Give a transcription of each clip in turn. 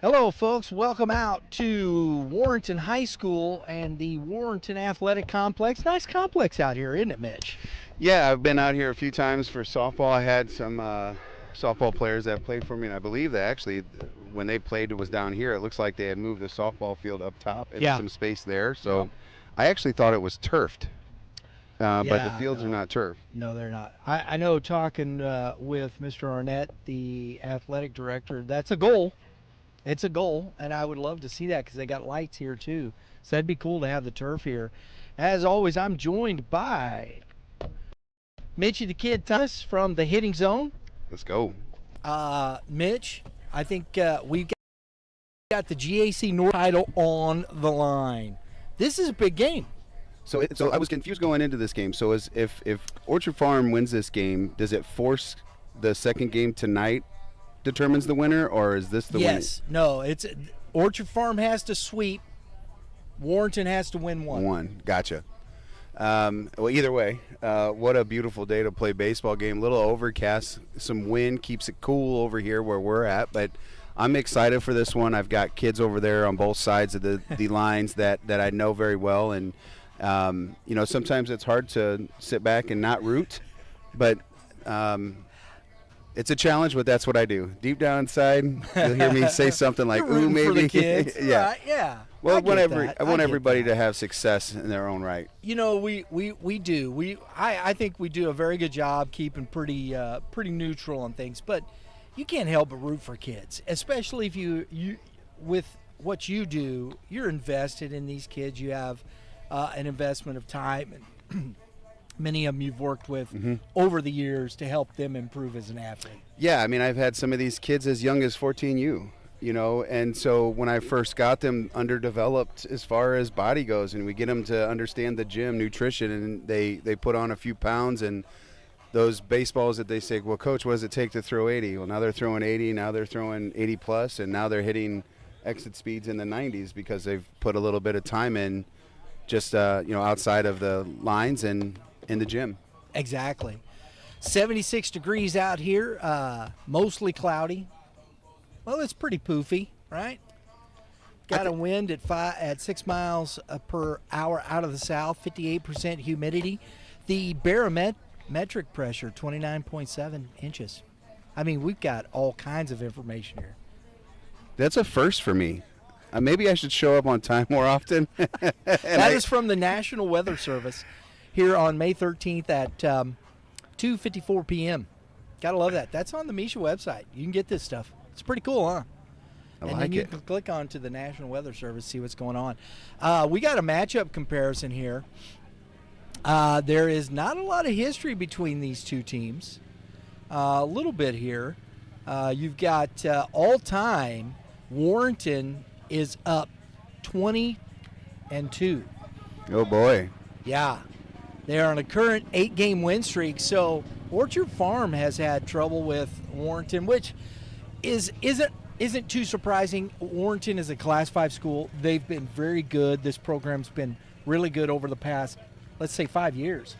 Hello, folks. Welcome out to Warrenton High School and the Warrenton Athletic Complex. Nice complex out here, isn't it, Mitch? Yeah, I've been out here a few times for softball. I had some softball players that played for me, and I believe that actually when they played it was down here. It looks like they had moved the softball field up top and Yeah. some space there. Yeah. So I actually thought it was turfed, but the Yeah, fields are no. not turf. No, they're not. I know talking with Mr. Arnett, the athletic director, that's a goal. It's a goal, and I would love to see that because they got lights here, too. So that'd be cool to have the turf here. As always, I'm joined by Mitchy the Kid Thomas from the Hitting Zone. Let's go. Mitch, I think we've got the G.A.C. North title on the line. This is a big game. So I was confused going into this game. So if Orchard Farm wins this game, does it force the second game tonight determines the winner, or is this the Yes. No, it's Orchard Farm has to sweep. Warrenton has to win one. One? Gotcha. Well, either way, what a beautiful day to play baseball game. Little overcast, some wind keeps it cool over here where we're at, but I'm excited for this one. I've got kids over there on both sides of the lines that I know very well, and sometimes it's hard to sit back and not root, but it's a challenge, but that's what I do. Deep down inside, you'll hear me say something like, You're "Ooh, rooting maybe." for the kids. Yeah. Right, yeah. Well, I want get everybody that. to have success in their own right. You know, we do. I think we do a very good job keeping pretty neutral on things, but you can't help but root for kids, especially if you with what you do, you're invested in these kids. You have an investment of time, and many of them you've worked with over the years to help them improve as an athlete. Yeah, I mean, I've had some of these kids as young as 14U, and so when I first got them underdeveloped as far as body goes, and we get them to understand the gym, nutrition, and they put on a few pounds, and those baseballs that they say, well, coach, what does it take to throw 80? Well, now they're throwing 80, now they're throwing 80 plus, and now they're hitting exit speeds in the 90s because they've put a little bit of time in just, outside of the lines and in the gym. Exactly. 76 degrees out here, mostly cloudy. Well, it's pretty poofy, right? Got a wind at 6 miles per hour out of the south, 58% humidity. The barometric pressure, 29.7 inches. I mean, we've got all kinds of information here. That's a first for me. Maybe I should show up on time more often. That is from the National Weather Service here on May 13th at 2:54 p.m. Gotta love that. That's on the Misha website. You can get this stuff. It's pretty cool, huh? I and like then you it. can click on to the National Weather Service, see what's going on. We got a matchup comparison here. There is not a lot of history between these two teams. A little bit here. You've got all-time Warrenton is up 20-2. Oh, boy. Yeah. They are on a current 8-game win streak. So Orchard Farm has had trouble with Warrenton, which isn't too surprising. Warrenton is a Class 5 school. They've been very good. This program's been really good over the past, let's say, 5 years.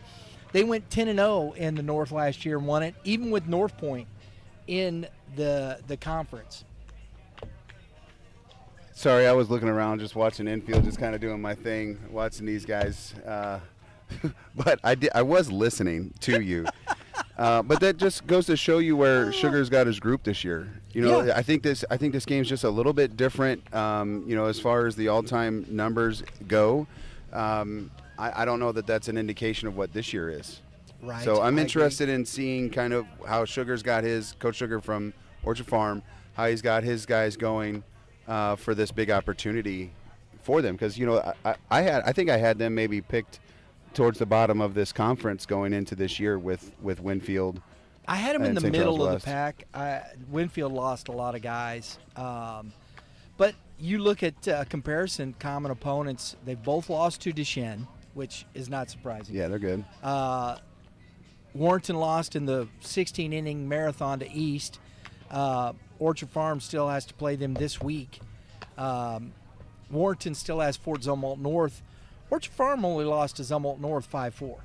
They went 10-0 in the North last year and won it, even with North Point in the conference. Sorry, I was looking around, just watching infield, just kind of doing my thing, watching these guys. But I was listening to you. But that just goes to show you where Sugar's got his group this year. Yeah. I think this game's just a little bit different. As far as the all-time numbers go. I don't know that that's an indication of what this year is. Right. So I'm I interested in seeing kind of how Sugar's got his Coach Sugar from Orchard Farm, how he's got his guys going for this big opportunity for them. Because I think I had them maybe picked towards the bottom of this conference going into this year with Winfield. I had them in the St. middle Charles of West. the pack. Winfield lost a lot of guys. But you look at comparison, common opponents, they've both lost to Deschênes, which is not surprising. Yeah, they're good. Warrenton lost in the 16-inning marathon to East. Orchard Farm still has to play them this week. Warrenton still has Fort Zumwalt North. Orchard Farm only lost to Zumwalt North 5-4.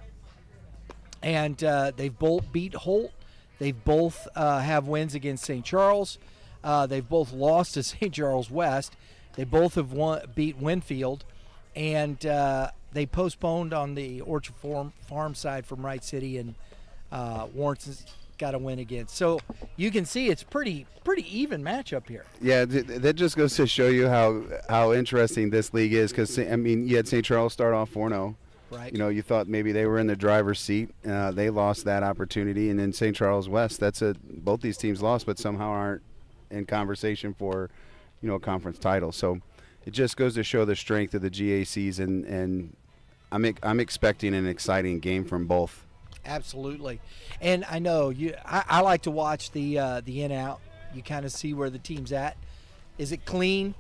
And they've both beat Holt. They've both have wins against St. Charles. They've both lost to St. Charles West. They both have beat Winfield, and they postponed on the Orchard Farm side from Wright City, and Warrenton's got a win against. So you can see it's pretty even matchup here. Yeah, that just goes to show you how interesting this league is, because, I mean, you had St. Charles start off 4-0. Right. You know, you thought maybe they were in the driver's seat. They lost that opportunity. And then St. Charles West, both these teams lost, but somehow aren't in conversation for, a conference title. So it just goes to show the strength of the G.A.Cs, and I'm expecting an exciting game from both. Absolutely. And I know I like to watch the in out. You kind of see where the team's at. Is it clean?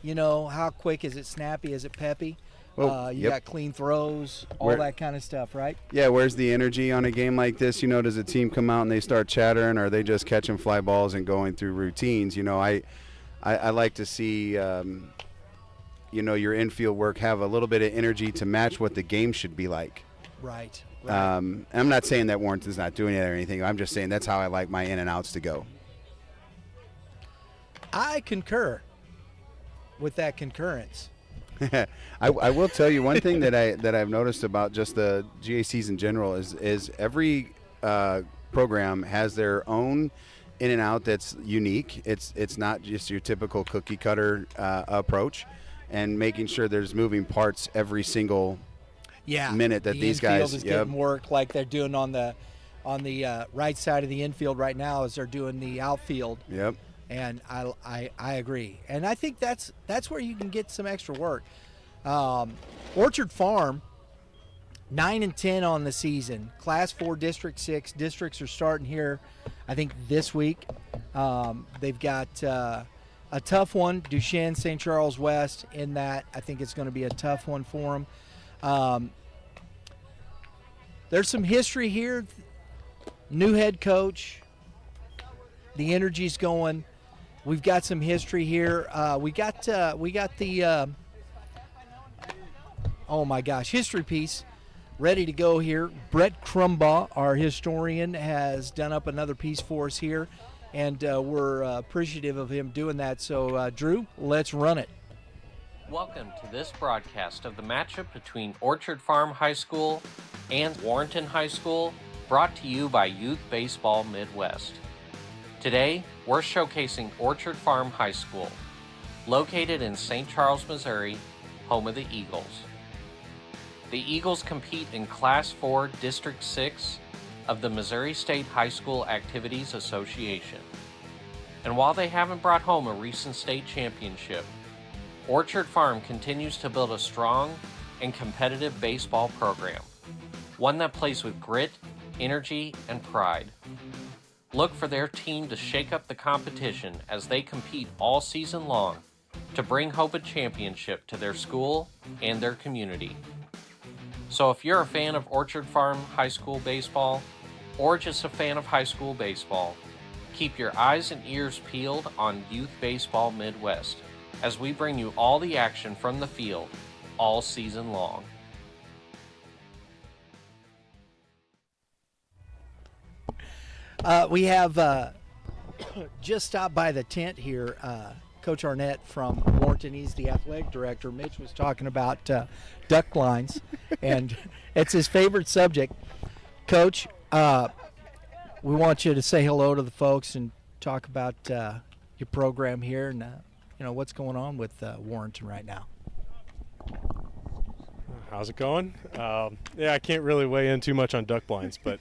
How quick is it? Snappy? Is it peppy? Well, you got clean throws, all that kind of stuff, right? Yeah, where's the energy on a game like this? Does a team come out and they start chattering, or are they just catching fly balls and going through routines? I like to see, your infield work have a little bit of energy to match what the game should be like. Right. I'm not saying that Warrenton's not doing it or anything. I'm just saying that's how I like my in and outs to go. I concur with that concurrence. I will tell you one thing that I've noticed about just the G.A.Cs in general is every program has their own in and out that's unique. It's not just your typical cookie cutter approach, and making sure there's moving parts every single minute that these guys is getting work like they're doing on the right side of the infield right now as they're doing the outfield. Yep. And I agree, and I think that's where you can get some extra work. Orchard Farm, 9-10 on the season. Class 4, District 6 districts are starting here, I think this week. They've got a tough one, Duchesne, St. Charles West. In that, I think it's going to be a tough one for them. There's some history here. New head coach. The energy's going. We've got some history here. We got the oh my gosh, history piece ready to go here. Brett Crumbaugh, our historian, has done up another piece for us here, and we're appreciative of him doing that. So, Drew, let's run it. Welcome to this broadcast of the matchup between Orchard Farm High School and Warrenton High School, brought to you by Youth Baseball Midwest. Today, we're showcasing Orchard Farm High School, located in St. Charles, Missouri, home of the Eagles. The Eagles compete in Class 4, District 6 of the Missouri State High School Activities Association. And while they haven't brought home a recent state championship, Orchard Farm continues to build a strong and competitive baseball program, one that plays with grit, energy, and pride. Look for their team to shake up the competition as they compete all season long to bring home a championship to their school and their community. So if you're a fan of Orchard Farm High School baseball, or just a fan of high school baseball, keep your eyes and ears peeled on Youth Baseball Midwest as we bring you all the action from the field all season long. We have just stopped by the tent here. Coach Arnett from Warrenton, he's the athletic director. Mitch was talking about duck blinds, and it's his favorite subject. Coach, we want you to say hello to the folks and talk about your program here and what's going on with Warrenton right now. How's it going? I can't really weigh in too much on duck blinds, but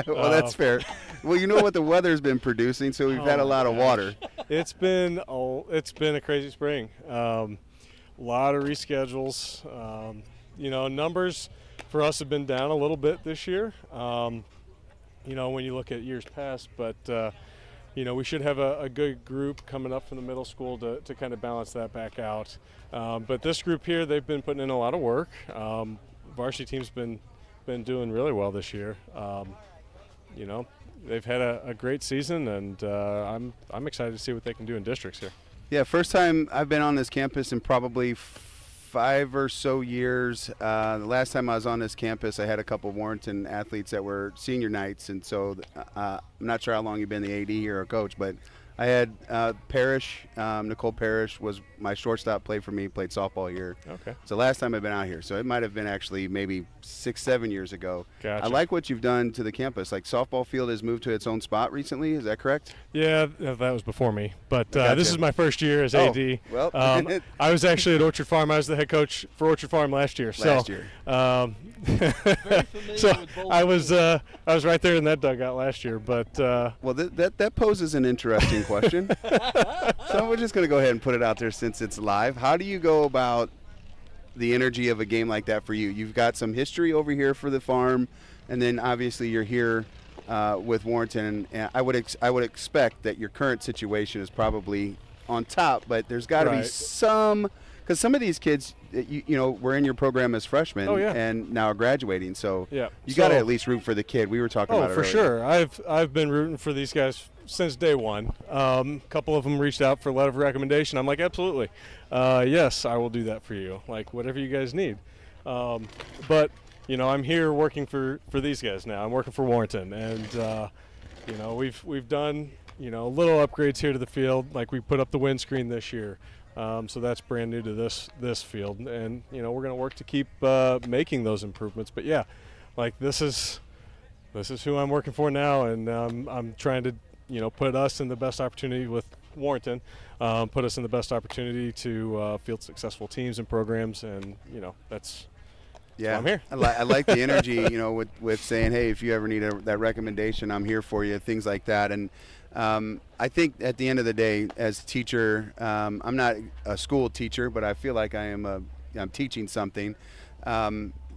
well, that's fair. Well, you know what the weather's been producing, so we've had a lot of water. It's been a crazy spring. A lot of reschedules. Numbers for us have been down a little bit this year. When you look at years past, but we should have a good group coming up from the middle school to kind of balance that back out. But this group here, they've been putting in a lot of work. Varsity team's been doing really well this year. They've had a great season, and I'm excited to see what they can do in districts here. Yeah, first time I've been on this campus in probably 5 or so years. The last time I was on this campus, I had a couple of Warrenton athletes that were senior nights, and so I'm not sure how long you've been the AD here or coach, but I had Parrish, Nicole Parrish was my shortstop, played for me, played softball here. Okay. So last time I've been out here. So it might have been actually maybe 6-7 years ago. Gotcha. I like what you've done to the campus. Like softball field has moved to its own spot recently. Is that correct? Yeah, that was before me. But Gotcha. this is my first year as AD. Well, I was actually at Orchard Farm. I was the head coach for Orchard Farm last year. Very So I was right there in that dugout last year. But well, that poses an interesting question. So we're just going to go ahead and put it out there since it's live. How do you go about the energy of a game like that for you? You've got some history over here for the farm, and then obviously you're here with Warrenton. And I would expect that your current situation is probably on top, but there's got to be some, because some of these kids, you know, were in your program as freshmen and now are graduating. So you got to at least root for the kid. We were talking about it earlier. Sure. I've been rooting for these guys since day one. A couple of them reached out for a letter of recommendation. I'm like, absolutely. Yes, I will do that for you. Like, whatever you guys need. But, you know, I'm here working for these guys now. I'm working for Warrenton. And, you know, we've done, you know, little upgrades here to the field. Like, we put up the windscreen this year. So that's brand new to this field. And, you know, we're going to work to keep making those improvements. But, yeah, like, this is who I'm working for now. And I'm trying to, you know, put us in the best opportunity with Warrenton, put us in the best opportunity to field successful teams and programs, and, you know, that's why I'm here. I like the energy, you know, with saying, hey, if you ever need that recommendation, I'm here for you, things like that. And I think at the end of the day, as a teacher, I'm not a school teacher, but I feel like I'm teaching something.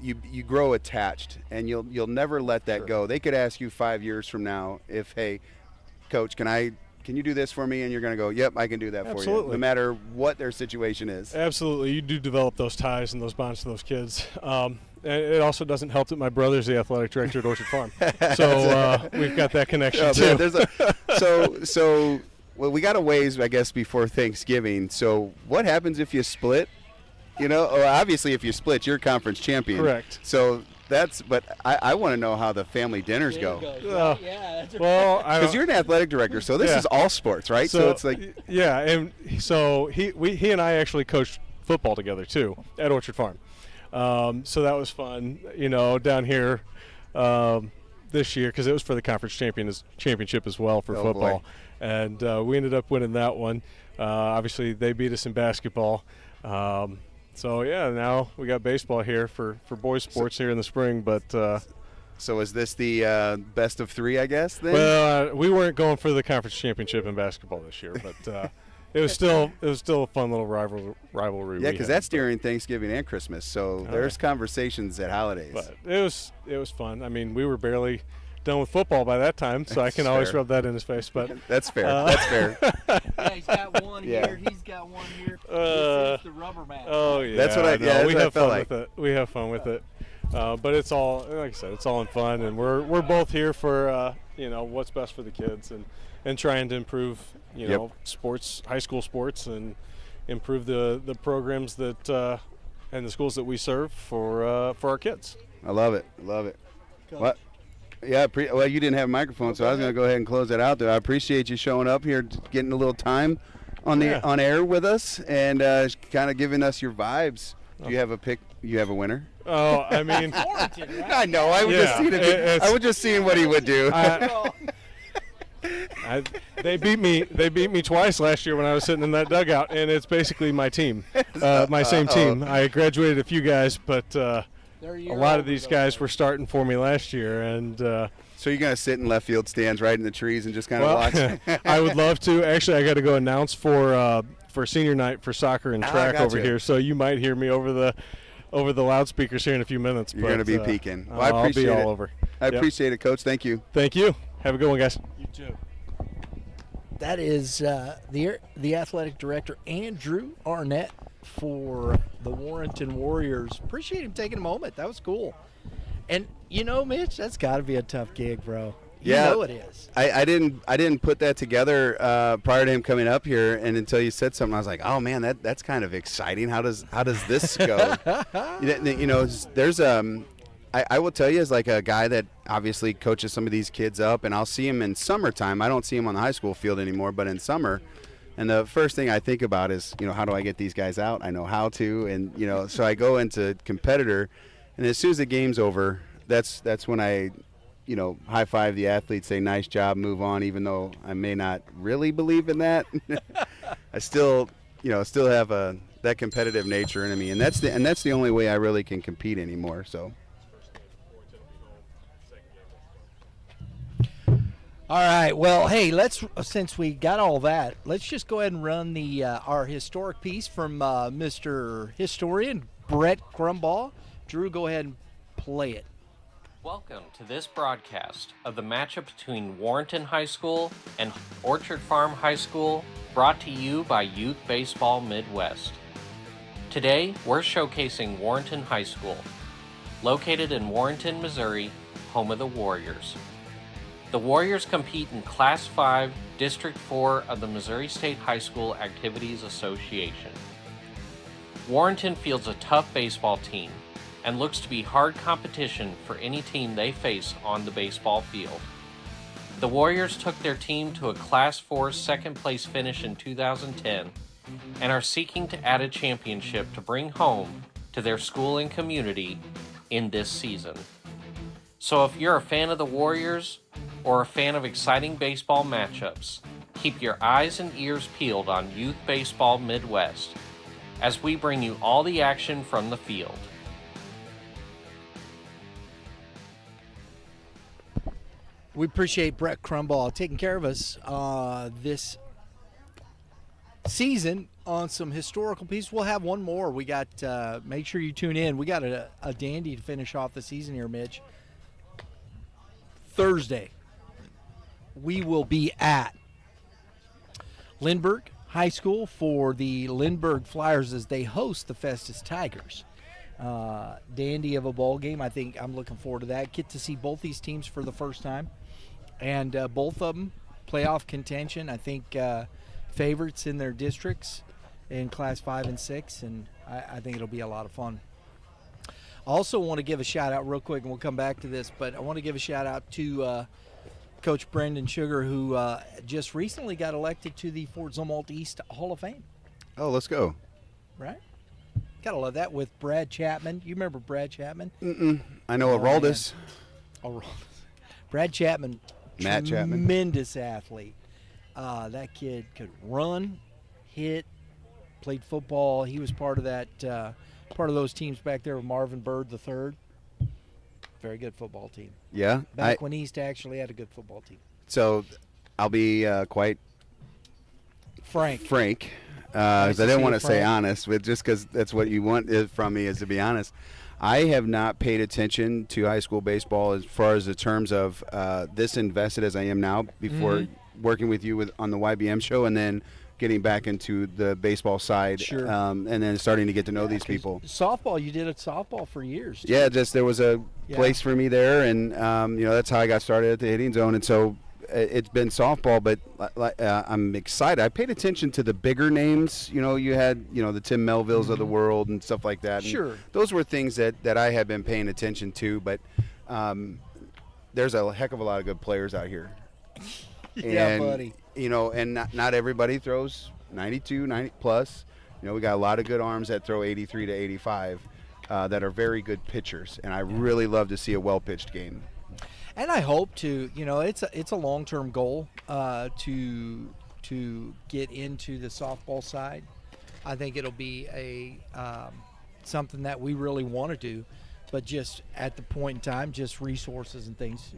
You grow attached, and you'll never let that go. They could ask you 5 years from now if, hey, Coach, can you do this for me? And you're going to go, yep, I can do that for you, no matter what their situation is. Absolutely. You do develop those ties and those bonds to those kids. And it also doesn't help that my brother's the athletic director at Orchard Farm. So we've got that connection, too. Well, we got a ways, I guess, before Thanksgiving. So what happens if you split? You know, obviously if you split, you're conference champion. Correct. So but I want to know how the family dinners go. Well, because you're an athletic director, so this is all sports, right? So it's like, and so he and I actually coached football together too at Orchard Farm. So that was fun, you know, down here this year, because it was for the conference championship as well for football, and we ended up winning that one. Obviously, they beat us in basketball. So, yeah, now we got baseball here for boys sports here in the spring. But so is this the best of three, I guess, then? Well, we weren't going for the conference championship in basketball this year, but it was still a fun little rivalry. Yeah, because that's during Thanksgiving and Christmas, so there's conversations at holidays. But it was fun. I mean, we were barely done with football by that time, so I can always rub that in his face. But that's fair. That's fair. Yeah, he's got one here. He's got one here. This is the rubber match. Oh yeah, that's what I. No, yeah, we have fun like. with it. We have fun with it. But it's all, like I said, it's all in fun, and we're both here for you know, what's best for the kids, and trying to improve, you know, sports, high school sports, and improve the programs that and the schools that we serve for our kids. I love it. What? Yeah, well, you didn't have a microphone, so I was going to go ahead and close it out there. I appreciate you showing up here, getting a little time on air with us, and kind of giving us your vibes. Do you have a pick? You have a winner? Oh, I mean, Warrenton, right? I know. I was just seeing what he would do. They beat me twice last year when I was sitting in that dugout, and it's basically my team, my same team. I graduated a few guys, but a lot of these guys were starting for me last year, and so you're gonna sit in left field stands, right in the trees, and just kind of watch. I would love to. Actually, I got to go announce for senior night for soccer and track over here, so you might hear me over the loudspeakers here in a a few minutes. You're going to be peeking. Well, I appreciate I'll be all over. I appreciate it, Coach. Thank you. Thank you. Have a good one, guys. You too. That is the athletic director, Andrew Arnett, for the Warrenton Warriors. Appreciate him taking a moment. That was cool. And, you know, Mitch, that's got to be a tough gig, bro. You know it is. I didn't put that together prior to him coming up here, and until you said something, I was like, oh man, that's kind of exciting. How does this go? You know, there's I will tell you, as like a guy that obviously coaches some of these kids up, and I'll see him in summertime. I don't see him on the high school field anymore, but in summer. And the first thing I think about is, how do I get these guys out? I know how to, and so I go into competitor, and as soon as the game's over, that's when I, high five the athlete, say nice job, move on, even though I may not really believe in that. I still have that competitive nature in me, and that's the only way I really can compete anymore. So. All right. Well, hey, since we got all that, let's just go ahead and run our historic piece from Mr. Historian Brett Crumbaugh. Drew, go ahead and play it. Welcome to this broadcast of the matchup between Warrenton High School and Orchard Farm High School, brought to you by Youth Baseball Midwest. Today, we're showcasing Warrenton High School, located in Warrenton, Missouri, home of the Warriors. The Warriors compete in Class 5, District 4 of the Missouri State High School Activities Association. Warrenton fields a tough baseball team and looks to be hard competition for any team they face on the baseball field. The Warriors took their team to a Class 4 second place finish in 2010 and are seeking to add a championship to bring home to their school and community in this season. So if you're a fan of the Warriors or a fan of exciting baseball matchups, keep your eyes and ears peeled on Youth Baseball Midwest as we bring you all the action from the field. We appreciate Brett Crumbaugh taking care of us this season on some historical pieces. We'll have one more. We got, make sure you tune in. We got a dandy to finish off the season here, Mitch. Thursday, we will be at Lindbergh High School for the Lindbergh Flyers as they host the Festus Tigers. Dandy of a ball game. I think I'm looking forward to that. Get to see both these teams for the first time, and both of them playoff contention. I think favorites in their districts in Class 5 and 6, and I think it'll be a lot of fun. I also want to give a shout out real quick, and we'll come back to this, but I want to give a shout out to Coach Brendan Sugar, who just recently got elected to the Fort Zumwalt East Hall of Fame. Oh, let's go. Right? Gotta love that, with Brad Chapman. You remember Brad Chapman? I know Araldus. Brad Chapman, Matt Chapman. Tremendous athlete. That kid could run, hit, played football. He was part of that, part of those teams back there with Marvin Bird III. Very good football team. Yeah. Back when East actually had a good football team. So I'll be quite frank. Because I didn't want to say honest, but just because that's what you want from me is to be honest. I have not paid attention to high school baseball as far as the terms of this invested as I am now before working with you on the YBM show, and then getting back into the baseball side, Sure. And then starting to get to know these people. Softball, you did softball for years. Too. Yeah, just there was a place for me there, and that's how I got started at the hitting zone, and so it's been softball, but I'm excited. I paid attention to the bigger names. You had the Tim Melvilles of the world and stuff like that. And sure. Those were things that I had been paying attention to, but there's a heck of a lot of good players out here. Yeah, buddy. And not everybody throws 92, 90 plus. We got a lot of good arms that throw 83 to 85 that are very good pitchers, and I really love to see a well-pitched game. And I hope to, it's a long-term goal to get into the softball side. I think it'll be a something that we really want to do, but just at the point in time, just resources and things.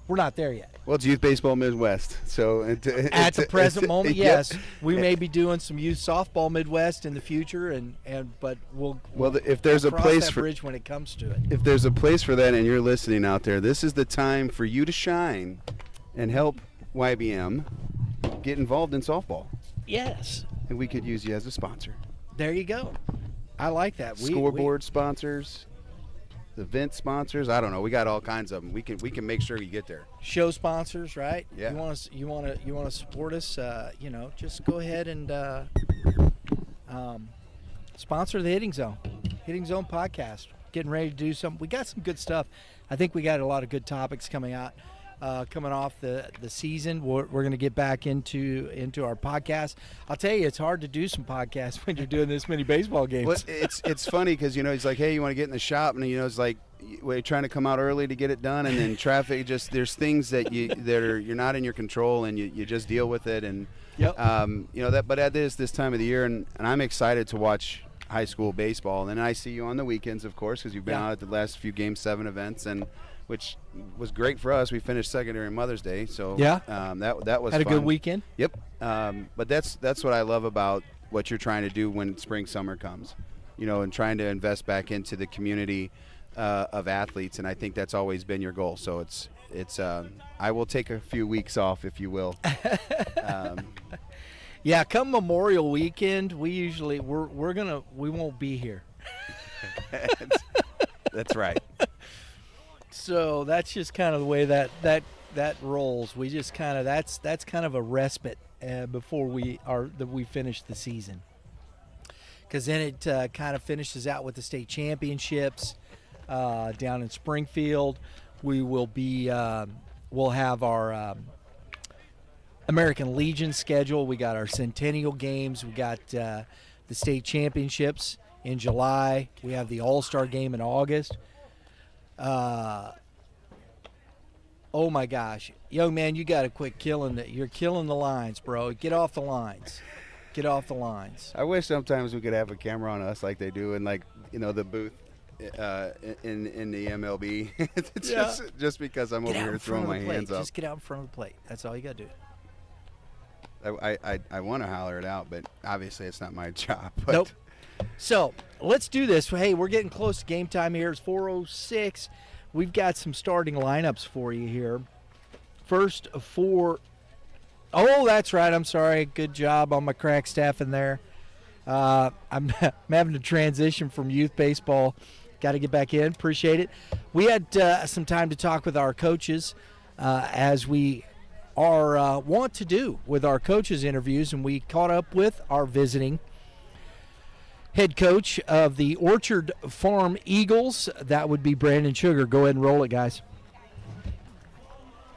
We're not there yet. Well, it's Youth Baseball Midwest, so at the present moment, yes, we may be doing some youth softball Midwest in the future, but we'll if there's a place that for bridge when it comes to it. If there's a place for that, and you're listening out there, this is the time for you to shine and help YBM get involved in softball. Yes, and we could use you as a sponsor. There you go. I like that. Scoreboard sponsors. The event sponsors, I don't know. We got all kinds of them. We can make sure you get there. Show sponsors, right? Yeah. You want to support us? Just go ahead and sponsor the Hitting Zone podcast. getting ready to do something. We got some good stuff. I think we got a lot of good topics coming out. Coming off the season, we're going to get back into our podcast. I'll tell you, it's hard to do some podcasts when you're doing this many baseball games. Well, it's funny because he's like, hey, you want to get in the shop, and it's like we're trying to come out early to get it done, and then traffic. Just there's things that you're not in your control, and you just deal with it, and yep. But at this time of the year, and I'm excited to watch high school baseball, and I see you on the weekends, of course, because you've been out at the last few Game 7 events, and which was great for us. We finished second during Mother's Day, so that was had fun. A good weekend. Yep. But that's what I love about what you're trying to do when spring summer comes, and trying to invest back into the community of athletes, and I think that's always been your goal. So it's I will take a few weeks off, if you will. Yeah, come Memorial Weekend, we won't be here. That's right. So that's just kind of the way that rolls. We just kind of that's kind of a respite before we finish the season, because then it kind of finishes out with the state championships down in Springfield. We will be we'll have our American Legion schedule. We got our Centennial games. We got the state championships in July. We have the All-Star game in August. Oh my gosh, young man, you got to quit killing it. You're killing the lines, bro. Get off the lines. Get off the lines. I wish sometimes we could have a camera on us like they do in the booth in the MLB. just because I'm over here throwing my hands up. Just get out in front of the plate. That's all you got to do. I want to holler it out, but obviously it's not my job. But. Nope. So let's do this. Hey, we're getting close to game time here. It's 4:06. We've got some starting lineups for you here. First for – oh, that's right. I'm sorry. Good job on my crack staff in there. I'm having to transition from youth baseball. Got to get back in. Appreciate it. We had some time to talk with our coaches as we are want to do with our coaches interviews, and we caught up with our visiting head coach of the Orchard Farm Eagles. That would be Brandon Sugar. Go ahead and roll it, guys.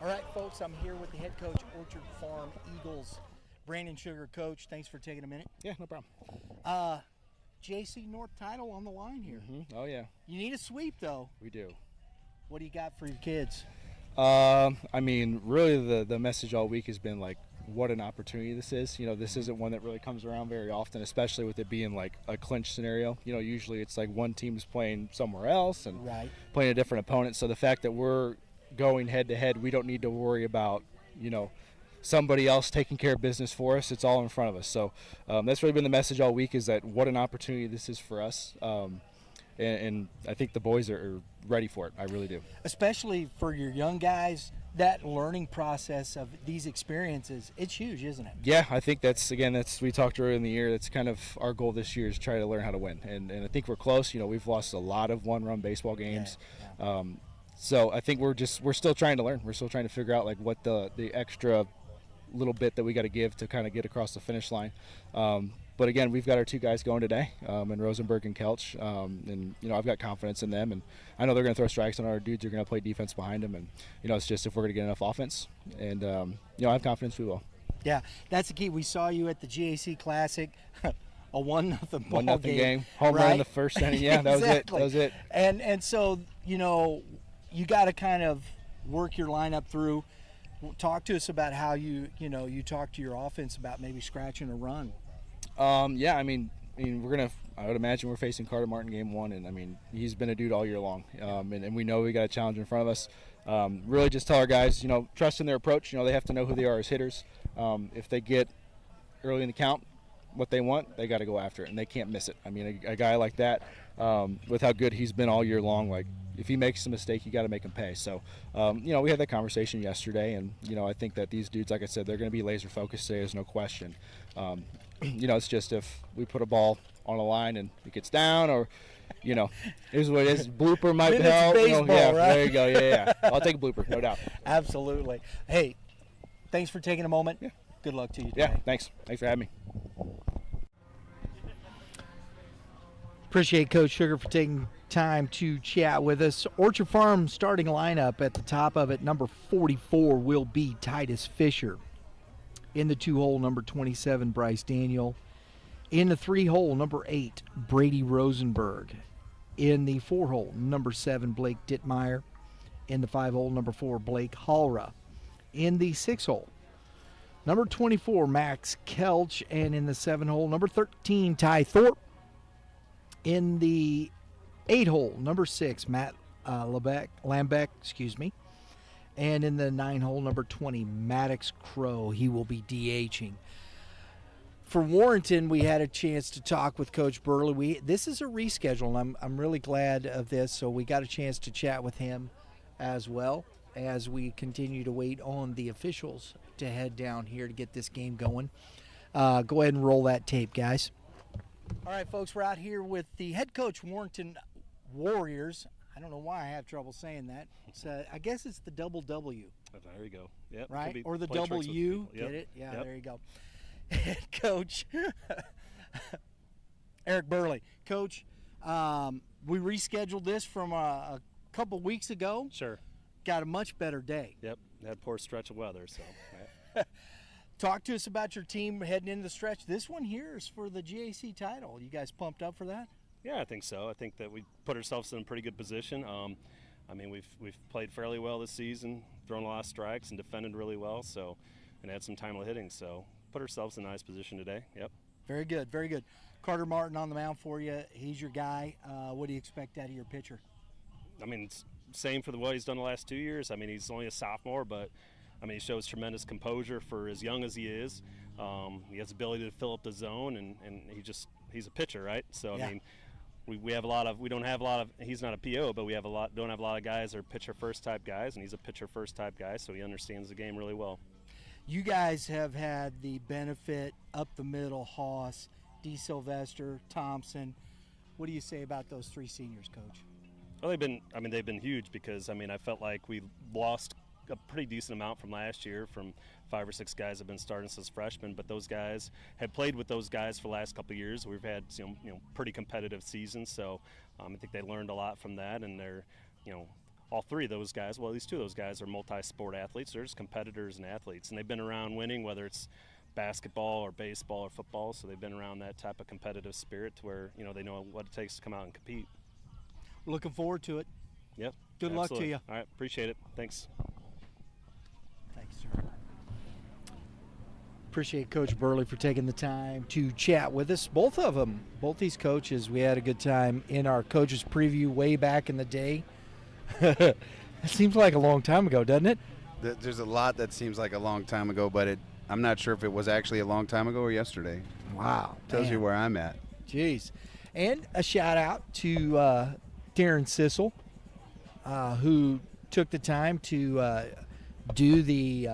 All right, folks, I'm here with the head coach, Orchard Farm Eagles, Brandon Sugar. Coach, thanks for taking a minute. Yeah, no problem. G.A.C. North title on the line here. Mm-hmm. Oh, yeah. You need a sweep, though. We do. What do you got for your kids? Really the message all week has been, like, what an opportunity this is. This isn't one that really comes around very often, especially with it being like a clinch scenario. Usually it's like one team's playing somewhere else and playing a different opponent. So the fact that we're going head to head, we don't need to worry about, somebody else taking care of business for us. It's all in front of us. So that's really been the message all week, is that what an opportunity this is for us. And I think the boys are ready for it. I really do. Especially for your young guys, that learning process of these experiences, it's huge, isn't it? Yeah, I think that's we talked earlier in the year, that's kind of our goal this year, is try to learn how to win. And I think we're close. We've lost a lot of one-run baseball games. Yeah. So I think we're still trying to learn. We're still trying to figure out like what the extra little bit that we got to give to kind of get across the finish line. But again, we've got our two guys going today, in Rosenberg and Kelch, and I've got confidence in them, and I know they're going to throw strikes on our dudes. Are going to play defense behind them, and it's just if we're going to get enough offense, and I have confidence we will. Yeah, that's the key. We saw you at the G.A.C. Classic, a 1-0 ball 1-0 game, home run in the first inning. Yeah, that exactly. was it. And so you got to kind of work your lineup through. Talk to us about how you talk to your offense about maybe scratching a run. Yeah, I mean, I would imagine we're facing Carter Martin game 1, and he's been a dude all year long, and we know we got a challenge in front of us. Really just tell our guys, trust in their approach. They have to know who they are as hitters. If they get early in the count what they want, they got to go after it, and they can't miss it. A guy like that, with how good he's been all year long, like if he makes a mistake, you got to make him pay. So, we had that conversation yesterday, and I think that these dudes, like I said, they're going to be laser focused today. There's no question. It's just if we put a ball on a line and it gets down, or here's what it is. Blooper might help. Baseball, yeah, right? There you go. Yeah. I'll take a blooper, no doubt. Absolutely. Hey, thanks for taking a moment. Yeah. Good luck to you today. Yeah, thanks for having me. Appreciate Coach Sugar for taking time to chat with us. Orchard Farm starting lineup at the top of it, number 44 will be Titus Fisher. In the 2-hole, number 27, Bryce Daniel. In the 3-hole, number 8, Brady Rosenberg. In the 4-hole, number 7, Blake Dittmeyer. In the 5-hole, number 4, Blake Hallra. In the 6-hole, number 24, Max Kelch. And in the 7-hole, number 13, Ty Thorpe. In the 8-hole, number 6, Matt Lambeck. And in the 9-hole, number 20, Maddox Crow. He will be DHing. For Warrenton, we had a chance to talk with Coach Burle. This is a reschedule, and I'm really glad of this. So we got a chance to chat with him as well as we continue to wait on the officials to head down here to get this game going. Go ahead and roll that tape, guys. All right, folks, we're out here with the head coach, Warrenton Warriors. I don't know why I have trouble saying that. I guess it's the double W. Oh, there you go. Yep. Right? Or the double U. Yep. Get it? Yeah, Yep. There you go. Head coach Eric Burle. Coach, we rescheduled this from a couple weeks ago. Sure. Got a much better day. Yep. That poor stretch of weather. So. Talk to us about your team heading into the stretch. This one here is for the G.A.C. title. You guys pumped up for that? Yeah, I think so. I think that we put ourselves in a pretty good position. I mean, we've played fairly well this season, thrown a lot of strikes, and defended really well. So, and had some timely hitting. So, put ourselves in a nice position today. Yep. Very good, very good. Carter Martin on the mound for you. He's your guy. What do you expect out of your pitcher? I mean, it's same for what he's done the last 2 years. I mean, he's only a sophomore, but I mean, he shows tremendous composure for as young as he is. He has the ability to fill up the zone, and he's a pitcher, right? So Yeah. I mean, we have a lot of, we don't have a lot of, he's not a PO, but we have don't have a lot of guys that are pitcher first type guys, and he's a pitcher first type guy, so he understands the game really well. You guys have had the benefit up the middle, Haas, D. Sylvester, Thompson. What do you say about those three seniors, Coach? Well, they've been huge because, I mean, I felt like we lost a pretty decent amount from last year from 5 or 6 guys have been starting since freshmen, but those guys had played with those guys for the last couple of years. We've had pretty competitive seasons, so I think they learned a lot from that, and they're all 3 of those guys, well, at least 2 of those guys are multi-sport athletes. They're just competitors and athletes, and they've been around winning, whether it's basketball or baseball or football, so they've been around that type of competitive spirit to where they know what it takes to come out and compete. We're looking forward to it. Yep. Good luck to you. All right, appreciate it. Thanks. Thanks, sir. Appreciate Coach Burle for taking the time to chat with us. Both of them, both these coaches, we had a good time in our coaches preview way back in the day. It seems like a long time ago, doesn't it? There's a lot that seems like a long time ago, but I'm not sure if it was actually a long time ago or yesterday. Wow. Tells you where I'm at. Jeez. And a shout out to Darren Sissel, who took the time to do the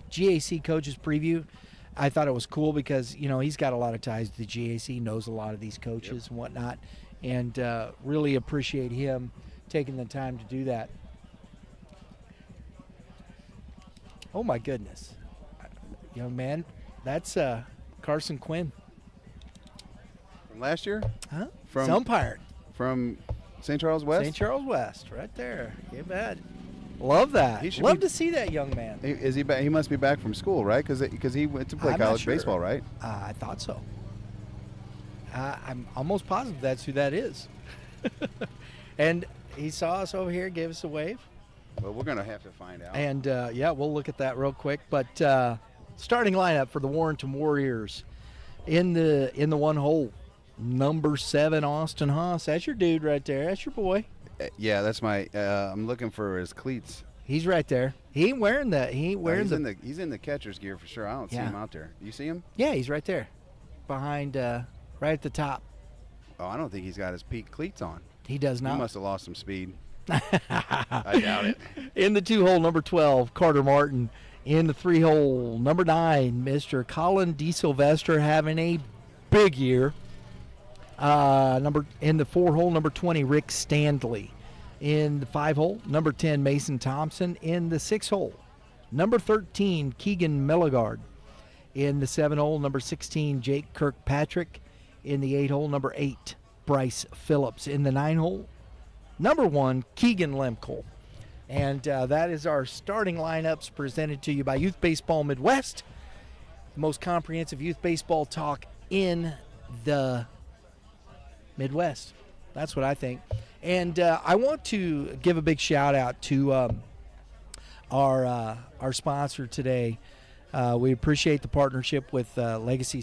G.A.C. coaches preview. I thought it was cool because, he's got a lot of ties to the G.A.C., knows a lot of these coaches and whatnot, and really appreciate him taking the time to do that. Oh, my goodness. Young man, that's Carson Quinn. From last year? Huh? From umpired. From St. Charles West? St. Charles West, right there. You bet. Love that. Love to see that young man. Is he back? He must be back from school, right? Because he went to play college baseball, right? I thought so. I'm almost positive that's who that is. And he saw us over here, gave us a wave. Well, we're going to have to find out. And, we'll look at that real quick. But starting lineup for the Warrenton Warriors in the 1-hole, number 7, Austin Haas. That's your dude right there. That's your boy. Yeah, that's my. I'm looking for his cleats. He's right there. He ain't wearing that. He ain't wearing he's in the catcher's gear for sure. I don't see him out there. You see him? Yeah, he's right there, behind, right at the top. Oh, I don't think he's got his peak cleats on. He does not. He must have lost some speed. I doubt it. In the 2-hole, number 12, Carter Martin. In the 3-hole, number 9, Mr. Colin D. Sylvester having a big year. In the 4-hole, number 20, Rick Standley. In the 5-hole, number 10, Mason Thompson. In the 6-hole, number 13, Keegan Milligard. In the 7-hole, number 16, Jake Kirkpatrick. In the 8-hole, number 8, Bryce Phillips. In the 9-hole, number 1, Keegan Lemkel. And that is our starting lineups presented to you by Youth Baseball Midwest, the most comprehensive youth baseball talk in the Midwest. That's what I think. And I want to give a big shout out to our sponsor today. We appreciate the partnership with Legacy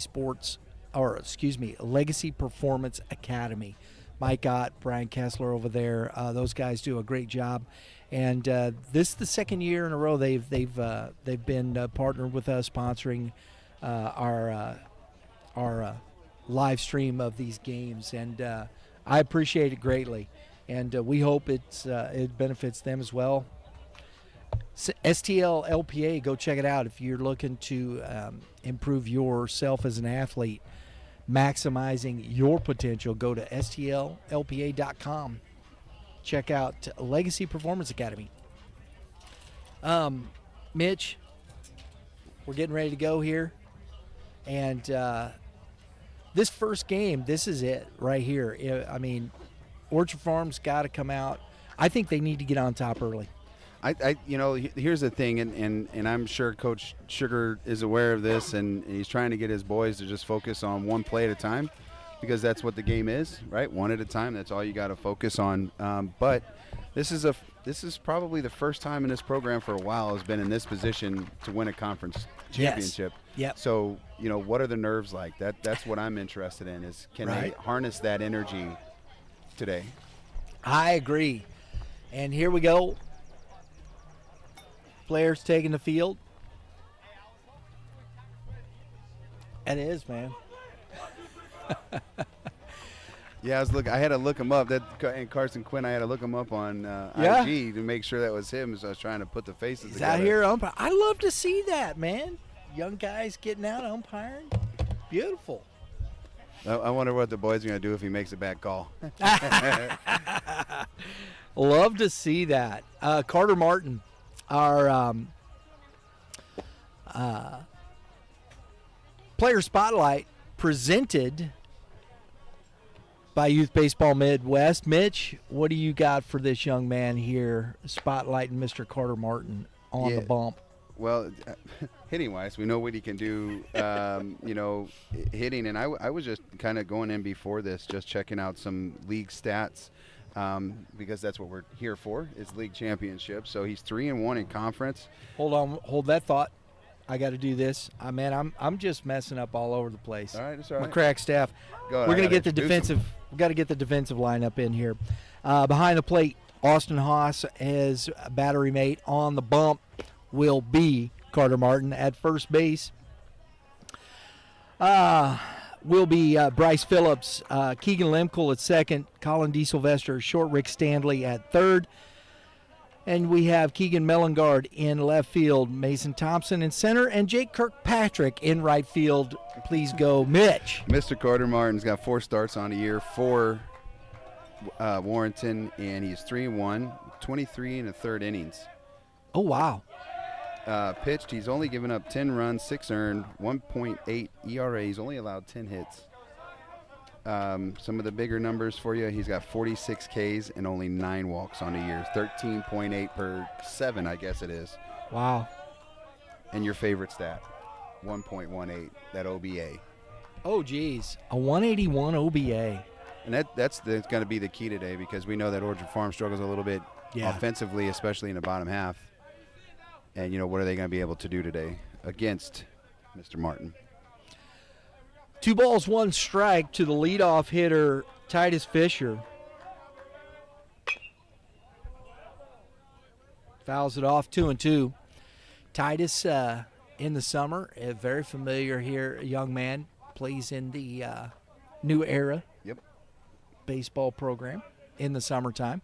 Performance Academy. Mike Ott, Brian Kessler over there. Those guys do a great job. And this is the second year in a row they've been partnered with us, sponsoring our live stream of these games, and I appreciate it greatly. And we hope it benefits them as well. STL LPA, go check it out if you're looking to improve yourself as an athlete, maximizing your potential. Go to stllpa.com. Check out Legacy Performance Academy. Mitch, we're getting ready to go here. And this first game, this is it right here. I mean, Orchard Farm's got to come out. I think they need to get on top early. Here's the thing, and I'm sure Coach Sugar is aware of this, and he's trying to get his boys to just focus on one play at a time, because that's what the game is, right? One at a time. That's all you got to focus on. But this is probably the first time in this program for a while has been in this position to win a conference championship. Yes. Yep. So what are the nerves like? That's what I'm interested in. Is can they harness that energy today? I agree. And here we go. Players taking the field. It is, man. Yeah, I had to look him up. And Carson Quinn, I had to look him up on IG to make sure that was him. So I was trying to put the faces together. He's out here umpiring. I love to see that, man. Young guys getting out umpiring. Beautiful. I wonder what the boys are going to do if he makes a bad call. Love to see that. Carter Martin, our player spotlight, presented by Youth Baseball Midwest. Mitch, what do you got for this young man here, spotlighting Mr. Carter Martin on the bump? Well, hitting-wise, we know what he can do, hitting. And I was just kind of going in before this, just checking out some league stats, because that's what we're here for, is league championship. So he's 3-1 in conference. Hold that thought. I got to do this. I'm just messing up all over the place. All right, that's all right. My crack staff. We're going to get the defensive. We got to get the defensive lineup in here. Behind the plate, Austin Haas as battery mate. On the bump will be Carter Martin. At first base will be Bryce Phillips. Keegan Lemkel at second. Colin DeSylvester short. Rick Stanley at third. And we have Keegan Mellengard in left field, Mason Thompson in center, and Jake Kirkpatrick in right field. Please go, Mitch. Mr. Carter Martin's got 4 starts on a year for Warrenton, and he's 3-1, 23 and a third innings. Oh, wow. Pitched, he's only given up 10 runs, 6 earned, 1.8 ERA. He's only allowed 10 hits. Some of the bigger numbers for you, he's got 46 Ks and only 9 walks on the year. 13.8 per 7, I guess it is. Wow. And your favorite stat, 1.18, that OBA. Oh, geez. A 181 OBA. And that's going to be the key today, because we know that Orchard Farm struggles a little bit offensively, especially in the bottom half. And, what are they going to be able to do today against Mr. Martin? 2 balls, 1 strike to the leadoff hitter, Titus Fisher. Fouls it off, 2-2. Titus, in the summer, a very familiar here, young man, plays in the New Era baseball program in the summertime.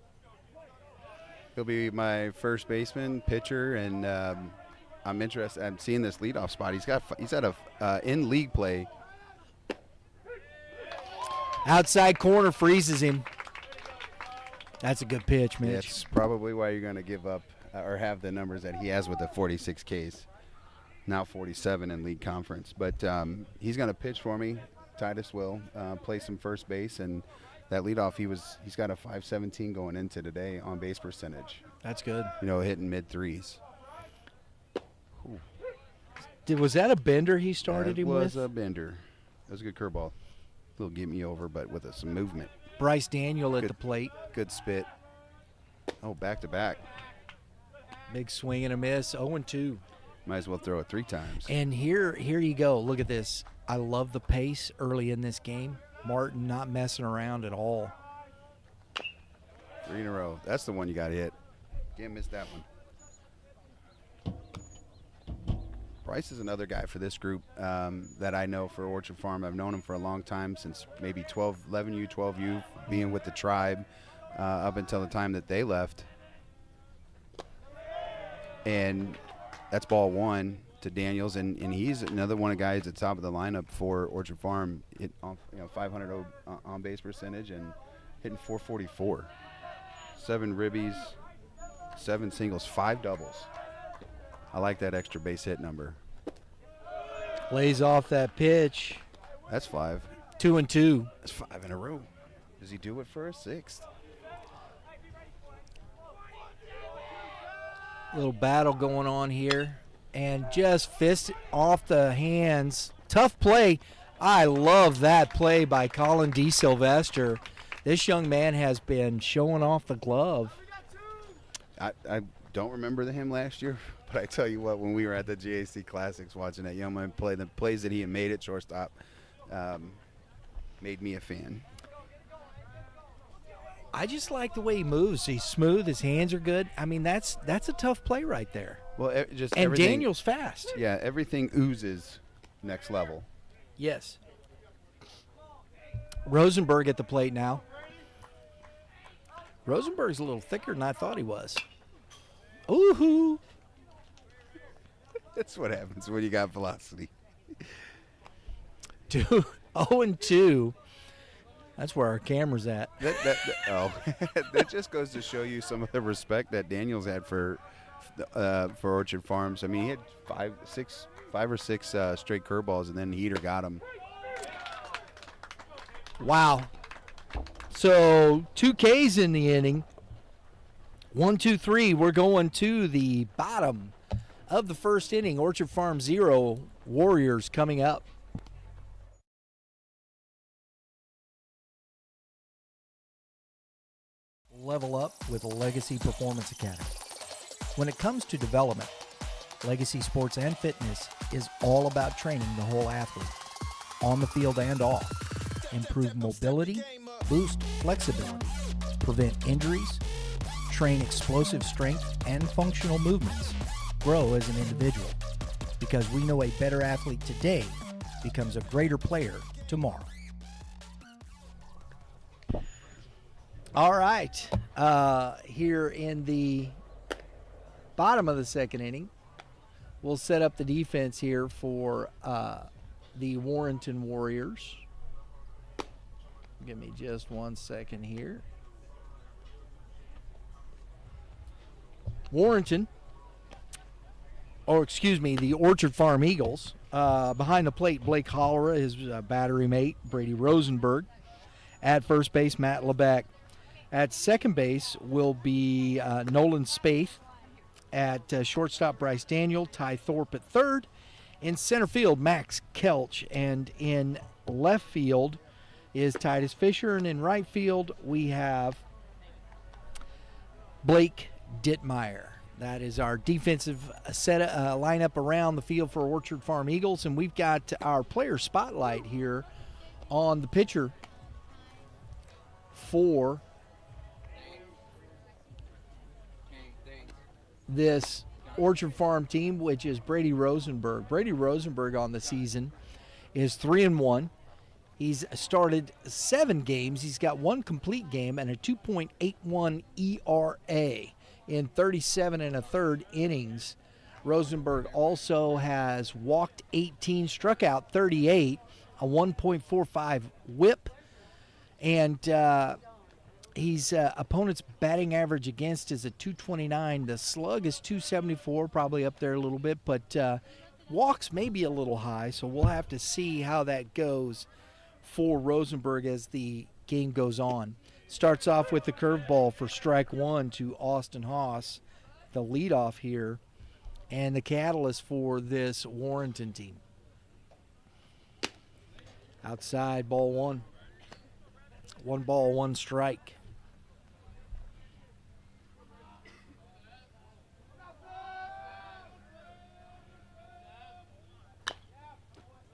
He'll be my first baseman, pitcher, and I'm interested. I'm seeing this leadoff spot. He's at a in league play. Outside corner freezes him. That's a good pitch, Mitch. It's probably why you're going to give up or have the numbers that he has with the 46 Ks. Now 47 in league conference. But he's going to pitch for me. Titus will play some first base, and that leadoff, he's got a 517 going into today on base percentage. That's good. Hitting mid threes. Was that a bender he started him with? It was a bender. It was a good curveball. A little get me over, but with some movement. Bryce Daniel at the plate. Good spit. Oh, back to back. Big swing and a miss. 0-2. Might as well throw it 3 times. And here you go. Look at this. I love the pace early in this game. Martin not messing around at all. 3 in a row. That's the one you got to hit. Can't miss that one. Bryce is another guy for this group that I know for Orchard Farm. I've known him for a long time, since maybe 11U, 12U, being with the tribe up until the time that they left. And that's ball 1 to Daniels, and he's another one of the guys at the top of the lineup for Orchard Farm. 500 on base percentage and hitting 444. 7 ribbies, 7 singles, 5 doubles. I like that extra base hit number. Lays off that pitch. That's 5. 2-2. That's 5 in a row. Does he do it for a 6th? Little battle going on here. And just fist off the hands. Tough play. I love that play by Colin D. Sylvester. This young man has been showing off the glove. I don't remember him last year, but I tell you what, when we were at the G.A.C. Classics watching that young man play, the plays that he had made at shortstop made me a fan. I just like the way he moves. He's smooth. His hands are good. I mean, that's a tough play right there. Well, and Daniel's fast. Yeah, everything oozes next level. Yes. Rosenberg at the plate now. Rosenberg's a little thicker than I thought he was. Ooh-hoo. That's what happens when you got velocity. 0-2. That's where our camera's at. That just goes to show you some of the respect that Daniels had for Orchard Farms. I mean, he had 5 or 6 straight curveballs, and then Heater got him. Wow. So 2 Ks in the inning. 1, 2, 3. We're going to the bottom of the first inning. Orchard Farm 0, Warriors coming up. Level up with Legacy Performance Academy. When it comes to development, Legacy Sports and Fitness is all about training the whole athlete, on the field and off. Improve mobility, boost flexibility, prevent injuries, train explosive strength and functional movements, grow as an individual. Because we know a better athlete today becomes a greater player tomorrow. All right, here in the bottom of the second inning, we'll set up the defense here for the Warrenton Warriors. Give me just 1 second here. Warrenton, the Orchard Farm Eagles. Behind the plate, Blake Hollera, his battery mate, Brady Rosenberg. At first base, Matt Lebeck. At second base will be Nolan Spaeth. At shortstop, Bryce Daniel. Ty Thorpe at third. In center field, Max Kelch. And in left field is Titus Fisher. And in right field, we have Blake Dittmeyer. That is our defensive lineup around the field for Orchard Farm Eagles. And we've got our player spotlight here on the pitcher for this Orchard Farm team, which is Brady Rosenberg. Brady Rosenberg on the season is 3-1. He's started 7 games. He's got 1 complete game and a 2.81 ERA in 37 1/3 innings. Rosenberg also has walked 18, struck out 38, a 1.45 whip, and he's opponent's batting average against is a 229. The slug is 274, probably up there a little bit, but walks may be a little high, so we'll have to see how that goes for Rosenberg as the game goes on. Starts off with the curveball for strike one to Austin Haas, the leadoff here, and the catalyst for this Warrenton team. Outside, ball one. 1 ball, 1 strike.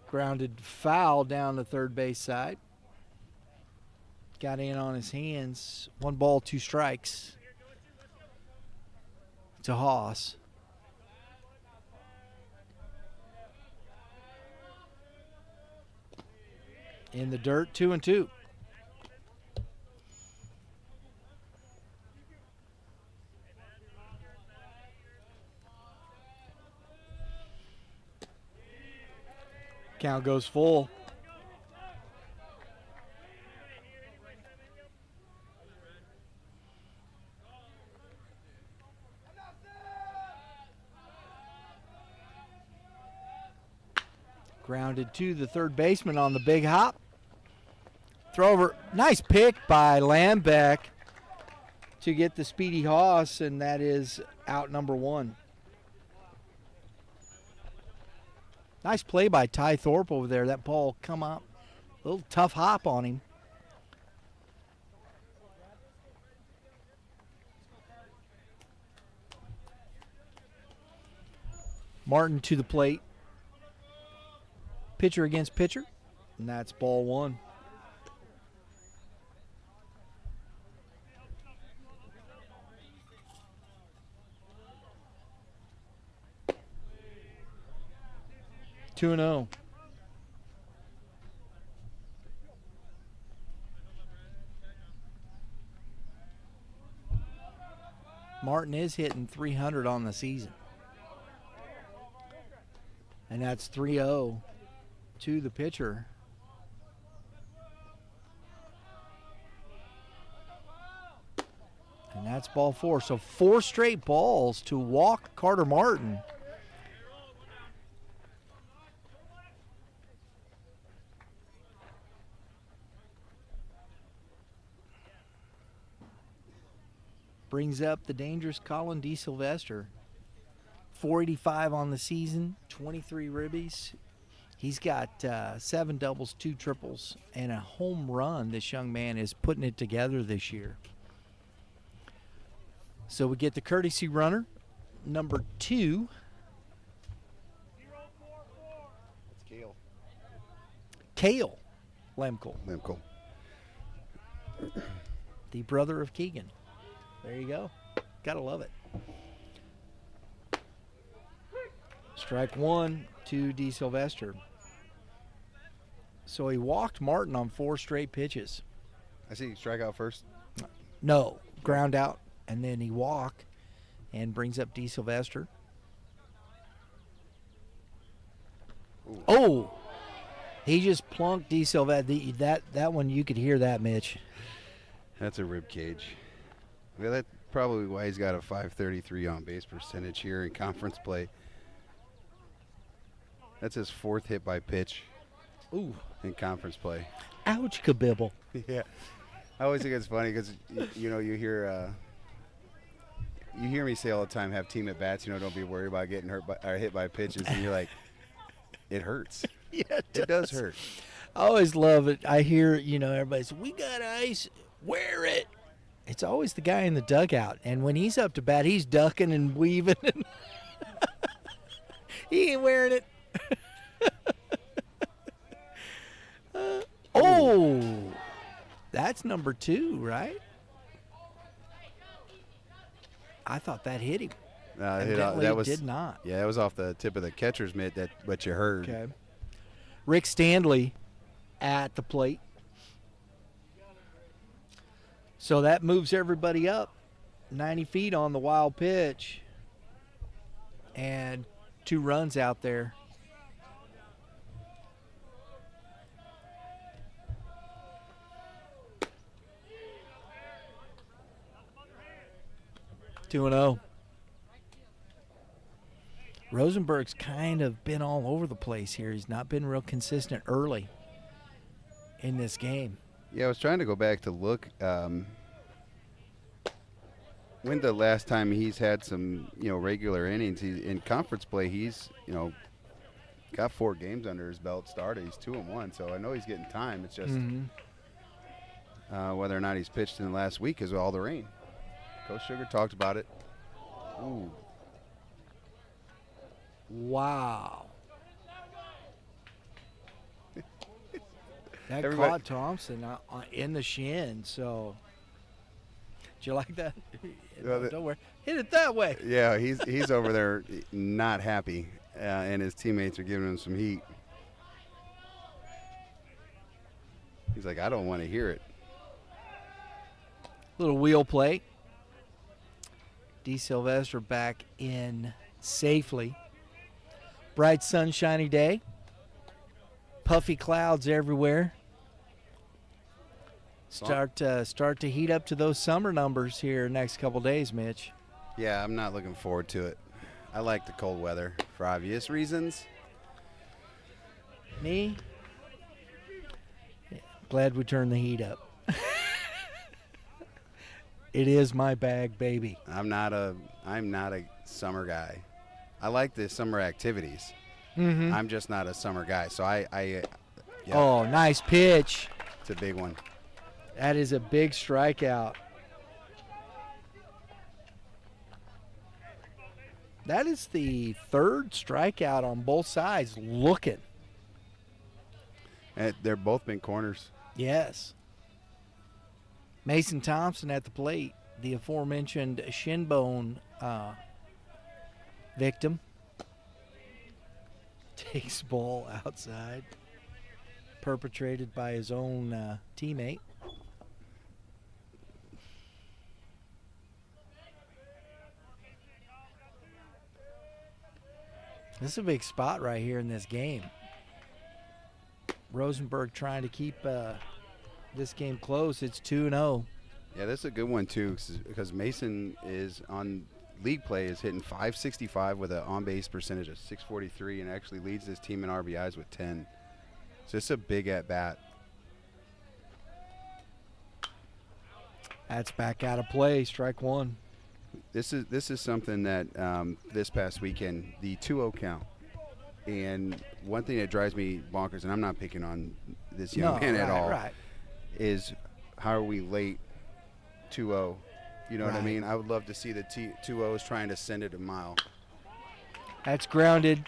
Grounded foul down the third base side. Got in on his hands. 1 ball, 2 strikes to Haas. In the dirt, 2-2. Count goes full. Grounded to the third baseman on the big hop. Throw over. Nice pick by Lambeck to get the speedy Haas, and that is out number 1. Nice play by Ty Thorpe over there. That ball come up. A little tough hop on him. Martin to the plate. Pitcher against pitcher. And that's ball 1. Two and 0. Martin is hitting 300 on the season. And that's 3-0 to the pitcher. And that's ball 4. So 4 straight balls to walk Carter Martin. Brings up the dangerous Colin D. Sylvester. 485 on the season, 23 ribbies. He's got 7 doubles, 2 triples, and a home run. This young man is putting it together this year. So we get the courtesy runner, number 2. It's Kale. Cale Lemkel, Lemkel. the brother of Keegan. There you go. Gotta love it. Strike 1 to D. Sylvester. So he walked Martin on 4 straight pitches. I see. Strike out first. No, ground out, and then he walked and brings up D. Sylvester. Ooh. Oh, he just plunked D. Sylvester. That one, you could hear that, Mitch. That's a rib cage. Well, that's probably why he's got a .533 on base percentage here in conference play. That's his 4th hit by pitch. Ooh. In conference play. Ouch, kabibble. Yeah. I always think it's funny because, you hear me say all the time, have team at bats, don't be worried about getting hit by pitches. And you're like, it hurts. Yeah, it does hurt. I always love it. I hear, everybody says, we got ice, wear it. It's always the guy in the dugout. And when he's up to bat, he's ducking and weaving. And he ain't wearing it. Oh, that's number 2, right? I thought that hit him. That did not. Yeah, that was off the tip of the catcher's mitt. What you heard. Okay. Rick Stanley at the plate. So that moves everybody up 90 feet on the wild pitch. And 2 runs out there. Two and 0. Rosenberg's kind of been all over the place here. He's not been real consistent early in this game. Yeah, I was trying to go back to look. When the last time he's had some, regular innings? In conference play, he's, got 4 games under his belt started. He's 2-1, so I know he's getting time. It's just whether or not he's pitched in the last week is all the rain. Coach Sugar talked about it. Ooh. Wow. That Everybody- caught Thompson in the shin, so. Did you like that? Don't worry. Hit it that way. Yeah, he's over there not happy, and his teammates are giving him some heat. He's like, I don't want to hear it. Little wheel play. D. Sylvester back in safely. Bright sunshiny day. Puffy clouds everywhere. Start to heat up to those summer numbers here next couple days, Mitch. Yeah, I'm not looking forward to it. I like the cold weather for obvious reasons. Me? Yeah, glad we turned the heat up. It is my bag, baby. I'm not a summer guy. I like the summer activities. Mm-hmm. I'm just not a summer guy. So yeah, Oh, nice pitch. it's a big one. That is a big strikeout. That is the 3rd strikeout on both sides looking. And they're both been corners. Yes. Mason Thompson at the plate, the aforementioned shin bone victim. Takes ball outside, perpetrated by his own teammate. This is a big spot right here in this game. Rosenberg trying to keep this game close. It's 2-0. Yeah, this is a good one too, because Mason is on league play is hitting .565 with an on-base percentage of .643 and actually leads his team in RBIs with 10. So it's a big at bat. That's back out of play. Strike one. This is something that this past weekend, the 2-0 count. And one thing that drives me bonkers, and I'm not picking on this young man at all, is how are we late 2-0? You know what I mean? I would love to see the 2-0s trying to send it a mile. That's grounded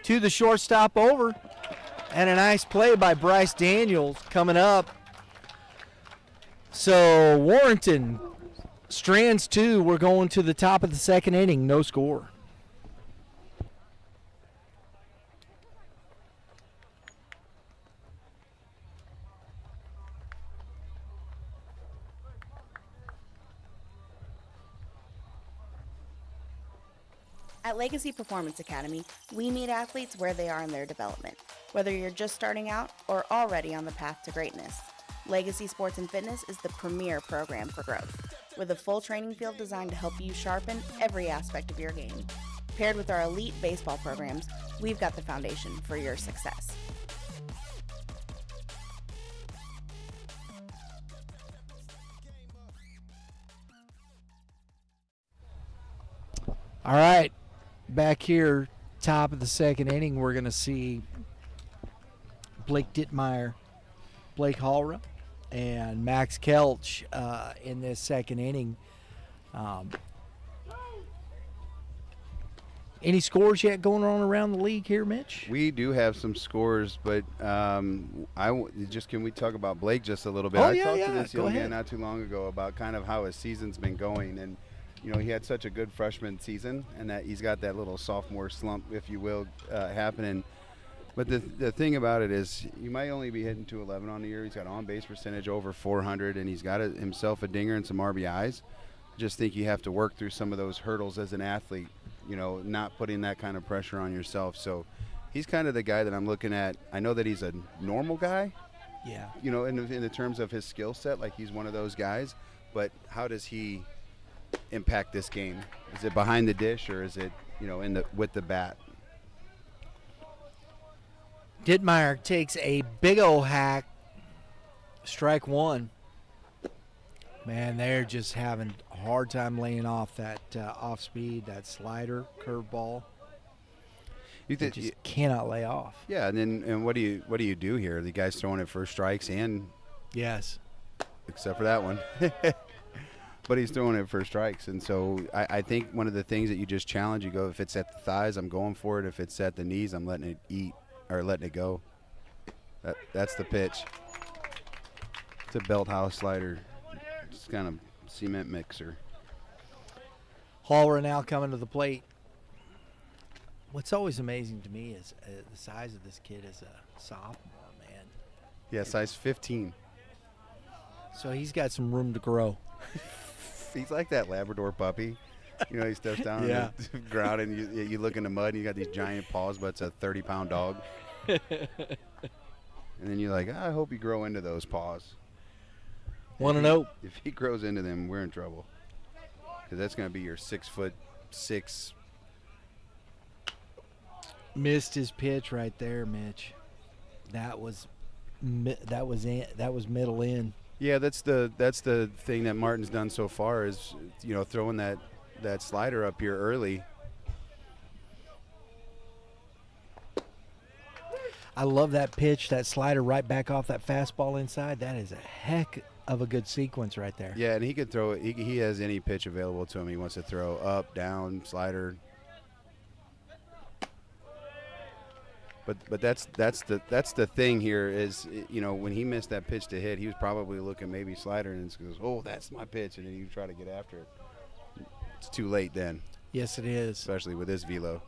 to the shortstop over. And a nice play by Bryce Daniels coming up. So Warrenton strands 2. We're going to the top of the 2nd inning. No score. At Legacy Performance Academy, we meet athletes where they are in their development, whether you're just starting out or already on the path to greatness. Legacy Sports and Fitness is the premier program for growth, with a full training field designed to help you sharpen every aspect of your game. Paired with our elite baseball programs, we've got the foundation for your success. All right. Back here, top of the 2nd inning, we're going to see Blake Dittmeyer, Blake Hallra, and Max Kelch in this 2nd inning. Any scores yet going on around the league here, Mitch? We do have some scores, but can we talk about Blake just a little bit? Oh, I yeah, talked yeah. to this Go young man ahead. not too long ago about kind of how his season's been going, and he had such a good freshman season, and that he's got that little sophomore slump, if you will, happening. But the thing about it is, you might only be hitting .211 on the year. He's got on-base percentage over 400, and he's got himself a dinger and some RBIs. Just think you have to work through some of those hurdles as an athlete, not putting that kind of pressure on yourself. So he's kind of the guy that I'm looking at. I know that he's a normal guy, Yeah. in the terms of his skill set, like he's one of those guys. But how does he impact this game? Is it behind the dish, or is it with the bat? Dittmeyer takes a big old hack Strike one. Man, they're just having a hard time laying off that off speed, that slider, curveball. They just cannot lay off. Yeah, and what do you do here? The guy's throwing it for strikes and yes, except for that one. But he's throwing it for strikes, and so I think one of the things that you just challenge, you go, if it's at the thighs, I'm going for it. If it's at the knees, I'm letting it eat or letting it go. That's the pitch. It's a belt house slider. It's kind of cement mixer. Haller now coming to the plate. What's always amazing to me is the size of this kid as a sophomore, man. Yeah, size 15. So he's got some room to grow. He's like that Labrador puppy. You know, he steps down on the ground and you look in the mud and you got these giant paws, but it's a 30-pound dog. And then you're like, I hope you grow into those paws. 1-0. If he grows into them, we're in trouble. Because that's going to be your 6'6". Missed his pitch right there, Mitch. That was middle in. Yeah, that's the thing that Martin's done so far is, you know, throwing that slider up here early. I love that pitch, that slider right back off that fastball inside. That is a heck of a good sequence right there. Yeah, and he could throw it. He has any pitch available to him. He wants to throw up, down, slider. But that's the thing here is, you know, when he missed that pitch to hit, he was probably looking maybe slider and goes, oh, that's my pitch, and then you try to get after it. It's too late then. Yes, it is. Especially with this velo.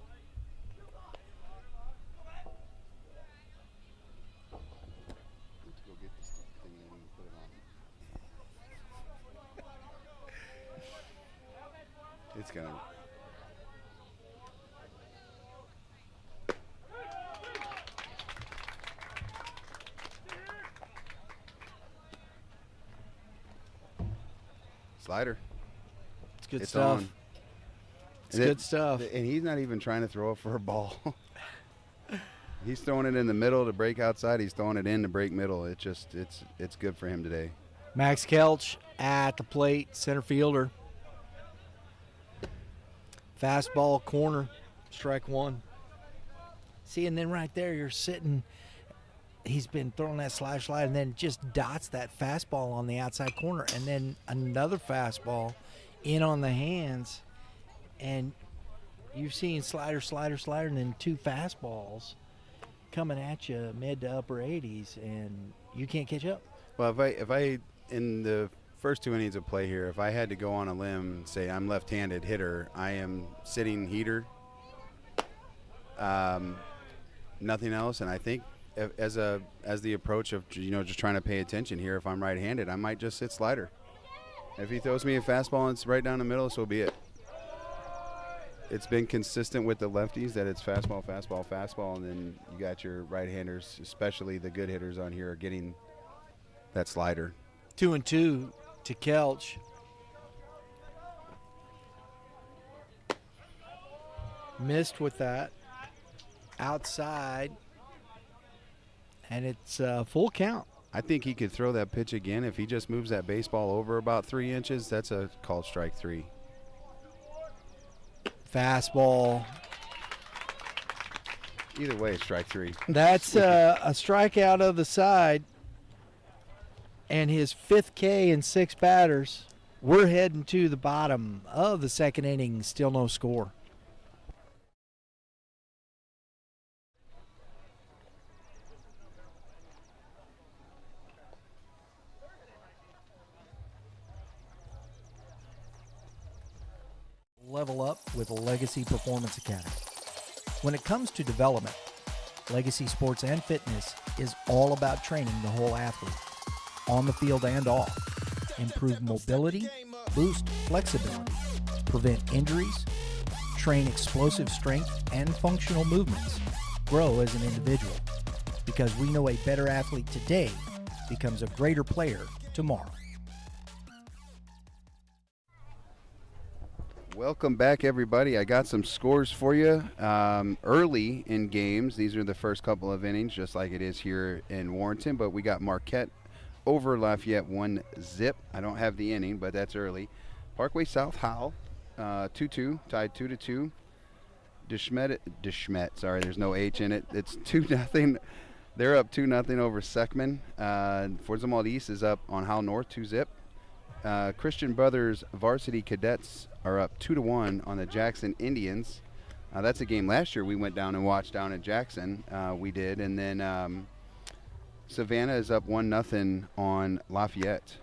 It's gonna. Slider. It's good It's stuff. on. It's good stuff. And he's not even trying to throw it for a ball. He's throwing it in the middle to break outside. He's throwing it in to break middle. It's good for him today. Max Kelch at the plate, center fielder. Fastball corner, strike one. See, and then right there you're sitting. He's been throwing that slide, and then just dots that fastball on the outside corner, and then another fastball in on the hands, and you've seen slider, and then two fastballs coming at you mid to upper 80s, and you can't catch up. Well, if I in the first 2 innings of play here, if I had to go on a limb and say I'm left-handed hitter, I am sitting heater, nothing else, and I think as the approach of, you know, just trying to pay attention here, if I'm right-handed, I might just sit slider. If he throws me a fastball and it's right down the middle, so be it. It's been consistent with the lefties that it's fastball, and then you got your right-handers, especially the good hitters on here, are getting that slider. 2-2 to Kelch. Missed with that. Outside. And it's full count. I think he could throw that pitch again. If he just moves that baseball over about 3 inches, that's a called strike 3. Fastball. Either way, strike 3. That's a strikeout of the side. And his 5th K in 6 batters. We're heading to the bottom of the second inning. Still no score. Level up with Legacy Performance Academy. When it comes to development, Legacy Sports and Fitness is all about training the whole athlete, on the field and off. Improve mobility, boost flexibility, prevent injuries, train explosive strength and functional movements, grow as an individual. Because we know a better athlete today becomes a greater player tomorrow. Welcome back, everybody. I got some scores for you early in games. These are the first couple of innings, just like it is here in Warrenton. But we got Marquette over Lafayette 1-0. I don't have the inning, but that's early. Parkway South Howell 2-2, tied 2-2. Deschmet, sorry, there's no H in it. It's 2-0. They're up 2-0 over Seckman. Forzamal East is up on Howell North 2-0. Christian Brothers Varsity Cadets are up 2-1 on the Jackson Indians. That's a game last year we went down and watched down at Jackson. We did. And then Savannah is up 1-0 on Lafayette.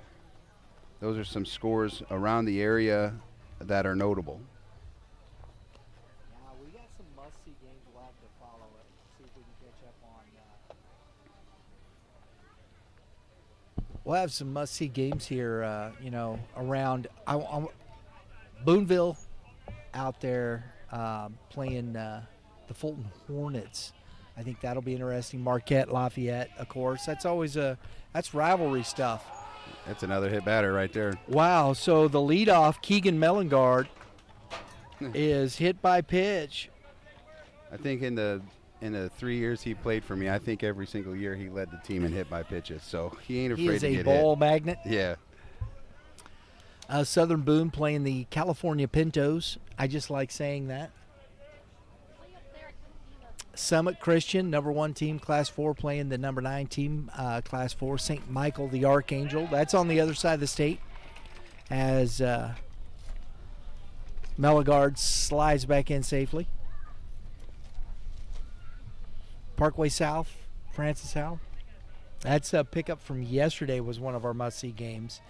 Those are some scores around the area that are notable. Yeah, we got some must-see games we'll have to follow it. See if we can catch up on. We'll have some must-see games here, around Boonville out there playing the Fulton Hornets. I think that'll be interesting. Marquette, Lafayette, of course. That's always that's rivalry stuff. That's another hit batter right there. Wow, so the leadoff, Keegan Mellengard, is hit by pitch. I think in the 3 years he played for me, I think every single year he led the team in hit by pitches. So he ain't afraid to get hit. He is a ball magnet. Yeah. Southern Boone playing the California Pintos. I just like saying that. Summit Christian, number 1 team, Class 4, playing the number 9 team, Class 4. St. Michael, the Archangel. That's on the other side of the state as Mellengard slides back in safely. Parkway South, Francis Howell. That's a pickup from yesterday, was one of our must-see games.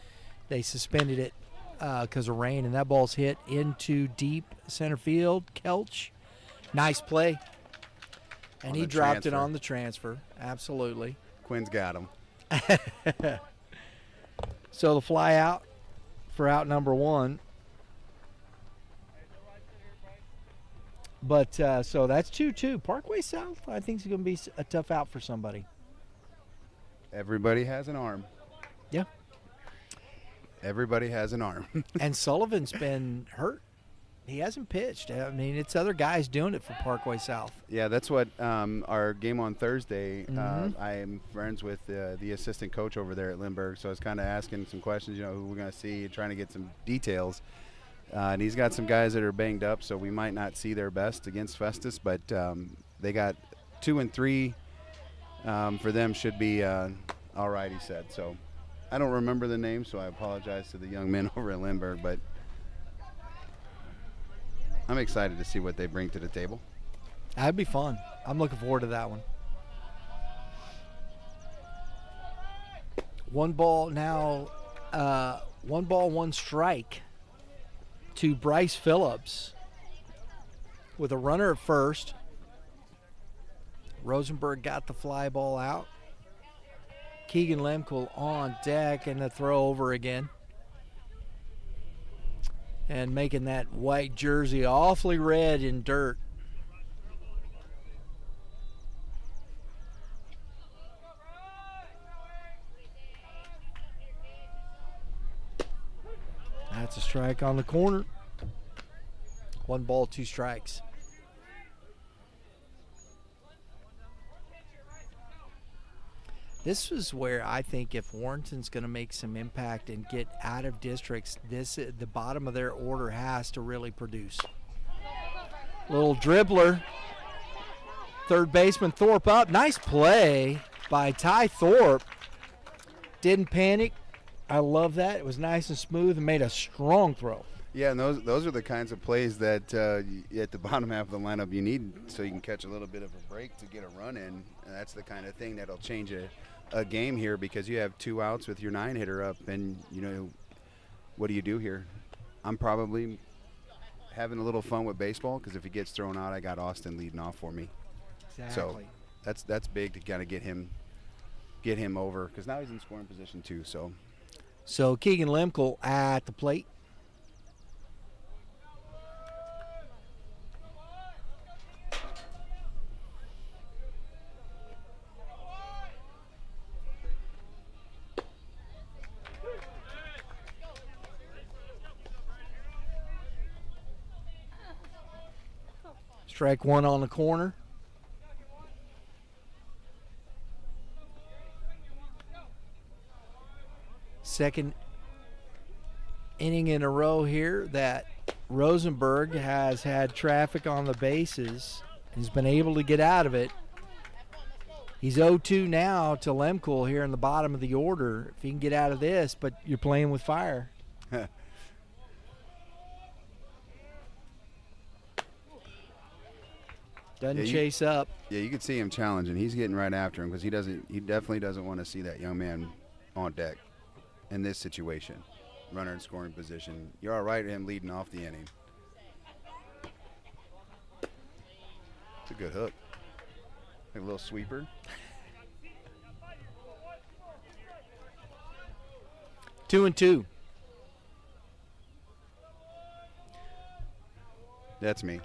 They suspended it because of rain, and that ball's hit into deep center field. Kelch, nice play. And he dropped it on the transfer. Absolutely. Quinn's got him. So the fly out for out number 1. But so that's 2-2. Parkway South, I think, is going to be a tough out for somebody. Everybody has an arm. Yeah. Everybody has an arm. And Sullivan's been hurt. He hasn't pitched. I mean, it's other guys doing it for Parkway South. Yeah, that's what our game on Thursday, Mm-hmm. I am friends with the assistant coach over there at Lindbergh, so I was kind of asking some questions, who we're going to see, trying to get some details. And he's got some guys that are banged up, so we might not see their best against Festus, but they got 2 and 3 for them should be all right, he said. So I don't remember the name, so I apologize to the young men over at Lindbergh, but I'm excited to see what they bring to the table. That'd be fun. I'm looking forward to that one. 1 ball now, 1 ball, 1 strike to Bryce Phillips with a runner at first. Rosenberg got the fly ball out. Keegan Lemkel on deck, and the throw over again. And making that white jersey awfully red in dirt. That's a strike on the corner. 1 ball, 2 strikes. This is where I think if Warrenton's going to make some impact and get out of districts, the bottom of their order has to really produce. Little dribbler. Third baseman Thorpe up. Nice play by Ty Thorpe. Didn't panic. I love that. It was nice and smooth and made a strong throw. Yeah, and those are the kinds of plays that at the bottom half of the lineup you need so you can catch a little bit of a break to get a run in. And that's the kind of thing that'll change a game here, because you have 2 outs with your 9-hitter up, and, what do you do here? I'm probably having a little fun with baseball, because if he gets thrown out, I got Austin leading off for me. Exactly. So that's big to kind of get him over, because now he's in scoring position too. So Keegan Lemkel at the plate. Strike 1 on the corner. Second inning in a row here that Rosenberg has had traffic on the bases. He's been able to get out of it. He's 0-2 now to Lemkel here in the bottom of the order. If he can get out of this, but you're playing with fire. Doesn't chase up. Yeah, you can see him challenging. He's getting right after him because he definitely doesn't want to see that young man on deck in this situation. Runner in scoring position. You're all right with him leading off the inning. It's a good hook. Like a little sweeper. Two and two. That's me.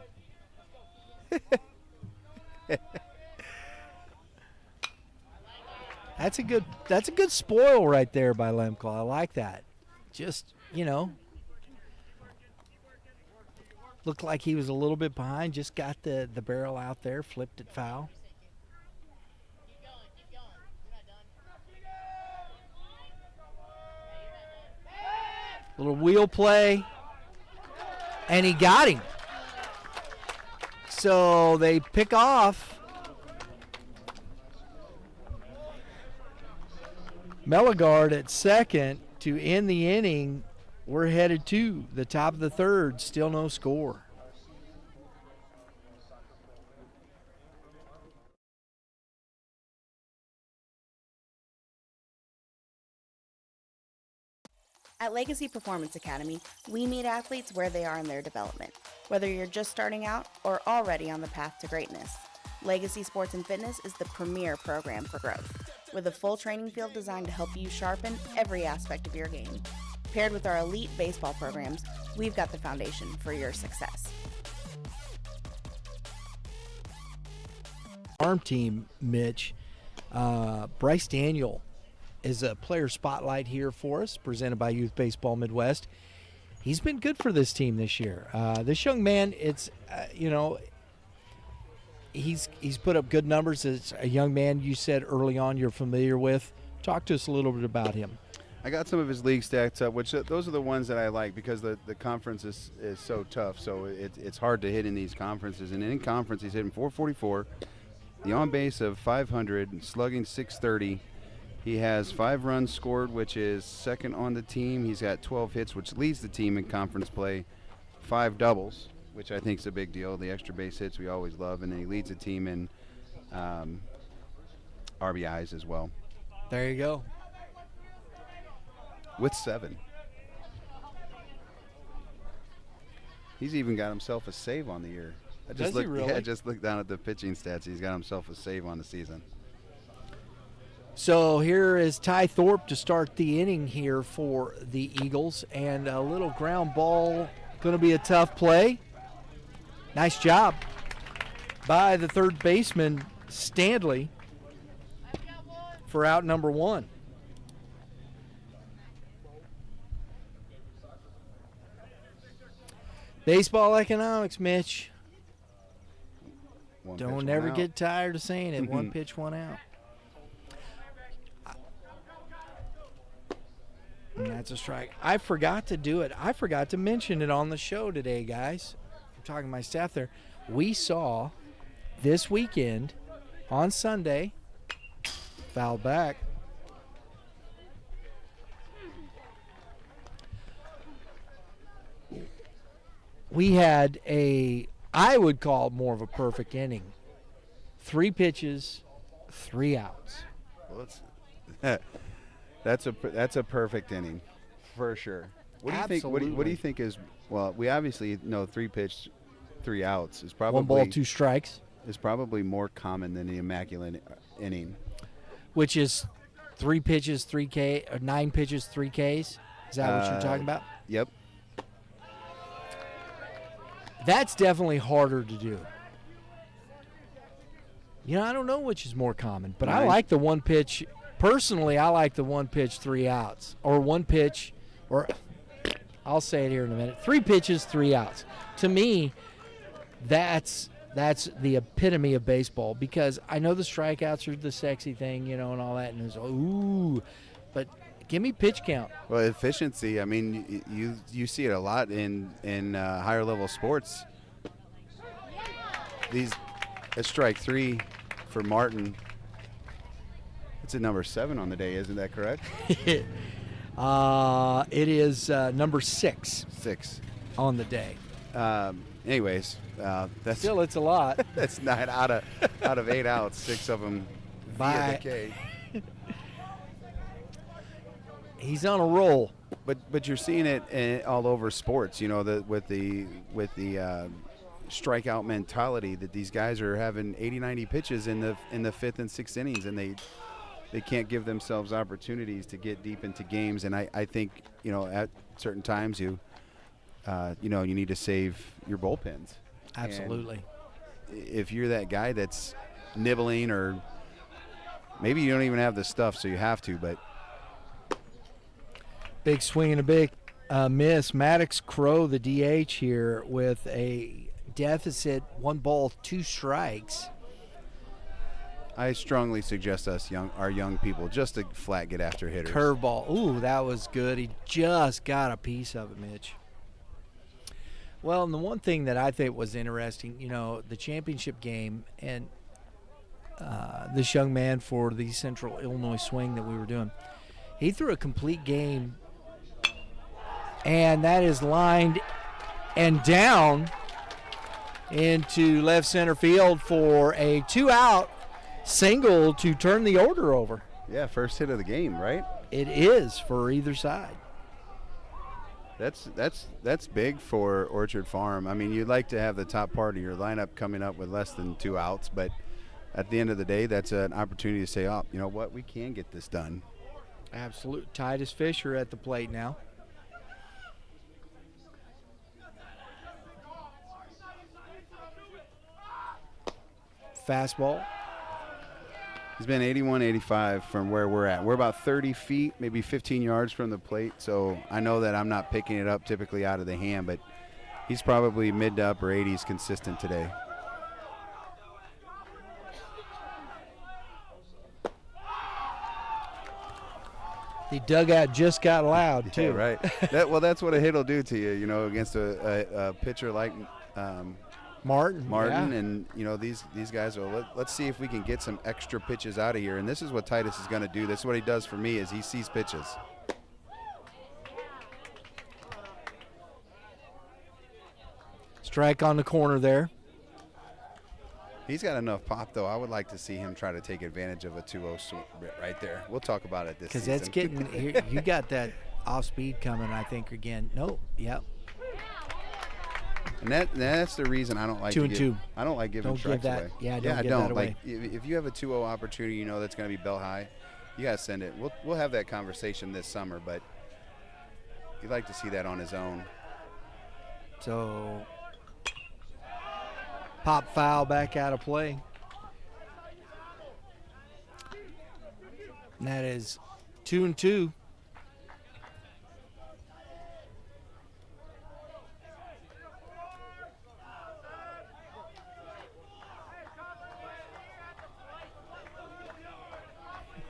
That's a good spoil right there by Lemkel. I like that. Just, looked like he was a little bit behind, just got the barrel out there, flipped it foul. Little wheel play, and he got him. So they pick off. Meligard at second to end the inning. We're headed to the top of the third. Still no score. At Legacy Performance Academy, we meet athletes where they are in their development, whether you're just starting out or already on the path to greatness. Legacy Sports and Fitness is the premier program for growth, with a full training field designed to help you sharpen every aspect of your game. Paired with our elite baseball programs, we've got the foundation for your success. Farm team, Mitch, Bryce Daniel is a player spotlight here for us, presented by Youth Baseball Midwest. He's been good for this team this year. This young man, he's put up good numbers. It's a young man you said early on you're familiar with. Talk to us a little bit about him. I got some of his league stats up, which those are the ones that I like because the conference is so tough. So it's hard to hit in these conferences. And in conference, he's hitting .444, the on base of .500, slugging .630. He has 5 runs scored, which is second on the team. He's got 12 hits, which leads the team in conference play. 5 doubles, which I think is a big deal. The extra base hits we always love. And then he leads the team in RBIs as well. There you go. With 7. He's even got himself a save on the year. Does he really? Yeah, I just looked down at the pitching stats. He's got himself a save on the season. So here is Ty Thorpe to start the inning here for the Eagles. And a little ground ball, going to be a tough play. Nice job by the third baseman, Stanley, for out number 1. Baseball economics, Mitch. Don't ever get tired of saying it. 1 pitch, 1 out. And that's a strike. I forgot to do it. I forgot to mention it on the show today, guys. I'm talking to my staff there. We saw this weekend on Sunday, foul back, we had I would call it more of a perfect inning. 3 pitches, 3 outs. Well, that's a perfect inning, for sure. What do you think? What do you think is? Well, we obviously know 3 pitch, 3 outs is probably 1 ball, 2 strikes. Is probably more common than the immaculate inning, which is 3 pitches, 3 K, or 9 pitches, 3 Ks. Is that what you're talking about? Yep. That's definitely harder to do. I don't know which is more common, but I like the 1 pitch. Personally, I like the 1 pitch, 3 outs, or 1 pitch, or I'll say it here in a minute. 3 pitches, 3 outs. To me, that's the epitome of baseball, because I know the strikeouts are the sexy thing, and all that, and it's but Give me pitch count. Well, efficiency. I mean, you see it a lot in higher level sports. It's strike 3 for Martin. It's a number 7 on the day, isn't that correct? It is number 6. 6 on the day. Anyways, that's still, it's a lot. That's 9 out of 8 outs. 6 of them via the K. He's on a roll. But you're seeing it all over sports. You know, with the strikeout mentality that these guys are having 80-90 pitches in the 5th and 6th innings, and they can't give themselves opportunities to get deep into games. And I think, you know, at certain times you need to save your bullpens. Absolutely. And if you're that guy that's nibbling, or maybe you don't even have the stuff, so you have to, but big swing and a big miss. Maddox Crow, the DH here, with a deficit, 1 ball, 2 strikes. I strongly suggest our young people just to flat get after hitters. Curveball. Ooh, that was good. He just got a piece of it, Mitch. Well, and the one thing that I think was interesting, you know, the championship game, and this young man for the Central Illinois swing that we were doing, he threw a complete game, and that is lined and down into left center field for a 2-out single to turn the order over. Yeah, first hit of the game, right? It is for either side. That's big for Orchard Farm. I mean, you'd like to have the top part of your lineup coming up with less than 2 outs, but at the end of the day, that's an opportunity to say, oh, you know what, we can get this done. Absolute. Titus Fisher at the plate now. Fastball. He's been 81-85 from where we're at. We're about 30 feet, maybe 15 yards from the plate, so I know that I'm not picking it up typically out of the hand, but he's probably mid to upper 80s consistent today. The dugout just got loud, too. Yeah, right. That's what a hit will do to you, you know, against a pitcher like Martin, yeah. And you know, these guys are. Let's see if we can get some extra pitches out of here. And this is what Titus is going to do. This is what he does for me, is he sees pitches. Strike on the corner there. He's got enough pop, though. I would like to see him try to take advantage of a 2-0 right there. We'll talk about it this season. Because that's getting here. You got that off speed coming, I think, again. No, yep. And that's the reason I don't like 2-2. I don't like giving strikes away. Yeah, don't give that away. Like, if you have a 2-0 opportunity, you know that's going to be bell high, you got to send it. We'll have that conversation this summer, but you'd like to see that on his own. So, pop foul back out of play. And that is 2-2.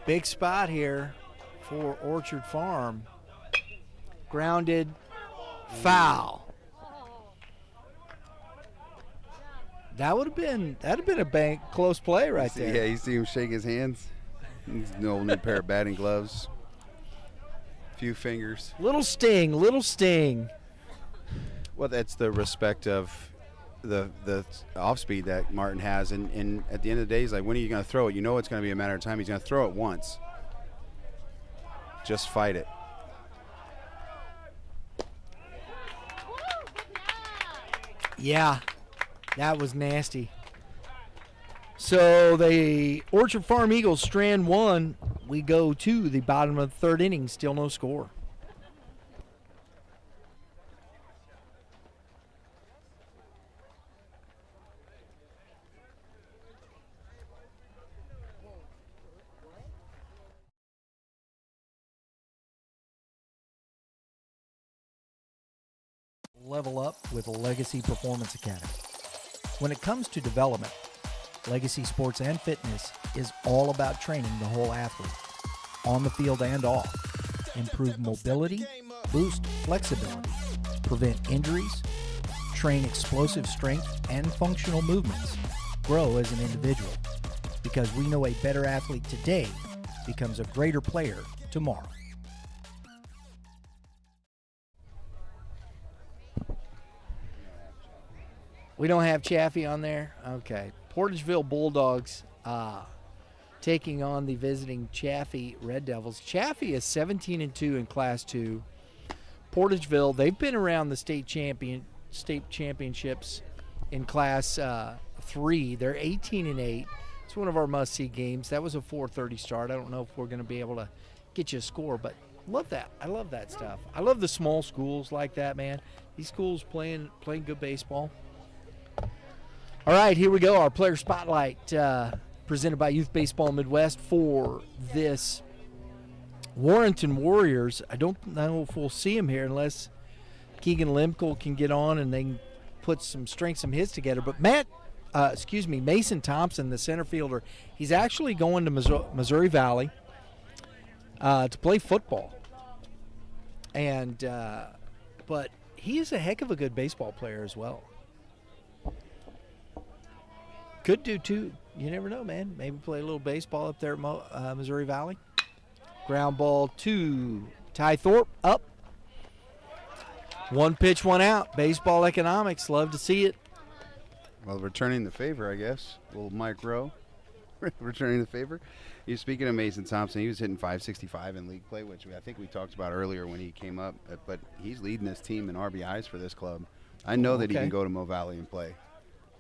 Big spot here for Orchard Farm. Grounded, foul. That'd have been a close play right there. Yeah, you see him shake his hands. He's an old new pair of batting gloves. Few fingers. Little sting. Well, that's the respect of the off speed that Martin has, and at the end of the day, he's like, when are you going to throw it? You know it's going to be a matter of time. He's going to throw it once. Just fight it. Yeah, that was nasty. So the Orchard Farm Eagles strand 1. We go to the bottom of the 3rd inning, still no score. Level up with Legacy Performance Academy. When it comes to development, Legacy Sports and Fitness is all about training the whole athlete, on the field and off. improve mobility, boost flexibility, prevent injuries, train explosive strength and functional movements, grow as an individual. Because we know a better athlete today becomes a greater player tomorrow. We don't have Chaffee on there? Okay. Portageville Bulldogs taking on the visiting Chaffee Red Devils. Chaffee is 17-2 in Class 2. Portageville, they've been around the state championships in Class 3. They're 18-8. It's one of our must-see games. That was a 4:30 start. I don't know if we're going to be able to get you a score, but love that. I love that stuff. I love the small schools like that, man. These schools playing good baseball. All right, here we go. Our player spotlight presented by Youth Baseball Midwest for this Warrenton Warriors. I don't know if we'll see him here unless Keegan Limkel can get on and they can put some hits together. But Mason Thompson, the center fielder, he's actually going to Missouri Valley to play football. And but he is a heck of a good baseball player as well. Could do too. You never know, man. Maybe play a little baseball up there at Missouri Valley. Ground ball to Ty Thorpe, up. One pitch, one out. Baseball economics. Love to see it. Well, returning the favor, I guess. Little Mike Rowe returning the favor. You're speaking of Mason Thompson. He was hitting .565 in league play, which I think we talked about earlier when he came up. But he's leading this team in RBIs for this club. I know that he can go to Mo Valley and play.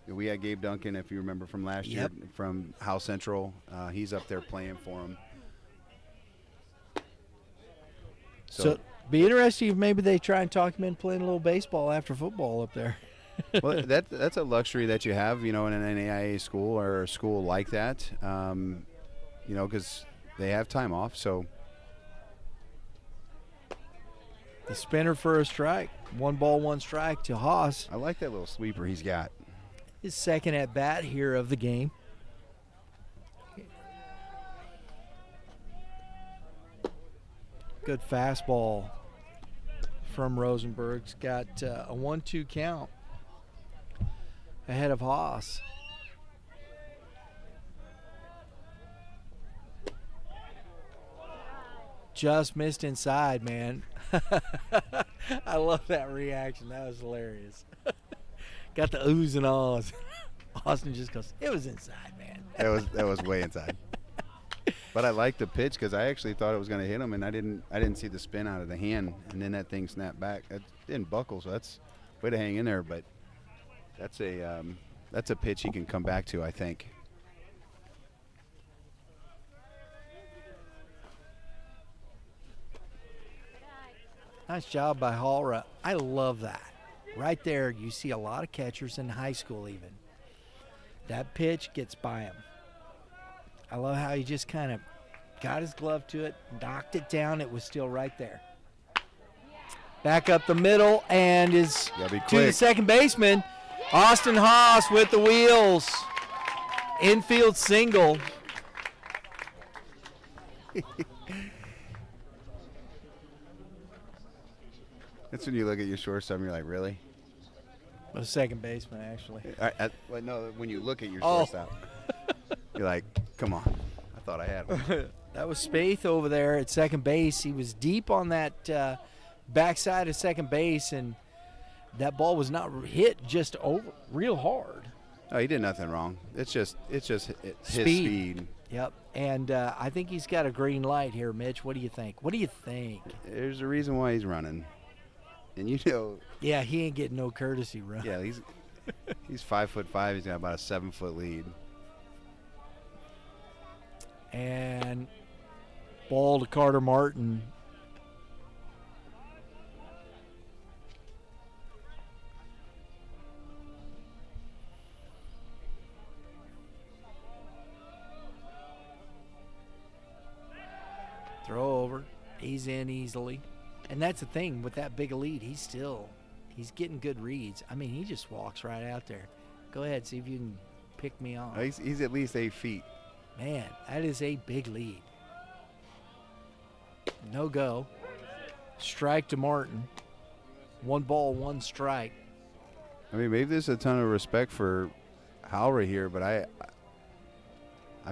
We had Gabe Duncan, if you remember from last year, from Howe Central. He's up there playing for him. So be interesting if maybe they try and talk him in playing a little baseball after football up there. Well, that's a luxury that you have, in an NAIA school or a school like that, because they have time off. So the spinner for a strike. 1 ball, 1 strike to Haas. I like that little sweeper he's got. His second at bat here of the game. Good fastball from Rosenberg's got a 1-2 count ahead of Haas. Just missed inside, man. I love that reaction. That was hilarious. Got the oohs and ahs. Austin just goes, it was inside, man. That was way inside. But I liked the pitch because I actually thought it was going to hit him, and I didn't see the spin out of the hand, and then that thing snapped back. It didn't buckle, so that's way to hang in there. But that's a pitch he can come back to, I think. Nice job by Hallra. I love that. Right there, you see a lot of catchers in high school even. That pitch gets by him. I love how he just kind of got his glove to it, knocked it down. It was still right there. Back up the middle and is to the second baseman. Austin Haas with the wheels. Infield single. That's when you look at your shortstop and you're like, really? A second baseman, actually. No, when you look at your shortstop, you're like, come on. I thought I had one. That was Spaeth over there at second base. He was deep on that backside of second base, and that ball was not hit just over real hard. Oh, he did nothing wrong. It's just his speed. Yep, and I think he's got a green light here, Mitch. What do you think? There's a reason why he's running. And yeah, he ain't getting no courtesy run. Yeah, he's 5'5". He's got about a 7-foot lead. And ball to Carter Martin. Throw over. He's in easily. And that's the thing with that big a lead. He's getting good reads. I mean, he just walks right out there. Go ahead, see if you can pick me off. He's at least 8 feet. Man, that is a big lead. No go. Strike to Martin. 1 ball, 1 strike. I mean, maybe there's a ton of respect for Howrah here, but I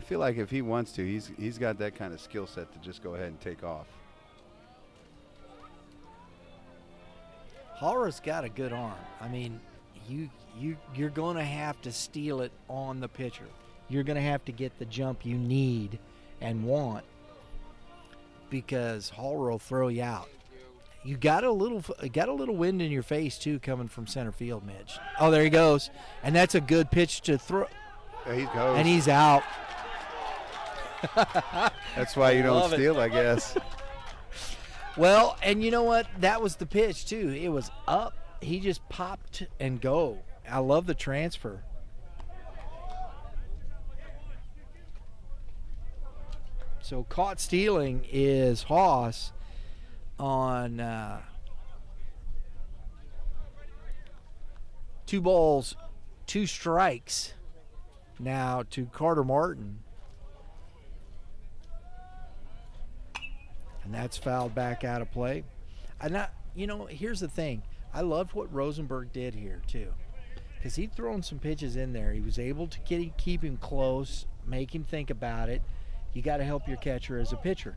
feel like if he wants to, he's got that kind of skill set to just go ahead and take off. Howrah's got a good arm. I mean, you're going to have to steal it on the pitcher. You're going to have to get the jump you need and want, because Howrah will throw you out. You got a little wind in your face too, coming from center field, Mitch. Oh, there he goes, and that's a good pitch to throw. There he goes. And he's out. That's why you don't steal, I guess. Well, and you know what? That was the pitch too. It was up. He just popped and go. I love the transfer. So caught stealing is Haas on 2 balls, 2 strikes now to Carter Martin. And that's fouled back out of play. And here's the thing. I loved what Rosenberg did here too, because he'd thrown some pitches in there. He was able to keep him close, make him think about it. You got to help your catcher as a pitcher.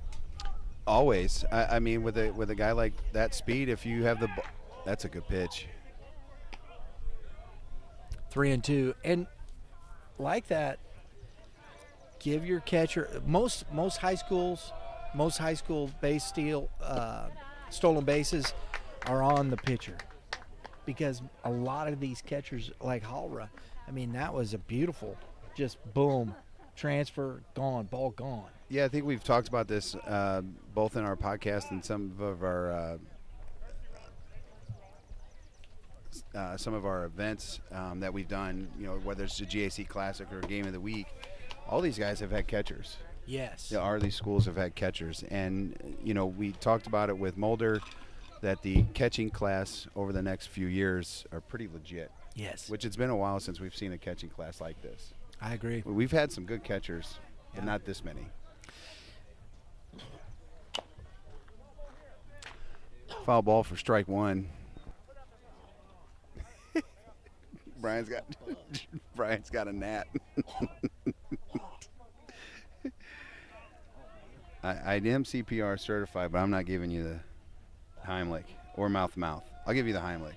Always. I mean, with a guy like that speed, if you have that's a good pitch. 3-2, and like that, give your catcher most high school base stolen bases are on the pitcher, because a lot of these catchers like Howrah, I mean, that was a beautiful, just boom, transfer, gone, ball gone. Yeah, I think we've talked about this both in our podcast and some of our events that we've done, whether it's the G.A.C. Classic or Game of the Week. All these guys have had catchers. Yes. Yeah, all these schools have had catchers. And, we talked about it with Mulder, that the catching class over the next few years are pretty legit. Yes. Which it's been a while since we've seen a catching class like this. I agree. We've had some good catchers, but not this many. Foul ball for strike 1. Brian's got a gnat. I am CPR certified, but I'm not giving you the Heimlich or mouth-to-mouth. I'll give you the Heimlich.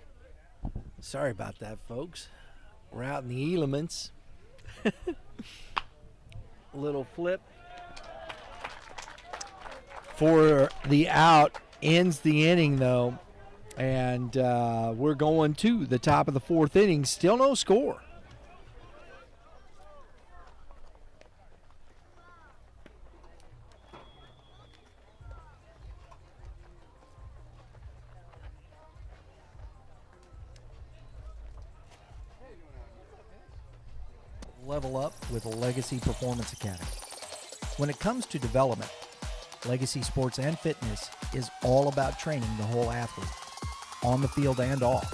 Sorry about that, folks. We're out in the elements. Little flip for the out. Ends the inning, though. And we're going to the top of the 4th inning. Still no score. Level up with Legacy Performance Academy. When it comes to development, Legacy Sports and Fitness is all about training the whole athlete, on the field and off.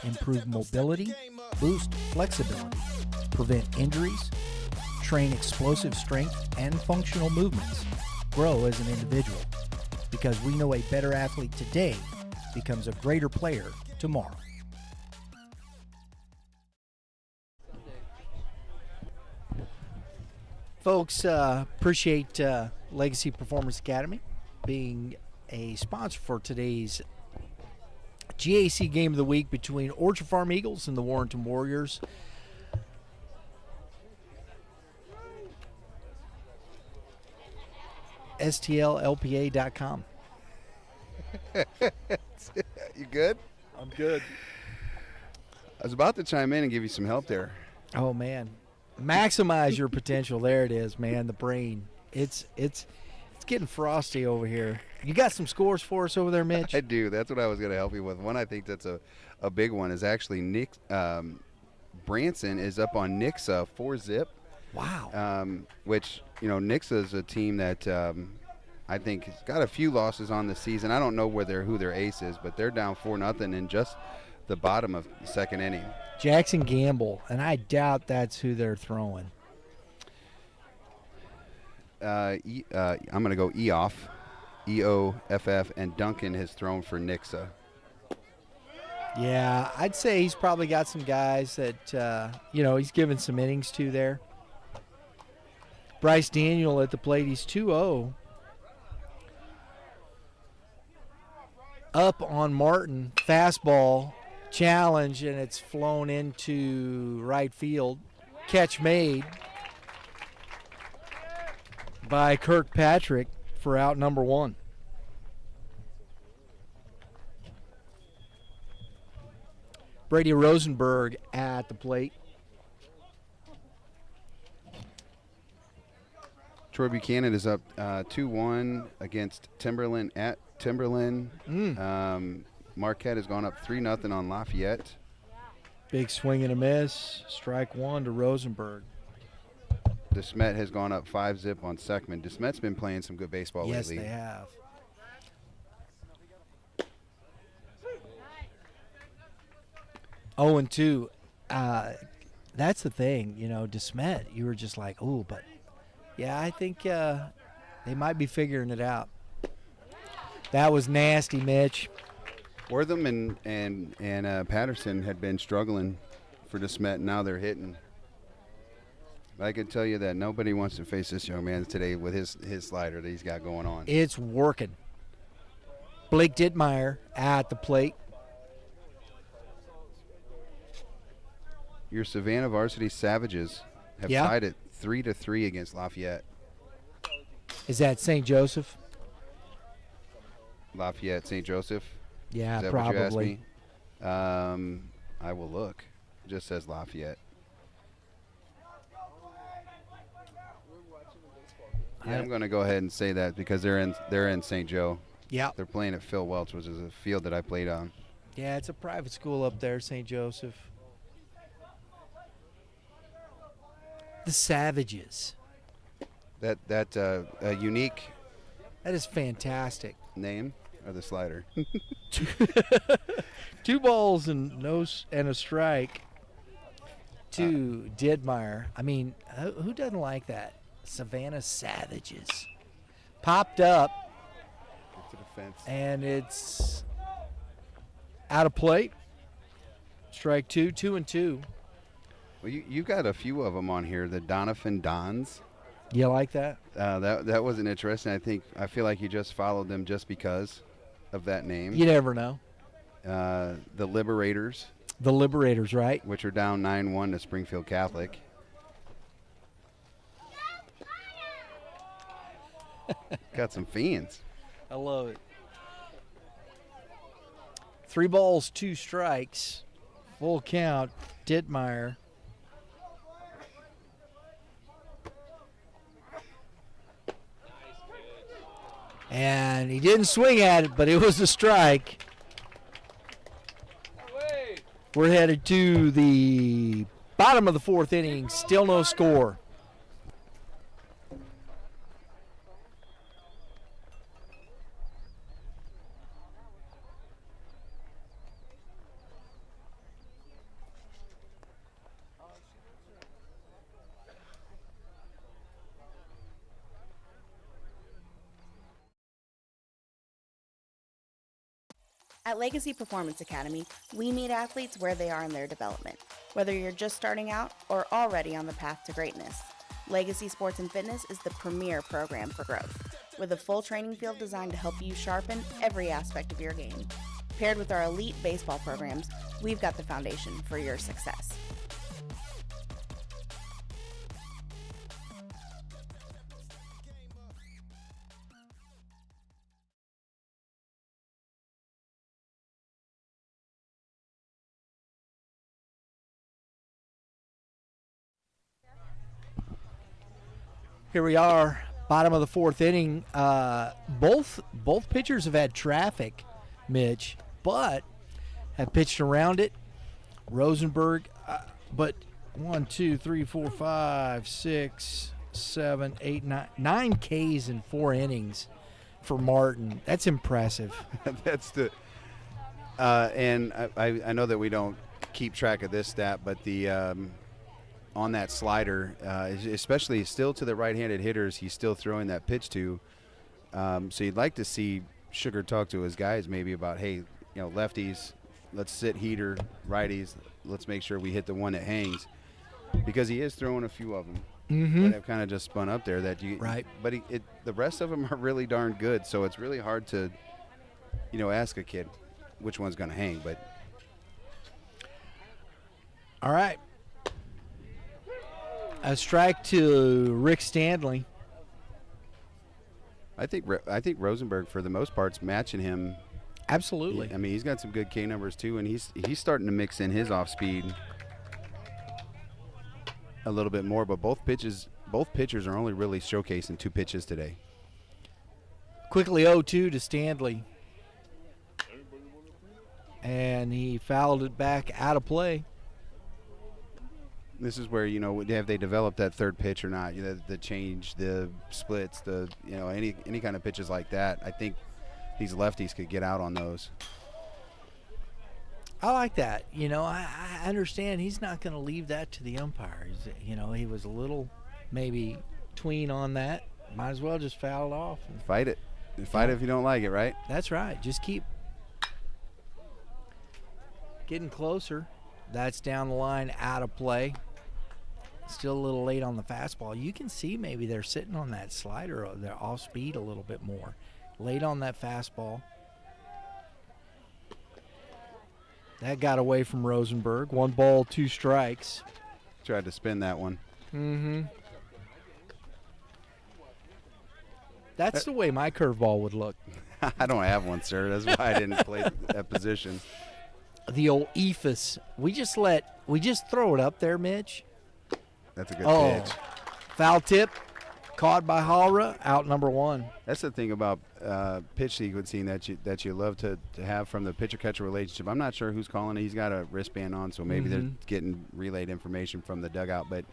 Improve mobility, boost flexibility, prevent injuries, train explosive strength and functional movements, grow as an individual. Because we know a better athlete today becomes a greater player tomorrow. Folks, appreciate Legacy Performance Academy being a sponsor for today's G.A.C. Game of the Week between Orchard Farm Eagles and the Warrenton Warriors. STLLPA.com. You good? I'm good. I was about to chime in and give you some help there. Oh, man. Maximize your potential. There it is, man. The brain. It's getting frosty over here. You got some scores for us over there, Mitch? I do. That's what I was going to help you with. One I think that's a big one is actually Nick Branson is up on Nixa 4-zip. Wow. Which, Nixa is a team that I think has got a few losses on the season. I don't know who their ace is, but they're down 4-0 in just the bottom of the 2nd inning. Jackson Gamble, and I doubt that's who they're throwing. I'm going to go Eoff. EOFF, and Duncan has thrown for Nixa. Yeah, I'd say he's probably got some guys that, he's given some innings to there. Bryce Daniel at the plate, he's 2-0. Up on Martin, fastball, challenge, and it's flown into right field. Catch made by Kirkpatrick for out number 1. Brady Rosenberg at the plate. Troy Buchanan is up 2-1 against Timberland at Timberland. Marquette has gone up 3-0 on Lafayette. Big swing and a miss. Strike 1 to Rosenberg. DeSmet has gone up 5-0 on Seckman. DeSmet's been playing some good baseball lately. Yes, they have. Oh, and 2. That's the thing, DeSmet, you were just like, oh, but yeah, I think they might be figuring it out. That was nasty, Mitch. Wortham and Patterson had been struggling for DeSmet. Now they're hitting. But I can tell you that nobody wants to face this young man today with his slider that he's got going on. It's working. Blake Dittmeyer at the plate. Your Savannah Varsity Savages have tied it 3-3 against Lafayette. Is that St. Joseph? Lafayette, St. Joseph? Yeah, Is that probably. what you asked me? I will look. It just says Lafayette. Yeah, I'm going to go ahead and say that because they're in St. Joe. Yeah. They're playing at Phil Welch, which is a field that I played on. Yeah, it's a private school up there, St. Joseph. The Savages. That a unique That is fantastic. name or the slider? 2 balls and a strike to Dittmeyer. I mean, who doesn't like that? Savannah Savages. Popped up, To the fence. and it's out of plate. Strike 2, 2-2. Well, you got a few of them on here. The Donovan Dons. You like that? That wasn't interesting. I feel like you just followed them just because of that name. You never know. The Liberators, The Liberators, right? which are down 9-1 to Springfield Catholic. Got some fans. I love it. 3 balls, 2 strikes. Full count. Dittmeyer. And he didn't swing at it, but it was a strike. We're headed to the bottom of the 4th inning. Still no score. At Legacy Performance Academy, we meet athletes where they are in their development, whether you're just starting out or already on the path to greatness. Legacy Sports and Fitness is the premier program for growth, with a full training field designed to help you sharpen every aspect of your game. Paired with our elite baseball programs, we've got the foundation for your success. Here we are, bottom of the 4th inning. Both pitchers have had traffic, Mitch, but have pitched around it. Rosenberg, but 1, 2, 3, 4, 5, 6, 7, 8, 9 Ks in 4 innings for Martin. That's impressive. That's the and I know that we don't keep track of this stat, but the on that slider, especially still to the right-handed hitters, he's still throwing that pitch to. So you'd like to see Sugar talk to his guys maybe about, hey, lefties, let's sit heater, righties, let's make sure we hit the one that hangs, because he is throwing a few of them that have kind of just spun up there that you Right. But the rest of them are really darn good, so it's really hard to ask a kid which one's going to hang. But All right. A strike to Rick Stanley. I think Rosenberg for the most part's matching him. Absolutely. I mean, he's got some good K numbers too, and he's starting to mix in his off speed a little bit more. But both pitchers are only really showcasing 2 pitches today. Quickly 0-2 to Stanley. And he fouled it back out of play. This is where, have they developed that third pitch or not? The change, the splits, any kind of pitches like that. I think these lefties could get out on those. I like that. I understand he's not going to leave that to the umpires. He was a little maybe tween on that. Might as well just foul it off. Fight it. Fight it if you don't like it, right? That's right. Just keep getting closer. That's down the line, out of play. Still a little late on the fastball. You can see maybe they're sitting on that slider. They're off speed a little bit more. Late on that fastball. That got away from Rosenberg. 1 ball, 2 strikes. Tried to spin that one. That's the way my curveball would look. I don't have one, sir. That's why I didn't play that position. The old ephus. We just throw it up there, Mitch. That's a good pitch. Foul tip, caught by Halra, out number 1. That's the thing about pitch sequencing that you love to have from the pitcher-catcher relationship. I'm not sure who's calling it. He's got a wristband on, so maybe they're getting relayed information from the dugout. But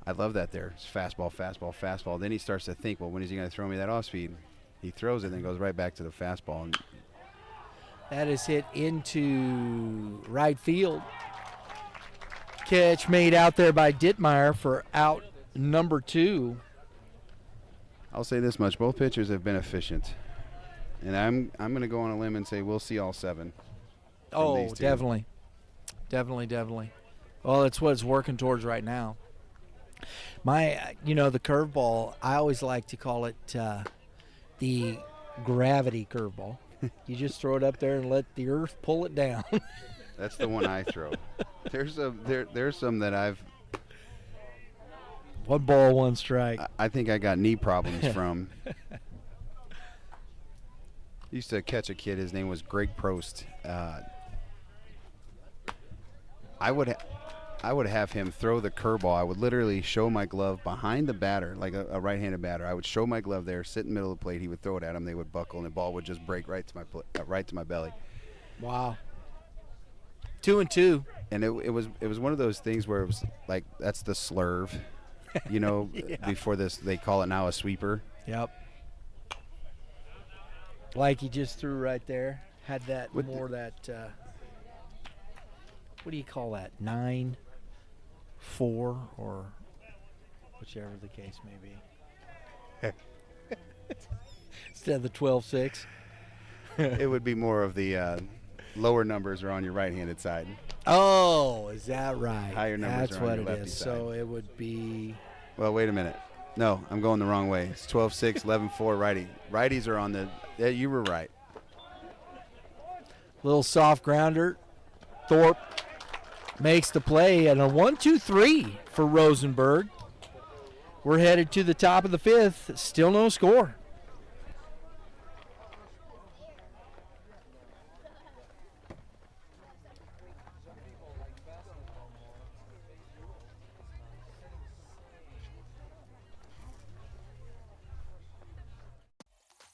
I love that there. It's fastball, fastball, fastball. Then he starts to think, well, when is he going to throw me that off-speed? He throws it and then goes right back to the fastball. And that is hit into right field. Catch made out there by Dittmeyer for out number 2. I'll say this much: both pitchers have been efficient, and I'm going to go on a limb and say we'll see all 7. Oh, definitely. Well, that's what it's working towards right now. My, the curveball, I always like to call it the gravity curveball. You just throw it up there and let the earth pull it down. That's the one I throw. There's some that I've. 1 ball, 1 strike. I think I got knee problems from. Used to catch a kid. His name was Greg Prost. I would have him throw the curveball. I would literally show my glove behind the batter, like a right-handed batter. I would show my glove there, sit in the middle of the plate. He would throw it at him. They would buckle, and the ball would just break right to my belly. Wow. 2-2. And it was one of those things where it was like, that's the slurve, yeah. Before this they call it now a sweeper. Yep. Like he just threw right there. Had that what do you call that? 9-4 or whichever the case may be. Instead of the 12-6. It would be more of the lower numbers are on your right-handed side. Oh, is that right? Higher numbers That's are on what your it lefty is. side. So it would be. Well, wait a minute. No, I'm going the wrong way. It's 12-6, 11-4 righty. Righties are on the. Yeah, you were right. Little soft grounder. Thorpe makes the play, and a 1-2-3 for Rosenberg. We're headed to the top of the 5th. Still no score.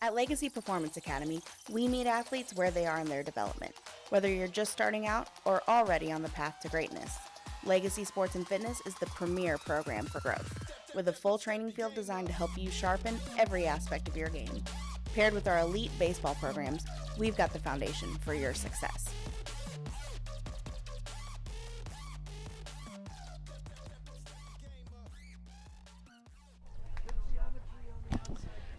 At Legacy Performance Academy, we meet athletes where they are in their development, whether you're just starting out or already on the path to greatness. Legacy Sports and Fitness is the premier program for growth, with a full training field designed to help you sharpen every aspect of your game. Paired with our elite baseball programs, we've got the foundation for your success.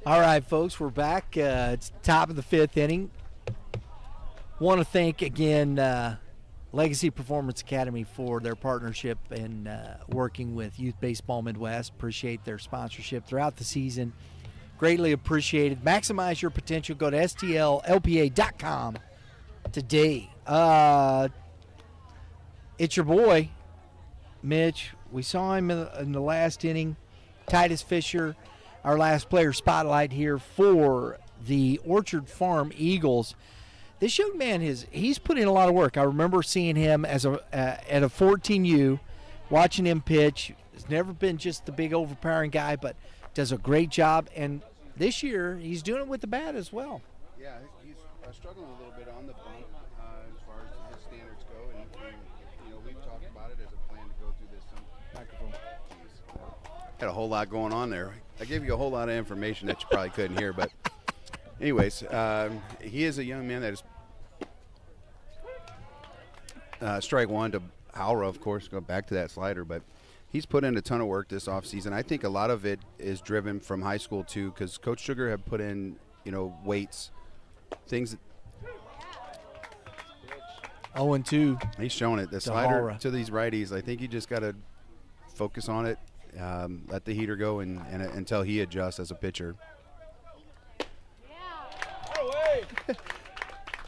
All right, folks, we're back. It's top of the 5th inning. Want to thank again Legacy Performance Academy for their partnership in working with Youth Baseball Midwest. Appreciate their sponsorship throughout the season. Greatly appreciated. Maximize your potential. Go to stllpa.com today. It's your boy, Mitch. We saw him in the last inning. Titus Fisher, our last player spotlight here for the Orchard Farm Eagles. This young man, he's put in a lot of work. I remember seeing him as at a 14U, watching him pitch. He's never been just the big overpowering guy, but does a great job. And this year, he's doing it with the bat as well. Yeah, he's struggling a little bit on the bump as far as his standards go. And we've talked about it as a plan to go through this. Microphone. Had a whole lot going on there. I gave you a whole lot of information that you probably couldn't hear, but anyways, he is a young man that is strike one to Howrah, of course, go back to that slider, but he's put in a ton of work this offseason. I think a lot of it is driven from high school too, because Coach Sugar had put in, weights, things. 0-2. He's showing it. The slider to these righties, I think you just got to focus on it, let the heater go, and until he adjusts as a pitcher.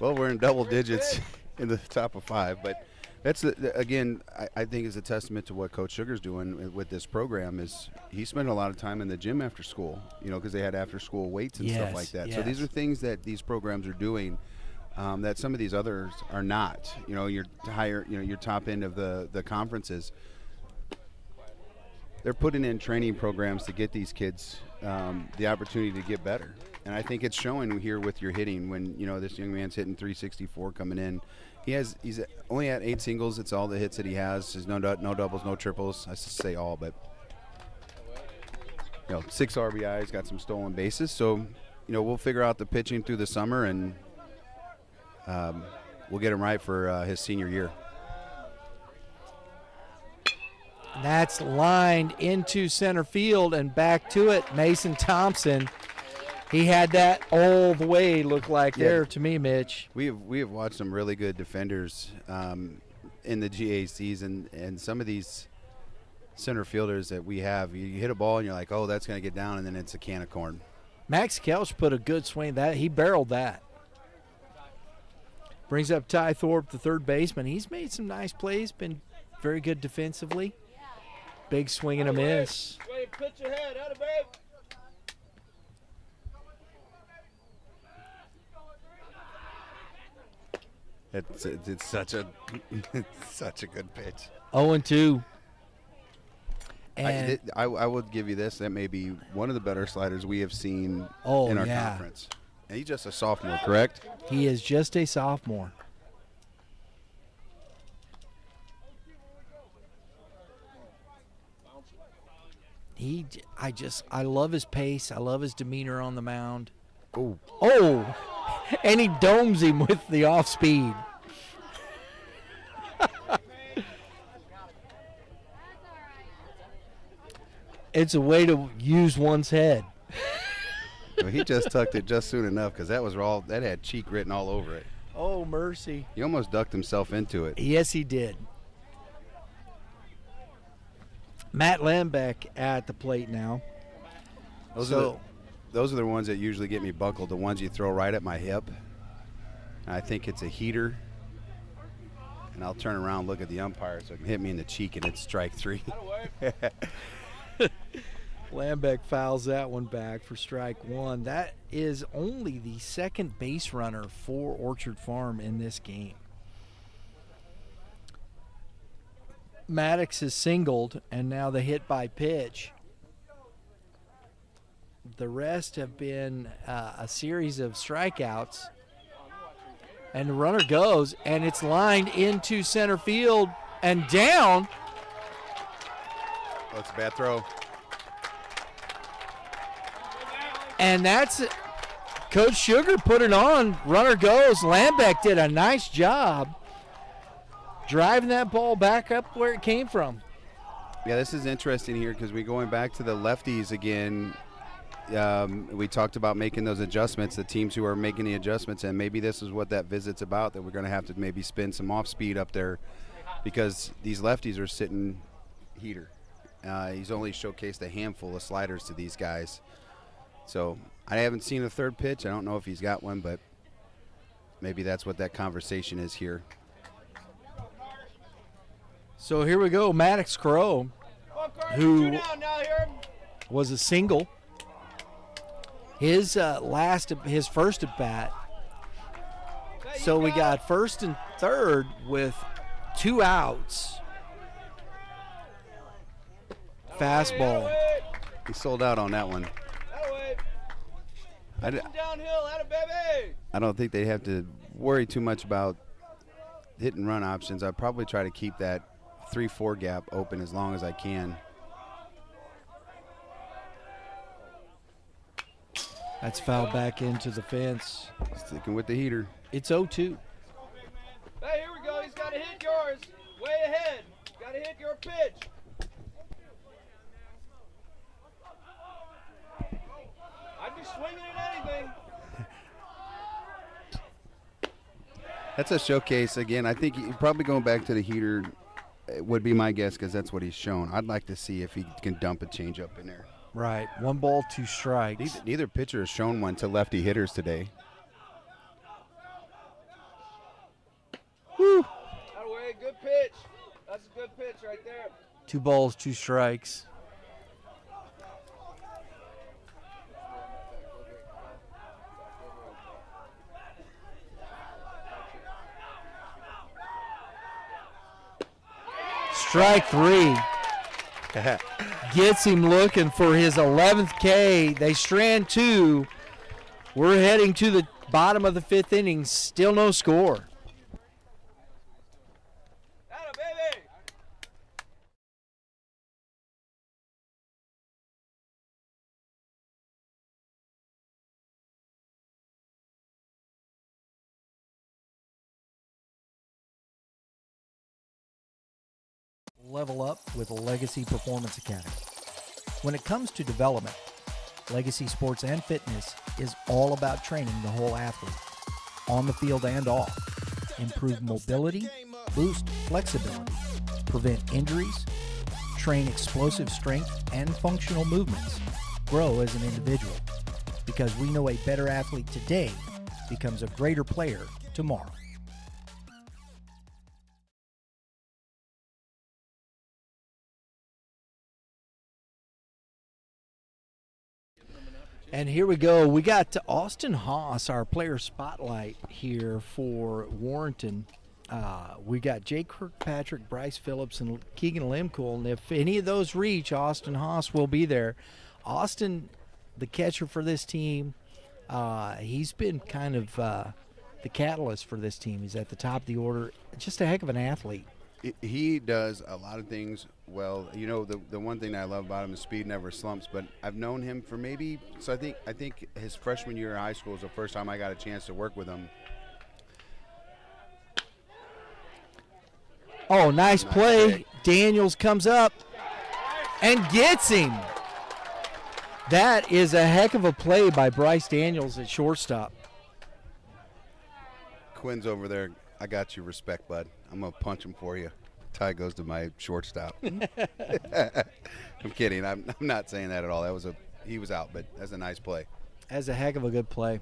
Well, we're in double digits in the top of 5, but that's again, I think is a testament to what Coach Sugar's doing with this program. Is he spent a lot of time in the gym after school, because they had after school weights and stuff like that. Yes. So these are things that these programs are doing that some of these others are not. Your higher, your top end of the conferences. They're putting in training programs to get these kids the opportunity to get better. And I think it's showing here with your hitting when, this young man's hitting 364 coming in. He's only at 8 singles. It's all the hits that he has. There's no doubles, no triples. I say all, but, 6 RBIs, got some stolen bases. So, we'll figure out the pitching through the summer, and we'll get him right for his senior year. That's lined into center field and back to it. Mason Thompson. He had that all the way, looked like there to me, Mitch. We have watched some really good defenders in the G.A.Cs, and some of these center fielders that we have, you hit a ball and you're like, oh, that's going to get down, and then it's a can of corn. Max Kelch put a good swing. He barreled that. Brings up Ty Thorpe, the third baseman. He's made some nice plays, been very good defensively. Big swing and a miss. Put your head out of bed. It's such a good pitch. 0-2. And I would give you this. That may be one of the better sliders we have seen in our conference. And he's just a sophomore, correct? He is just a sophomore. I love his pace. I love his demeanor on the mound. Oh, and he domes him with the off speed. It's a way to use one's head. Well, he just tucked it just soon enough, because that had cheek written all over it. Oh, mercy. He almost ducked himself into it. Yes, he did. Matt Lambeck at the plate now. Those are the ones that usually get me buckled, the ones you throw right at my hip. I think it's a heater. And I'll turn around and look at the umpire so it can hit me in the cheek, and it's strike 3. Lambeck fouls that one back for strike 1. That is only the second base runner for Orchard Farm in this game. Maddox has singled, and now the hit by pitch. The rest have been a series of strikeouts. And the runner goes, and it's lined into center field and down. Oh, it's a bad throw. And that's Coach Sugar put it on. Runner goes. Lambeck did a nice job driving that ball back up where it came from. Yeah, this is interesting here because we're going back to the lefties again. we talked about making those adjustments, the teams who are making the adjustments, and maybe this is what that visit's about, that we're going to have to maybe spin some off speed up there because these lefties are sitting heater. He's only showcased a handful of sliders to these guys. So I haven't seen a third pitch. I don't know if he's got one, but maybe that's what that conversation is here. So here we go, Maddox Crow, who was a single. His first at bat. So we got first and third with 2 outs. Fastball. He sold out on that one. I don't think they have to worry too much about hit and run options. I'd probably try to keep that 3-4 gap open as long as I can. That's fouled back into the fence. Sticking with the heater. It's 0-2. Hey, here we go. He's got to hit yours. Way ahead. Got to hit your pitch. I'd be swinging at anything. That's a showcase again. I think probably going back to the heater would be my guess because that's what he's shown. I'd like to see if he can dump a changeup in there. Right. 1 ball, 2 strikes. Neither pitcher has shown one to lefty hitters today. Woo. That way, good pitch. That's a good pitch right there. 2 balls, 2 strikes. Strike 3. Gets him looking for his 11th K. They strand 2. We're heading to the bottom of the 5th inning. Still no score. Atta baby. Level up with Legacy Performance Academy. When it comes to development, Legacy Sports and Fitness is all about training the whole athlete, on the field and off. Improve mobility, boost flexibility, prevent injuries, train explosive strength and functional movements, grow as an individual. Because we know a better athlete today becomes a greater player tomorrow. And here we go. We got Austin Haas, our player spotlight here for Warrenton. We got Jake Kirkpatrick, Bryce Phillips, and Keegan Limcool. And if any of those reach, Austin Haas will be there. Austin, the catcher for this team, he's been kind of the catalyst for this team. He's at the top of the order. Just a heck of an athlete. He does a lot of things well. You know, the one thing that I love about him is speed never slumps. But I've known him for I think his freshman year in high school was the first time I got a chance to work with him. Oh, nice play. Daniels comes up and gets him. That is a heck of a play by Bryce Daniels at shortstop. Quinn's over there. I got you respect, bud. I'm going to punch him for you. Tie goes to my shortstop. I'm kidding. I'm not saying that at all. He was out, but that's a nice play. That's a heck of a good play.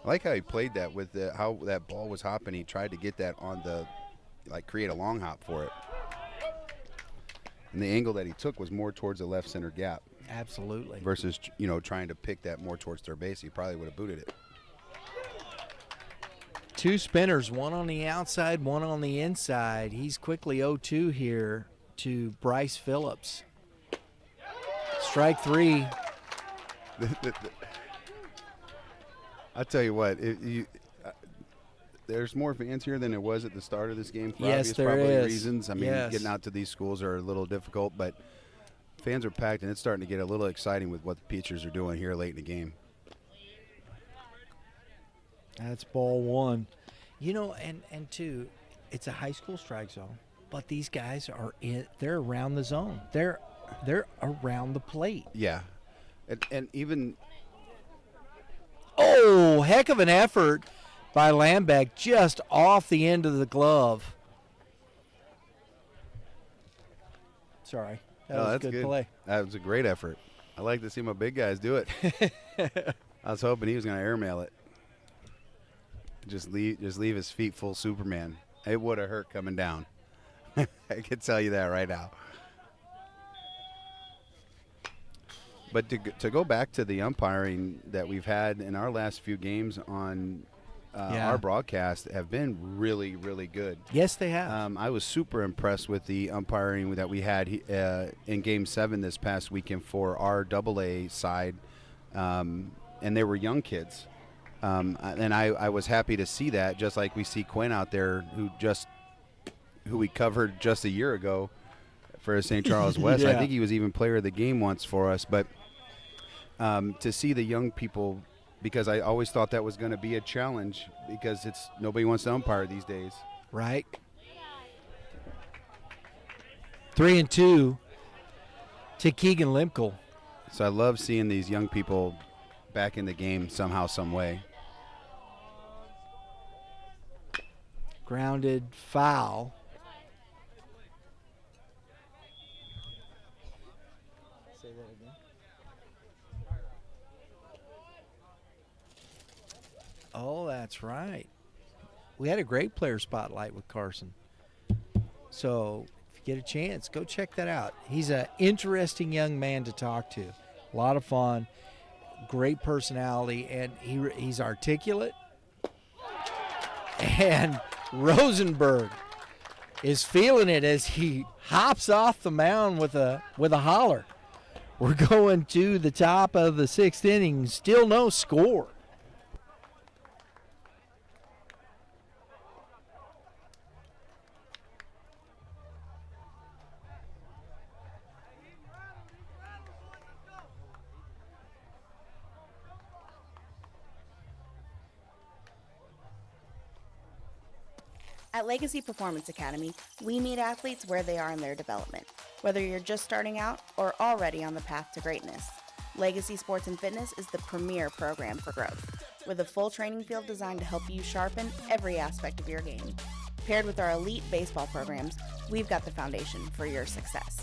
I like how he played that with how that ball was hopping. He tried to get that on create a long hop for it. And the angle that he took was more towards the left center gap. Absolutely. Versus, trying to pick that more towards third base. He probably would have booted it. 2 spinners, one on the outside, one on the inside. He's quickly 0-2 here to Bryce Phillips. Strike 3. I'll tell you what, there's more fans here than there was at the start of this game for yes, obvious there probably is. reasons. I mean, yes. Getting out to these schools are a little difficult, but fans are packed, and it's starting to get a little exciting with what the pitchers are doing here late in the game. That's ball 1. And 2, it's a high school strike zone, but these guys they're around the zone. They're around the plate. Yeah. And even Oh, heck of an effort by Lambeck, just off the end of the glove. Sorry, that was a that's good play. That was a great effort. I like to see my big guys do it. I was hoping he was going to airmail it. Just leave his feet full Superman. It would have hurt coming down. I can tell you that right now. But to go back to the umpiring that we've had in our last few games on our broadcast have been really, really good. Yes, they have. I was super impressed with the umpiring that we had in Game 7 this past weekend for our AA side, and they were young kids. And I was happy to see that, just like we see Quinn out there who we covered just a year ago for St. Charles West. Yeah. I think he was even player of the game once for us. But to see the young people, because I always thought that was going to be a challenge because nobody wants to umpire these days. Right. 3-2 to Keegan Limkel. So I love seeing these young people back in the game somehow, some way. Grounded foul. Say that again. Oh, that's right. We had a great player spotlight with Carson. So if you get a chance, go check that out. He's an interesting young man to talk to. A lot of fun, great personality, and he's articulate. And Rosenberg is feeling it as he hops off the mound with a holler. We're going to the top of the 6th inning. Still no score. At Legacy Performance Academy, we meet athletes where they are in their development, whether you're just starting out or already on the path to greatness. Legacy Sports and Fitness is the premier program for growth, with a full training field designed to help you sharpen every aspect of your game. Paired with our elite baseball programs, we've got the foundation for your success.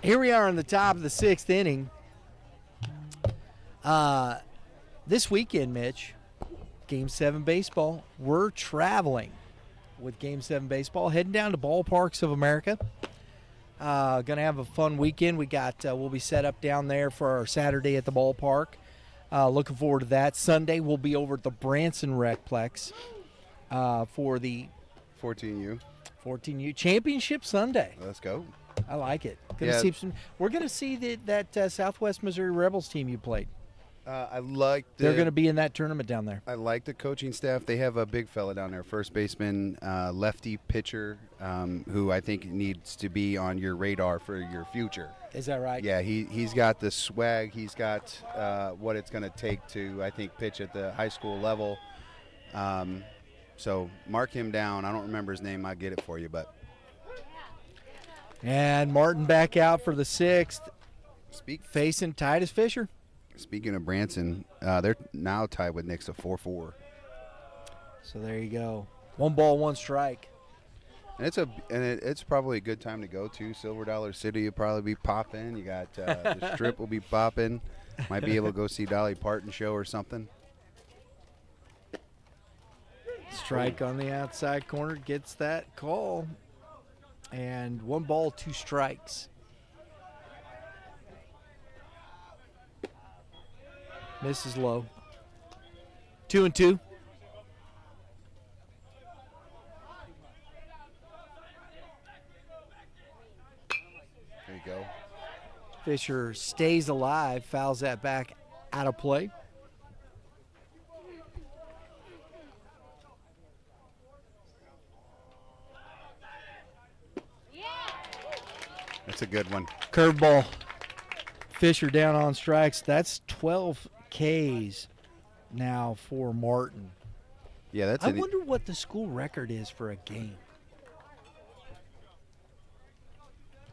Here we are on the top of the 6th inning. This weekend, Mitch, Game 7 baseball. We're traveling with Game 7 baseball, heading down to Ballparks of America. Gonna have a fun weekend. We'll be set up down there for our Saturday at the ballpark. Looking forward to that. Sunday we'll be over at the Branson Recplex for the 14U Championship Sunday. Let's go. I like it. We're going to see that Southwest Missouri Rebels team you played. They're going to be in that tournament down there. I like the coaching staff. They have a big fella down there, first baseman, lefty pitcher, who I think needs to be on your radar for your future. Is that right? Yeah, he's got the swag. He's got what it's going to take to, I think, pitch at the high school level. So mark him down. I don't remember his name. I'll get it for you, but. And Martin back out for the 6th, facing Titus Fisher. Speaking of Branson, they're now tied with Nix at 4-4. So there you go. 1 ball, 1 strike. And it's probably a good time to go to. Silver Dollar City will probably be popping. You got the Strip will be popping. Might be able to go see Dolly Parton show or something. Strike on the outside corner gets that call. And 1 ball, 2 strikes. Misses low. 2-2. There you go. Fisher stays alive, fouls that back out of play. That's a good one. Curveball. Fisher down on strikes. That's 12 Ks now for Martin. Yeah, that's I wonder what the school record is for a game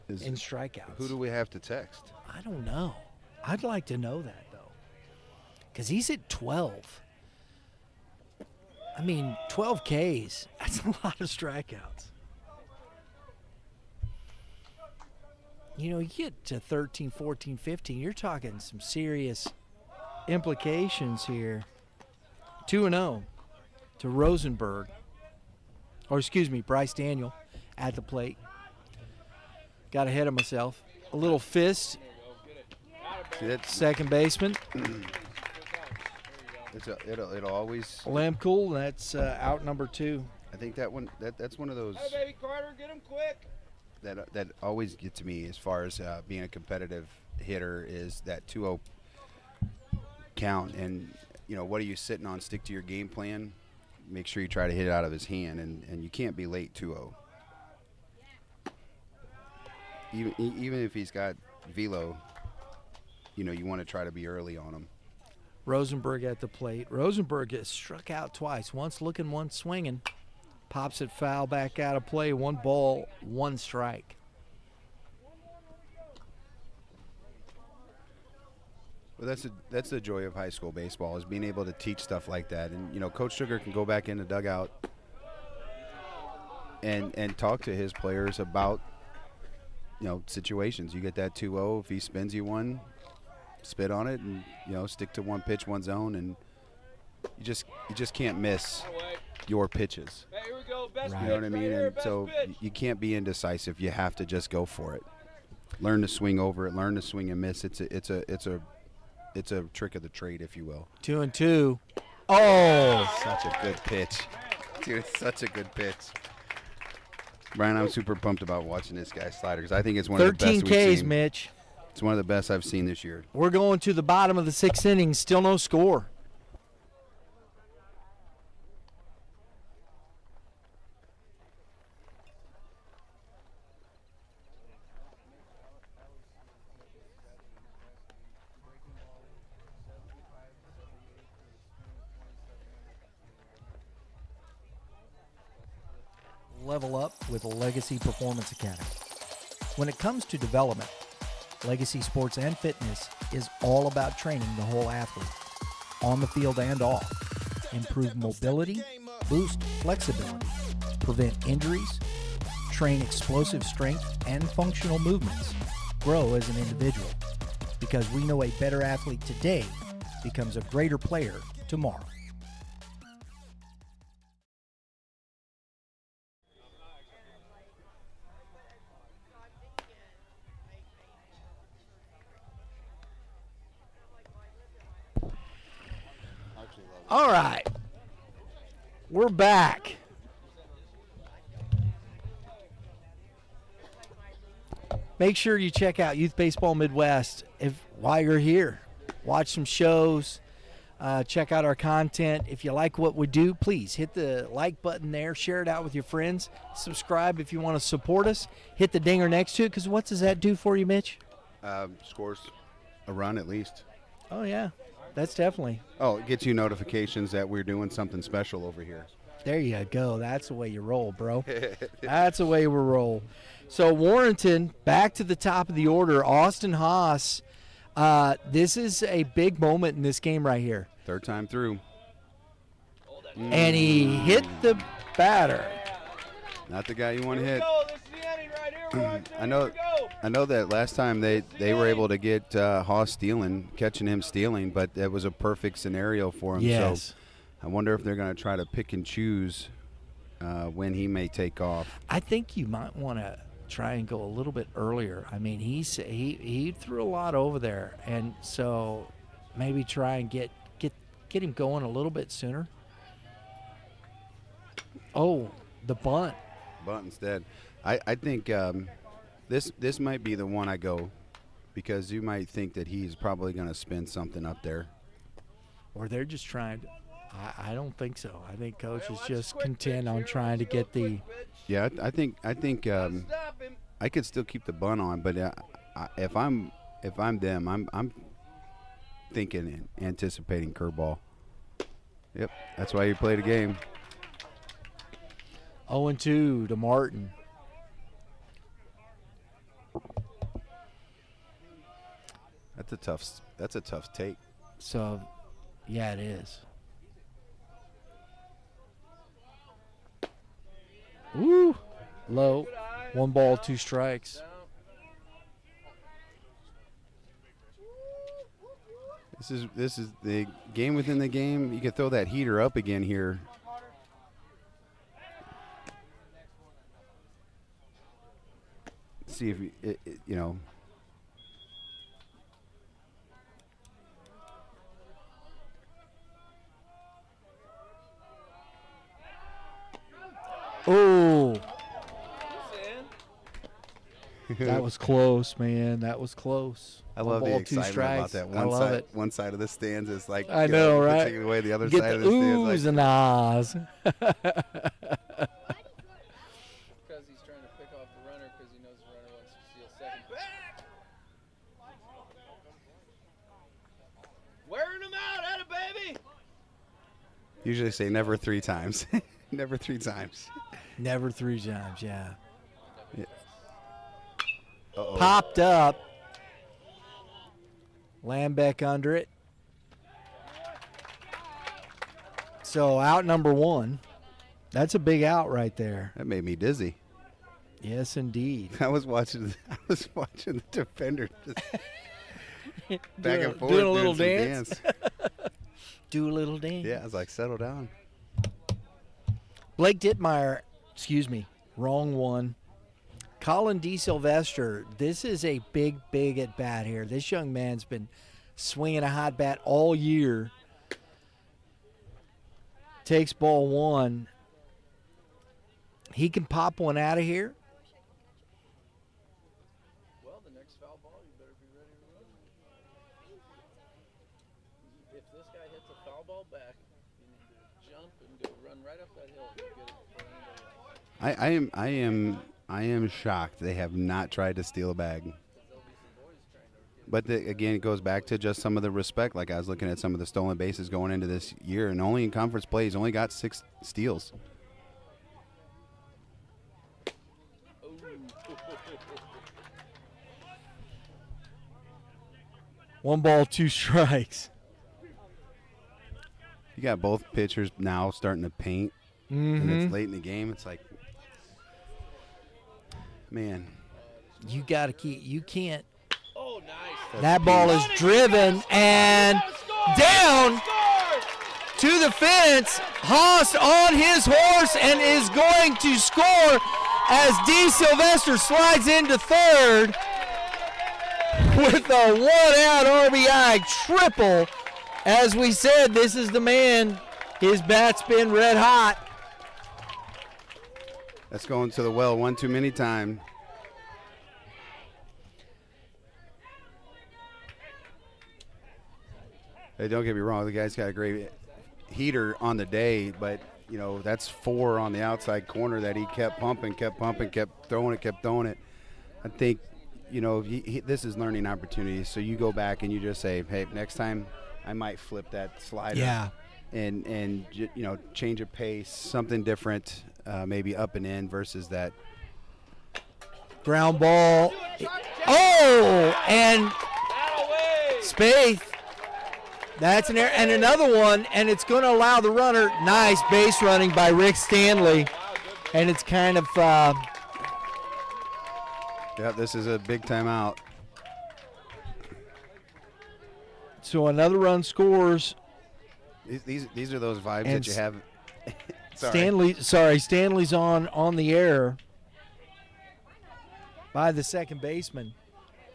in strikeouts. Who do we have to text? I don't know. I'd like to know that, though, because he's at 12. I mean, 12 Ks, that's a lot of strikeouts. You know, you get to 13, 14, 15, you're talking some serious implications here. 2-0 to Rosenberg. Or, excuse me, Bryce Daniel at the plate. Got ahead of myself. A little fist. Second baseman. It'll always. Lemkool, that's out number 2. I think that one. That's one of those. Hey, baby Carter, get him quick. That always gets to me as far as being a competitive hitter is that 2-0 count. And you know, what are you sitting on? Stick to your game plan. Make sure you try to hit it out of his hand, and you can't be late 2-0. Even if he's got velo, you know, you want to try to be early on him. Rosenberg at the plate. Rosenberg gets struck out twice. Once looking, once swinging. Pops it foul back out of play. 1 ball, 1 strike. Well, that's the joy of high school baseball, is being able to teach stuff like that. And you know, Coach Sugar can go back in the dugout and talk to his players about, you know, situations. You get that 2-0, if he spins you one, spit on it, and you know, stick to one pitch, one zone, and you just can't miss your pitches. Hey, here we go. Best Right. You know what I pitch mean? right here, And best so pitch. you can't be indecisive. You have to just go for it. Learn to swing over it. Learn to swing and miss. It's a trick of the trade, if you will. 2-2. Oh! Such a good pitch. Dude, it's such a good pitch. Brian, I'm super pumped about watching this guy slider because I think it's one of the best 13 we've Ks, seen. Mitch. It's one of the best I've seen this year. We're going to the bottom of the 6th inning. Still no score. Level up with Legacy Performance Academy. When it comes to development, Legacy Sports and Fitness is all about training the whole athlete, on the field and off. Improve mobility, boost flexibility, prevent injuries, train explosive strength and functional movements, grow as an individual. Because we know a better athlete today becomes a greater player tomorrow. All right, we're back. Make sure you check out Youth Baseball Midwest while you're here. Watch some shows, check out our content. If you like what we do, please hit the like button there, share it out with your friends, subscribe if you want to support us, hit the dinger next to it, because what does that do for you, Mitch? Scores a run at least. Oh, yeah, that's definitely. Oh, it gets you notifications that we're doing something special over here. There you go. That's the way you roll, bro. That's the way we roll. So Warrenton, back to the top of the order. Austin Haas, this is a big moment in this game right here. Third time through. And he hit the batter. Not the guy you want to hit. Go. This is the inning right here, Warrenton. Here we go. I know that last time they were able to get Haas catching him stealing, but that was a perfect scenario for him. Yes. So I wonder if they're going to try to pick and choose when he may take off. I think you might want to try and go a little bit earlier. I mean, he threw a lot over there, and so maybe try and get him going a little bit sooner. Oh, the bunt. Bunt instead. I think this might be the one I go, because you might think that he's probably going to spin something up there. Or they're just trying to. I don't think so. I think Coach is Watch just the quick content pitch on here. trying to Let's go, get the. quick pitch. Yeah, I think Stop him. I could still keep the bunt on, but if I'm them, I'm thinking and anticipating curveball. Yep, that's why you play the game. 0-2 to Martin. That's a tough take. So, yeah, it is. Woo! Low. 1 ball, 2 strikes. This is the game within the game. You could throw that heater up again here. See if you know. Oh, that was close, man. That was close. I love the excitement about that. I love it. One side of the stands is like, I know, right? Taking away the other Get side the of the stands. oohs and ahs. Because he's trying to pick off the runner because he knows the runner wants to steal second. Back! Wearing him out, atta baby! Usually say never 3 times. Never 3 times. Never 3 times, yeah. Uh-oh. Popped up. Lambeck under it. So out number 1. That's a big out right there. That made me dizzy. Yes, indeed. I was watching the defender just back and forth doing a little some dance. Do a little dance. Yeah, I was like, settle down. Blake Dittmeyer, wrong one. Colin D. Sylvester, this is a big, big at bat here. This young man's been swinging a hot bat all year. Takes ball 1. He can pop one out of here. Well, the next foul ball, you better be ready to run. If this guy hits a foul ball back, you need to jump and go run right up that hill and get it for anybody else. I am shocked they have not tried to steal a bag. But again, it goes back to just some of the respect. Like I was looking at some of the stolen bases going into this year, and only in conference play, he's only got 6 steals. One ball, 2 strikes. You got both pitchers now starting to paint, and it's late in the game. It's like, man, You got to keep. You can't. Oh, nice. That ball is driven and down to the fence. Haas on his horse and is going to score as D. Sylvester slides into third with a 1-out RBI triple. As we said, this is the man. His bat's been red hot. that's going to the well one too many times. Hey, don't get me wrong, the guy's got a great heater on the day, but you know that's 4 on the outside corner that he kept pumping, kept throwing it. I think, you know, this is learning opportunities. So you go back and you just say, hey, next time I might flip that slider. Yeah. And you know, change of pace, something different, maybe up and in versus that. Ground ball. Oh, and Spaeth. That's an error. And another one, and it's going to allow the runner. Nice base running by Rick Stanley. And it's kind of Yeah, this is a big timeout. so another run scores. These are those vibes that you have. Stanley's on the air by the second baseman.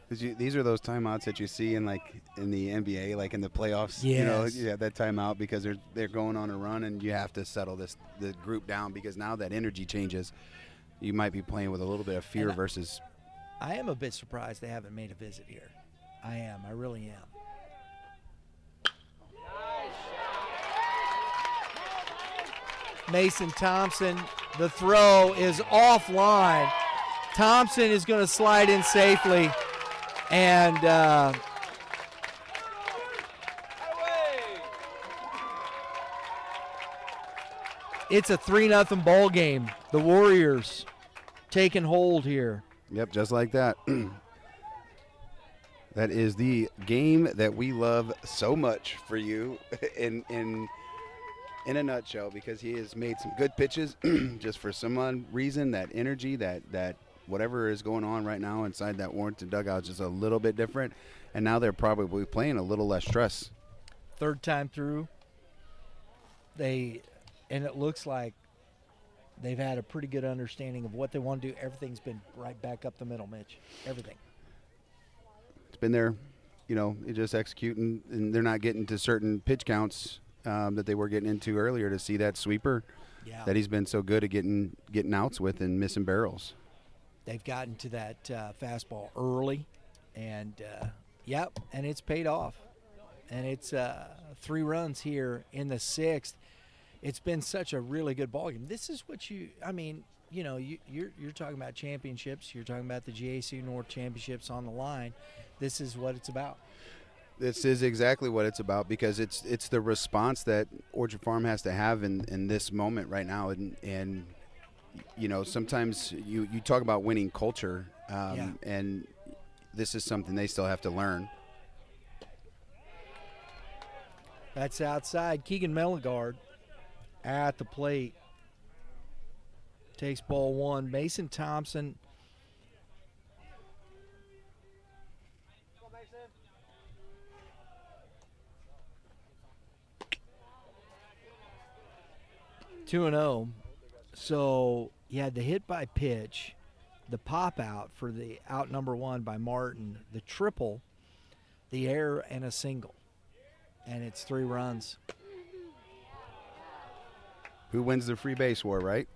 These are those timeouts that you see in the NBA, like in the playoffs. Yes. You know, you have that timeout because they're going on a run, and you have to settle the group down because now that energy changes. You might be playing with a little bit of fear versus. I am a bit surprised they haven't made a visit here. I am. I really am. Mason Thompson, the throw is offline. Thompson is going to slide in safely, and It's a 3-0 ball game. The Warriors taking hold here. Yep, just like that. That is the game that we love so much for you in a nutshell, because he has made some good pitches. Just for some odd reason, that energy, that whatever is going on right now inside that Warrenton dugout is just a little bit different, and now they're probably playing a little less stress. Third time through, and it looks like they've had a pretty good understanding of what they want to do. Everything's been right back up the middle, Mitch. Everything. It's been there, you just executing, and they're not getting to certain pitch counts that they were getting into earlier to see that sweeper that he's been so good at getting outs with and missing barrels. They've gotten to that fastball early, and and it's paid off. And it's 3 runs here in the 6th. It's been such a really good ballgame. This is what you're talking about championships. You're talking about the G.A.C. North championships on the line. This is what it's about. This is exactly what it's about, because it's the response that Orchard Farm has to have in this moment right now. And sometimes you talk about winning culture, and this is something they still have to learn. That's outside. Keegan Melligard at the plate. Takes ball 1. Mason Thompson. Two and 0. So you had the hit by pitch, the pop out for the out number 1 by Martin, the triple, the error, and a single. And it's 3 runs. Who wins the free base war, right?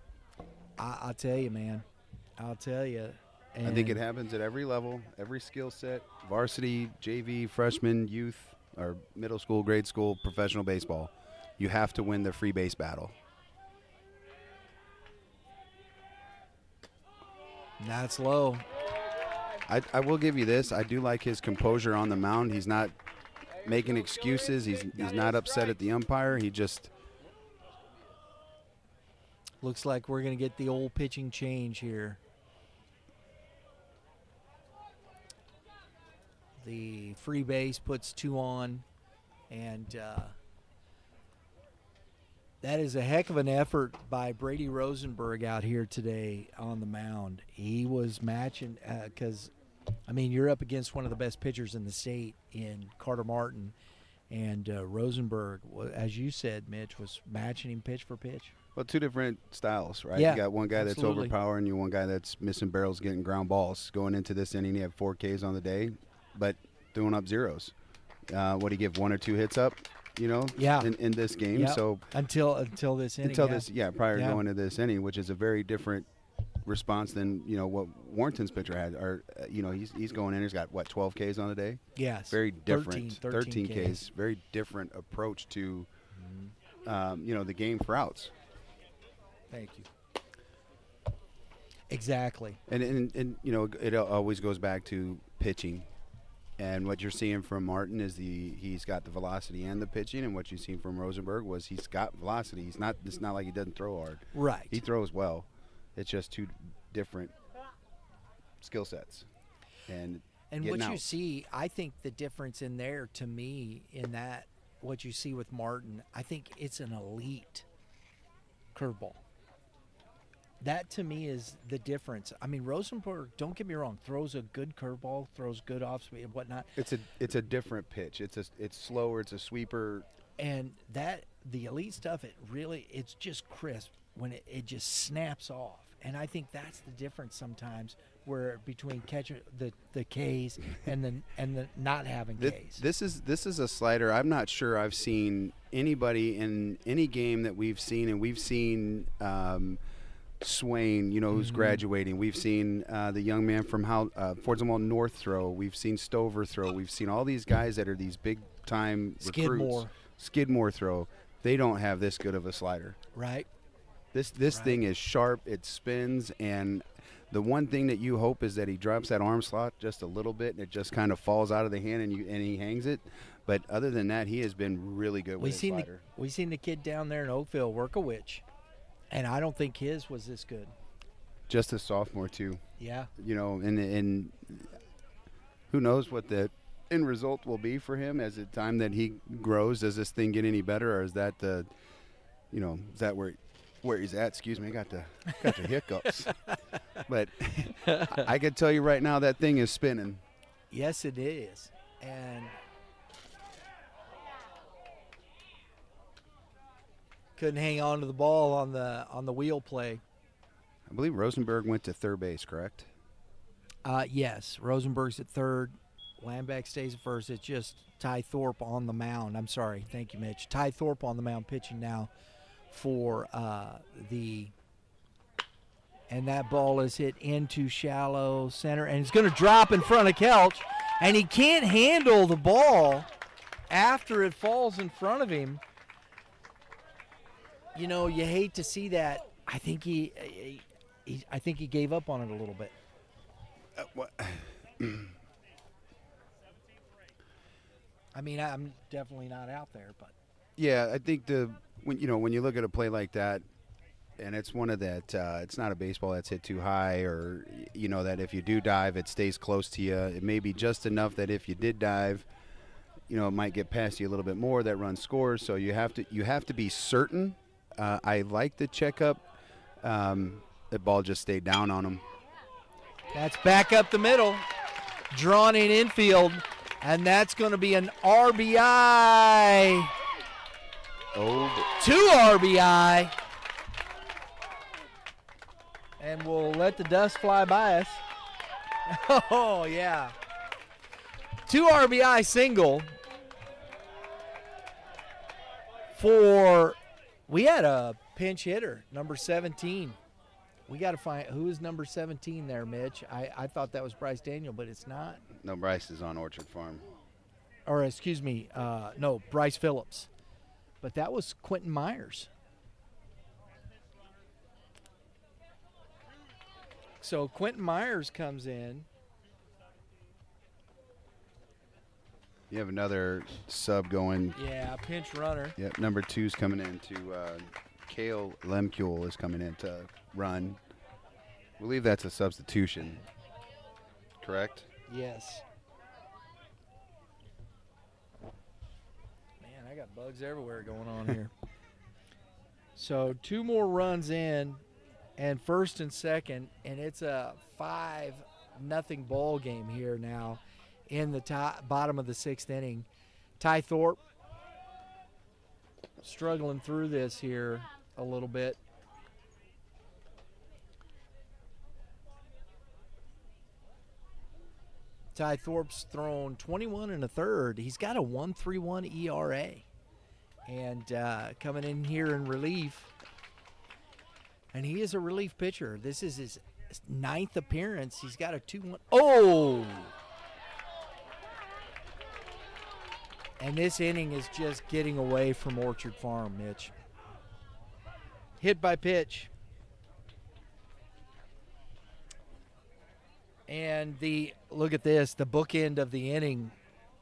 I'll tell you, man. I'll tell you. I think it happens at every level, every skill set, varsity, JV, freshman, youth, or middle school, grade school, professional baseball. You have to win the free base battle. That's low. I will give you this. I do like his composure on the mound. He's not making excuses. He's not upset at the umpire. He just looks like we're going to get the old pitching change here. The free base puts 2 on, and that is a heck of an effort by Brady Rosenberg out here today on the mound. He was matching because, you're up against one of the best pitchers in the state in Carter Martin, and Rosenberg, as you said, Mitch, was matching him pitch for pitch. Well, 2 different styles, right? Yeah, you got one guy absolutely. that's overpowering, you one guy that's missing barrels, getting ground balls. Going into this inning, he had 4 Ks on the day, but throwing up zeros. What do you give, 1 or 2 hits up? In this game. Yeah. So until this inning. Prior to going to this inning, which is a very different response than what Warrenton's pitcher had. Or he's going in. He's got 12 Ks on the day. Yes. Very different. 13 Ks. Very different approach to the game for outs. Thank you. Exactly. And it always goes back to pitching. And what you're seeing from Martin is he's got the velocity and the pitching, and what you've seen from Rosenberg was he's got velocity. It's not like he doesn't throw hard. Right. He throws well. It's just 2 different skill sets. And what out. You see, I think the difference in there to me in that what you see with Martin, I think it's an elite curveball. That to me is the difference. Rosenberg, don't get me wrong, throws a good curveball, throws good off speed and whatnot. It's a different pitch. It's slower. It's a sweeper. And the elite stuff, it's just crisp when it just snaps off. And I think that's the difference sometimes, where between catching the Ks and the not having Ks. This is a slider. I'm not sure I've seen anybody in any game that we've seen, and we've seen. Swain, who's graduating. We've seen the young man from Ford's-Mall North throw. We've seen Stover throw. We've seen all these guys that are these big-time recruits. Skidmore throw. They don't have this good of a slider. Right. This thing is sharp. It spins, and the one thing that you hope is that he drops that arm slot just a little bit, and it just kind of falls out of the hand, and he hangs it. But other than that, he has been really good with his slider. We've seen the kid down there in Oakville, Workowich. And I don't think his was this good. Just a sophomore too. Yeah. You know, and who knows what the end result will be for him as the time that he grows. Does this thing get any better, or is that the, you know, is that where he's at? Excuse me, I got the hiccups. But I can tell you right now that thing is spinning. Yes, it is. And couldn't hang on to the ball on the wheel play. I believe Rosenberg went to third base, correct? Yes, Rosenberg's at third. Lambeck stays at first. It's just Ty Thorpe on the mound. I'm sorry. Thank you, Mitch. Ty Thorpe on the mound pitching now for and that ball is hit into shallow center, and it's going to drop in front of Kelch, and he can't handle the ball after it falls in front of him. You know, you hate to see that. I think he gave up on it a little bit. What? I mean, I'm definitely not out there, but Yeah, I think when you look at a play like that, and it's one of that, it's not a baseball that's hit too high, or you know that if you do dive, it stays close to you. It may be just enough that if you did dive, you know, it might get past you a little bit more. That run scores, so you have to be certain. I like the checkup. The ball just stayed down on him. that's back up the middle, drawn in infield, and that's going to be an RBI. Oh, 2 RBI. And we'll let the dust fly by us. Oh, yeah. 2 RBI single we had a pinch hitter, number 17. We got to find who is number 17 there, Mitch. I thought that was Bryce Daniel, but it's not. no, Bryce is on Orchard Farm. Or excuse me, no, Bryce Phillips. But that was Quentin Myers. So Quentin Myers comes in. You have another sub going. Yeah, pinch runner. Yep, number 2's coming in to Cale Lemkuhl is coming in to run. I believe that's a substitution, correct? Yes. Man, I got bugs everywhere going on here. So 2 more runs in, and first and second, and it's a 5-0 ball game here now in the bottom of the 6th inning. Ty Thorpe struggling through this here a little bit. Ty Thorpe's thrown 21 1/3. He's got a 1.31 ERA. And coming in here in relief. And he is a relief pitcher. This is his 9th appearance. He's got a 2-1. Oh! And this inning is just getting away from Orchard Farm, Mitch. Hit by pitch. And look at this, the bookend of the inning.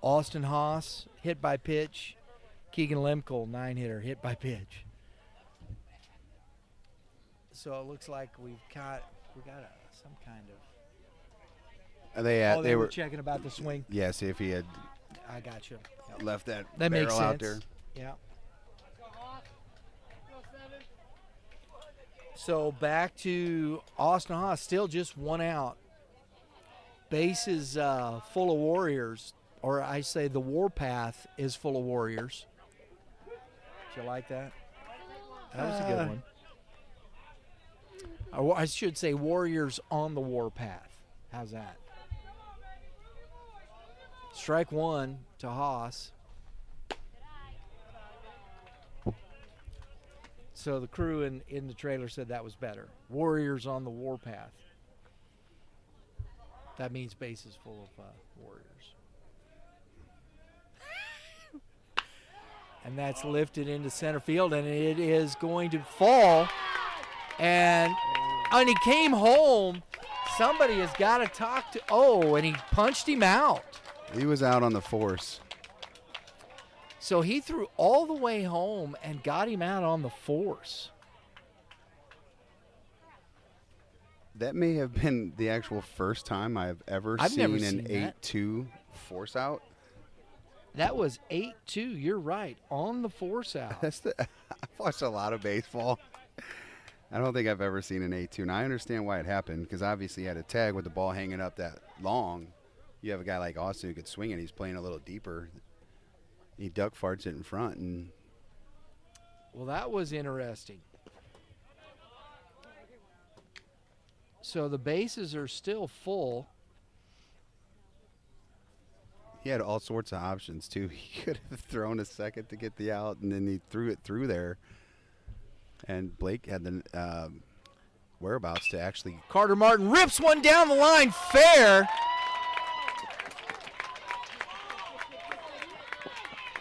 Austin Haas, hit by pitch. Keegan Lemkuhl, 9-hitter, hit by pitch. So it looks like we got some kind of. They were checking about the swing. Yeah, see if he had. I got you. Yep. Left that That makes barrel sense. out there. Yeah. So back to Austin Haas, still just 1 out. Base is full of Warriors, or I say the warpath is full of Warriors. Did you like that? That was a good one. I should say Warriors on the warpath. How's that? Strike 1 to Haas. So the crew in the trailer said that was better. Warriors on the warpath. That means base is full of Warriors. And that's lifted into center field, and it is going to fall. And he came home. Somebody has got to talk to. Oh, and he punched him out. He was out on the force. So he threw all the way home and got him out on the force. That may have been the actual first time I've ever seen an 8-2 force out. That was 8-2. You're right, on the force out. I've watched a lot of baseball. I don't think I've ever seen an 8-2. And I understand why it happened, because obviously he had a tag with the ball hanging up that long. You have a guy like Austin who could swing it. He's playing a little deeper. He duck farts it in front. And well, that was interesting. So the bases are still full. he had all sorts of options, too. He could have thrown a second to get the out, and then he threw it through there. And Blake had the whereabouts to actually. Carter Martin rips one down the line, fair.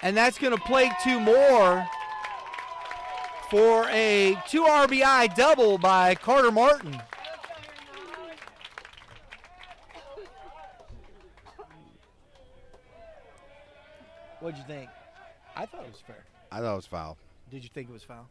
And that's going to play two more for a 2 RBI double by Carter Martin. What'd you think? I thought it was fair. I thought it was foul. Did you think it was foul?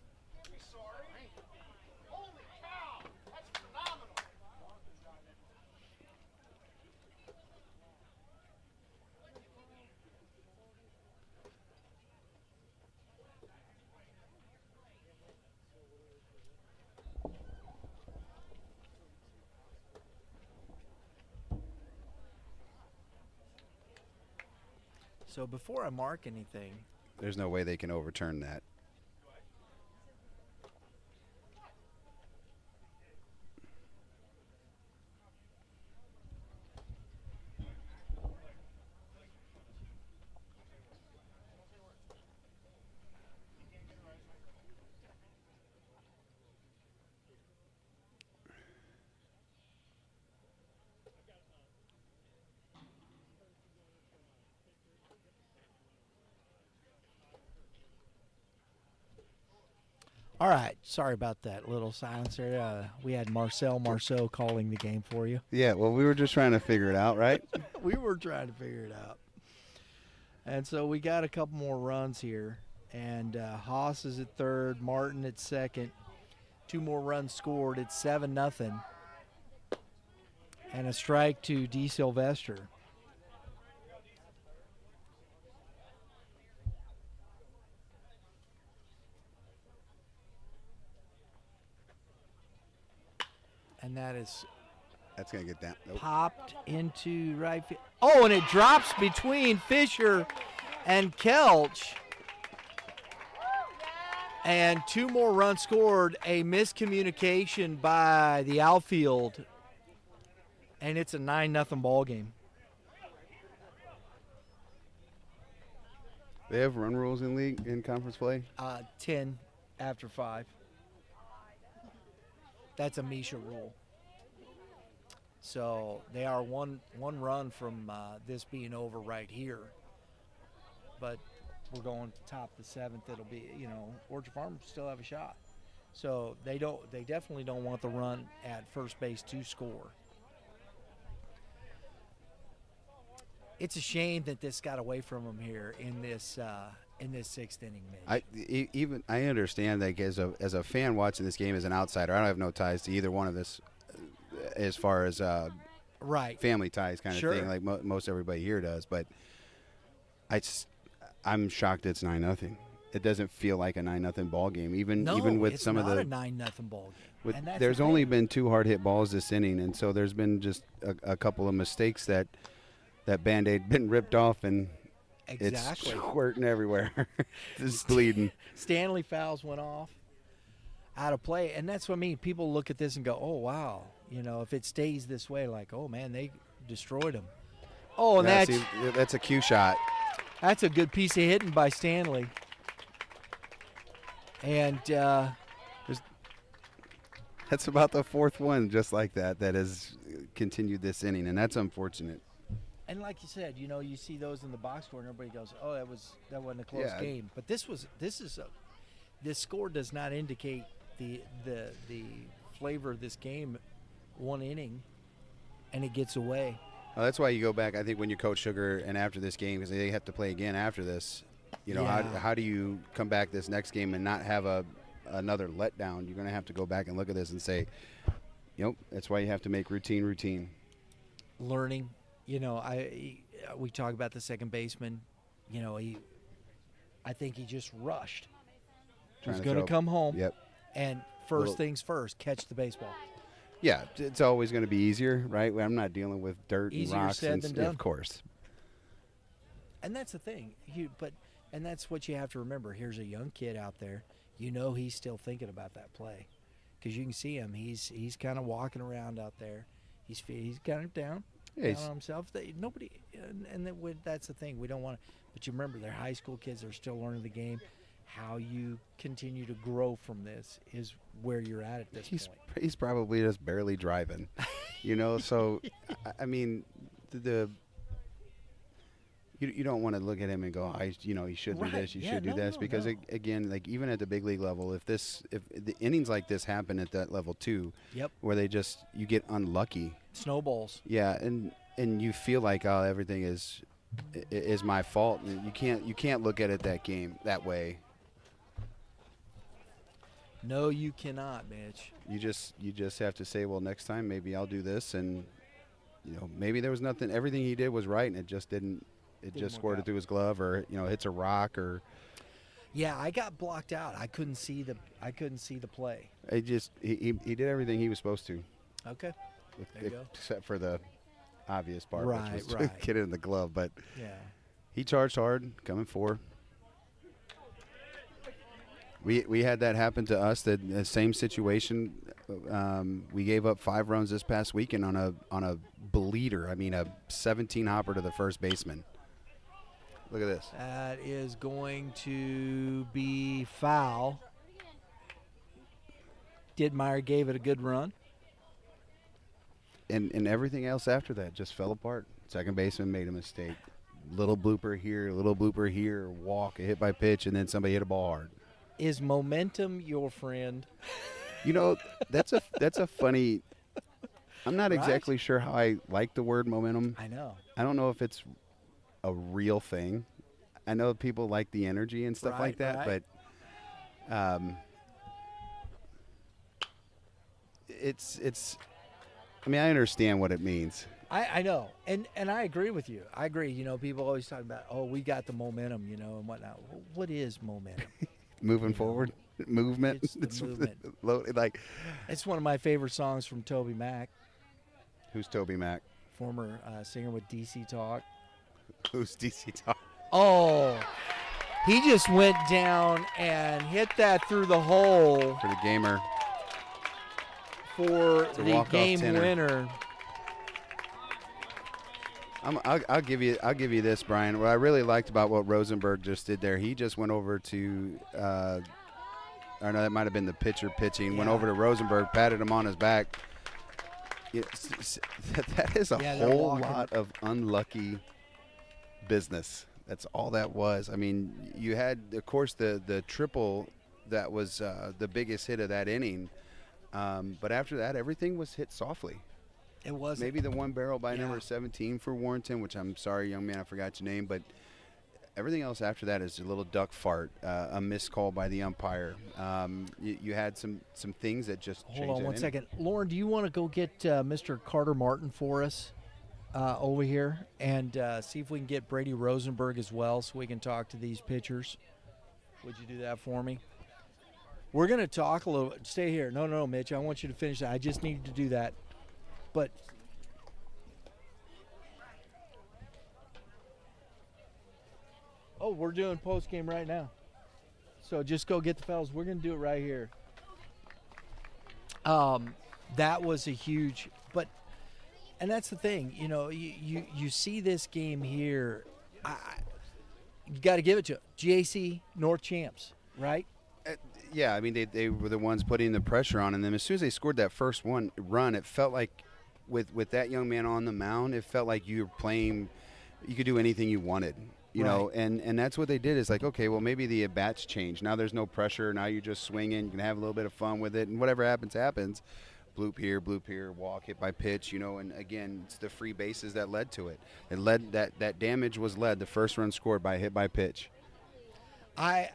So before I mark anything, there's no way they can overturn that. all right, sorry about that little silence there. We had Marceau calling the game for you. Yeah, well, we were just trying to figure it out, right? We were trying to figure it out. And so we got a couple more runs here. And Haas is at third, Martin at second. 2 more runs scored. It's 7-0. And a strike to D. Sylvester. And that's going to get down. Nope. Popped into right field. Oh, and it drops between Fisher and Kelch. And 2 more runs scored. A miscommunication by the outfield. And it's a 9-0 ball game. They have run rules in conference play? 10 after 5. That's a Misha rule. So they are one run from this being over right here. But we're going to top the 7th. It'll be, Orchard Farm still have a shot. So they definitely don't want the run at first base to score. It's a shame that this got away from them here in this 6th inning, Mitch. I understand that as a fan watching this game as an outsider, I don't have no ties to either one of this as far as right family ties kind of thing, like most everybody here does. But I'm shocked it's 9-0. It doesn't feel like a 9-0 ball game, even with some of the. It's not a 9-0 ball game. There's only been 2 hard hit balls this inning, and so there's been just a couple of mistakes that Band-Aid been ripped off and. Exactly. It's squirting everywhere. It's bleeding. Stanley fouls went off out of play. And that's what I mean. People look at this and go, oh, wow. If it stays this way, like, oh, man, they destroyed him. Oh, and that's a cue shot. That's a good piece of hitting by Stanley. And that's about the 4th one just like that has continued this inning, and that's unfortunate. And like you said, you see those in the box score, and everybody goes, "Oh, that wasn't a close game." But this score does not indicate the flavor of this game. 1 inning, and it gets away. Well, that's why you go back. I think when you coach Sugar and after this game, because they have to play again after this. How do you come back this next game and not have another letdown? You're going to have to go back and look at this and say, Yep, that's why you have to make routine. Learning, we talk about the second baseman. I think he just rushed. He's going to come home. Yep. And first things first, catch the baseball. Yeah, it's always going to be easier, right? I'm not dealing with dirt Easier and rocks. said than done. Of course. And that's the thing. And that's what you have to remember. Here's a young kid out there. He's still thinking about that play, because you can see him. He's kind of walking around out there. He's kind of down on himself. That's the thing. We don't want to. But you remember, they're high school kids. They're still learning the game. How you continue to grow from this is where you're at this point. He's probably just barely driving, So, I mean, you don't want to look at him and go, he should do this, should do this, because again, like even at the big league level, if the innings like this happen at that level too, where you get unlucky, snowballs. Yeah, and you feel like everything is my fault, and you can't look at it that way. No, you cannot, Mitch. You just have to say, well, next time maybe I'll do this, and maybe there was nothing. Everything he did was right, and it just didn't. It just squirted through his glove, or hits a rock, or. Yeah, I got blocked out. I couldn't see the play. He did everything he was supposed to. Okay. There you go. Except for the obvious part, right, which was right. to get it in the glove, but yeah, he charged hard, coming for. We had that happen to us. The same situation. We gave up 5 runs this past weekend on a bleeder. I mean, a 17 hopper to the first baseman. Look at this. That is going to be foul. Didmeyer gave it a good run. And everything else after that just fell apart. Second baseman made a mistake. Little blooper here, walk, a hit by pitch, and then somebody hit a ball hard. Is momentum your friend? That's a funny. I'm not exactly sure how I like the word momentum. I know. I don't know if it's a real thing. I know people like the energy and stuff like that, but it's. I mean, I understand what it means. I know, and I agree with you. I agree. People always talk about, we got the momentum, and whatnot. What is momentum? Moving forward, movement. It's movement. It's one of my favorite songs from Toby Mac. Who's Toby Mac? Former singer with DC Talk. Who's DC Talk? Oh, he just went down and hit that through the hole for the gamer. For the game winner. I'll give you this, Brian. What I really liked about what Rosenberg just did there, he just went over to, or no, that might have been the pitcher pitching. Went over to Rosenberg, patted him on his back. That is a whole lot of unlucky business. That's all that was. I mean, you had, of course, the triple that was the biggest hit of that inning, but after that, everything was hit softly. It was maybe the one barrel by number 17 for Warrenton, which I'm sorry, young man, I forgot your name, but everything else after that is a little duck fart, a missed call by the umpire. You had some things that just changed. Hold on one second. Lauren, do you want to go get Mr. Carter Martin for us over here and see if we can get Brady Rosenberg as well so we can talk to these pitchers? Would you do that for me? We're going to talk a little. Stay here. No, Mitch, I want you to finish that. I just need to do that. But we're doing post game right now. So just go get the fellas. We're going to do it right here. That was a huge, and that's the thing, you see this game here. You got to give it to them. G.A.C. North champs, right? Yeah, I mean they were the ones putting the pressure on, and then as soon as they scored that first run, it felt like with that young man on the mound, it felt like you were playing. You could do anything you wanted, you know, and that's what they did. Is like, okay, well maybe the at bats change. Now there's no pressure. Now you're just swinging. You can have a little bit of fun with it, and whatever happens. Bloop here, walk, hit by pitch, and again, it's the free bases that led to it. It led that damage was led. The first run scored by a hit by pitch. I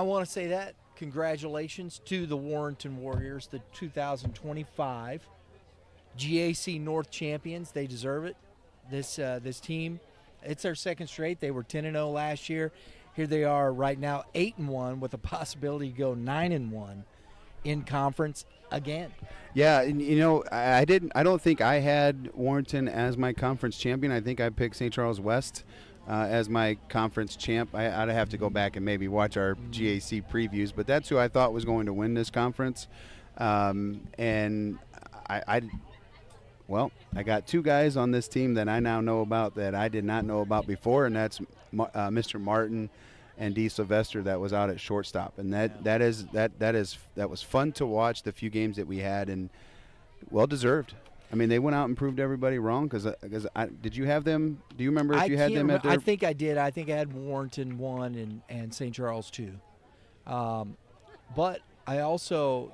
want to say that. Congratulations to the Warrenton Warriors, the 2025 G.A.C. North champions. They deserve it. This team, it's their second straight. They were 10-0 last year. Here they are right now, 8-1, with a possibility to go 9-1 in conference again. Yeah, and you know, I don't think I had Warrenton as my conference champion. I think I picked St. Charles West as my conference champ. I'd have to go back and maybe watch our G.A.C. previews, but that's who I thought was going to win this conference. And I got two guys on this team that I now know about that I did not know about before, and that's Mr. Martin and D. Sylvester that was out at shortstop, and that was fun to watch the few games that we had, and well deserved. I mean, they went out and proved everybody wrong. Because did you have them? Do you remember if you had them at their? I think I did. I think I had Warrenton 1 and St. Charles 2. But I also,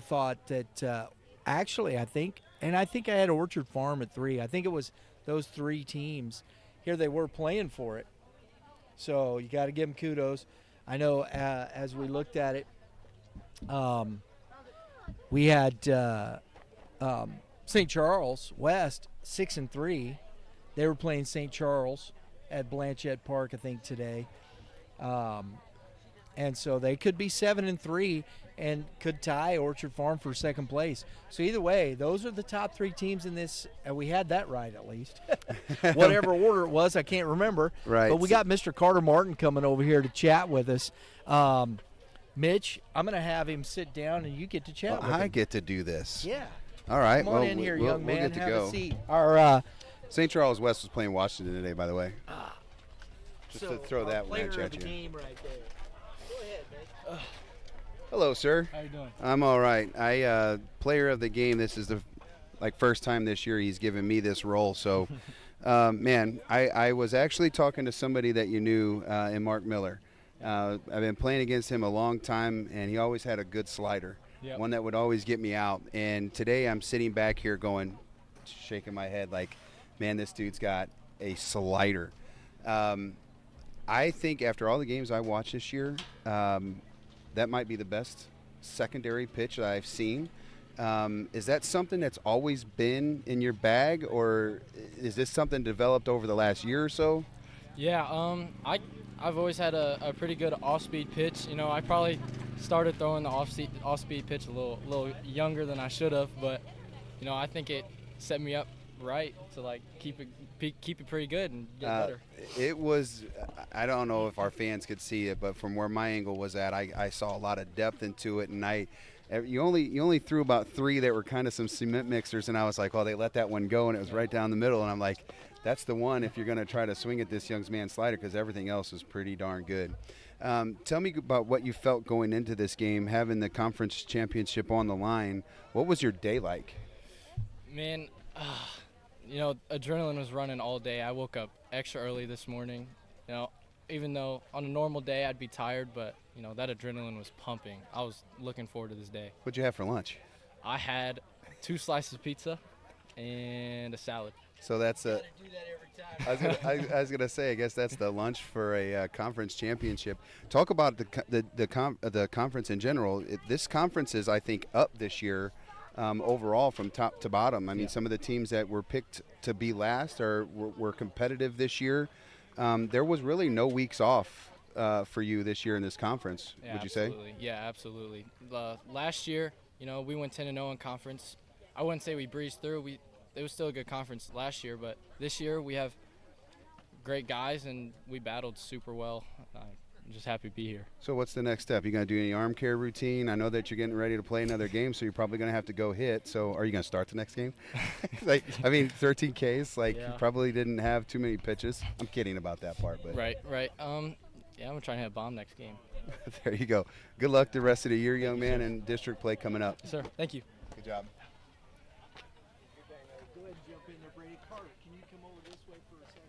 thought that actually I think I had Orchard Farm at 3. I think it was those 3 teams. Here they were playing for it. So you got to give them kudos. I know as we looked at it, we had St. Charles West 6-3. They were playing St. Charles at Blanchette Park, I think, today. And so they could be 7-3 and could tie Orchard Farm for second place. So either way, those are the top 3 teams in this. And we had that right at least. Whatever order it was, I can't remember. Right. But we got Mr. Carter Martin coming over here to chat with us. Mitch, I'm going to have him sit down and you get to chat with him. I get to do this. Yeah. All right. Come on in here, young man. We'll get to have go. a seat. Our St. Charles West was playing Washington today, by the way. Just to throw that player match of at the you. game right there. Go ahead, Mitch. Hello, sir. How you doing? I'm all right. Player of the game. This is the first time this year he's given me this role. So, man, I was actually talking to somebody that you knew in Mark Miller. I've been playing against him a long time, and he always had a good slider, one that would always get me out. And today I'm sitting back here going, shaking my head like, man, this dude's got a slider. I think after all the games I watched this year, that might be the best secondary pitch that I've seen. Is that something that's always been in your bag, or is this something developed over the last year or so? Yeah, I've always had a pretty good off-speed pitch. I probably started throwing the off-speed pitch a little younger than I should have, but I think it set me up right to keep it pretty good and get better. It was, I don't know if our fans could see it, but from where my angle was at, I saw a lot of depth into it, and you only threw about 3 that were kind of some cement mixers, and I was like, well, they let that one go, and it was right down the middle, and I'm like, that's the one if you're going to try to swing at this young man's slider, because everything else is pretty darn good. Tell me about what you felt going into this game, having the conference championship on the line. What was your day like? Man, adrenaline was running all day. I woke up extra early this morning. Even though on a normal day I'd be tired, but that adrenaline was pumping. I was looking forward to this day. What'd you have for lunch? I had 2 slices of pizza and a salad. So that's a. Do that every time. I was gonna say, I guess that's the lunch for a conference championship. Talk about the conference in general. This conference is, I think, up this year. Overall from top to bottom. I mean, some of the teams that were picked to be last were competitive this year. There was really no weeks off for you this year in this conference, would you say? Yeah, absolutely. Last year, we went 10-0 in conference. I wouldn't say we breezed through. It was still a good conference last year, but this year we have great guys, and we battled super well. I'm just happy to be here. So what's the next step? You going to do any arm care routine? I know that you're getting ready to play another game, so you're probably going to have to go hit. So are you going to start the next game? 13 Ks, you probably didn't have too many pitches. I'm kidding about that part. But Right. I'm going to try and hit a bomb next game. There you go. Good luck the rest of the year, young man, and district play coming up. Yes, sir. Thank you. Good job. Go ahead and jump in there, Brady. Carter, can you come over this way for a second?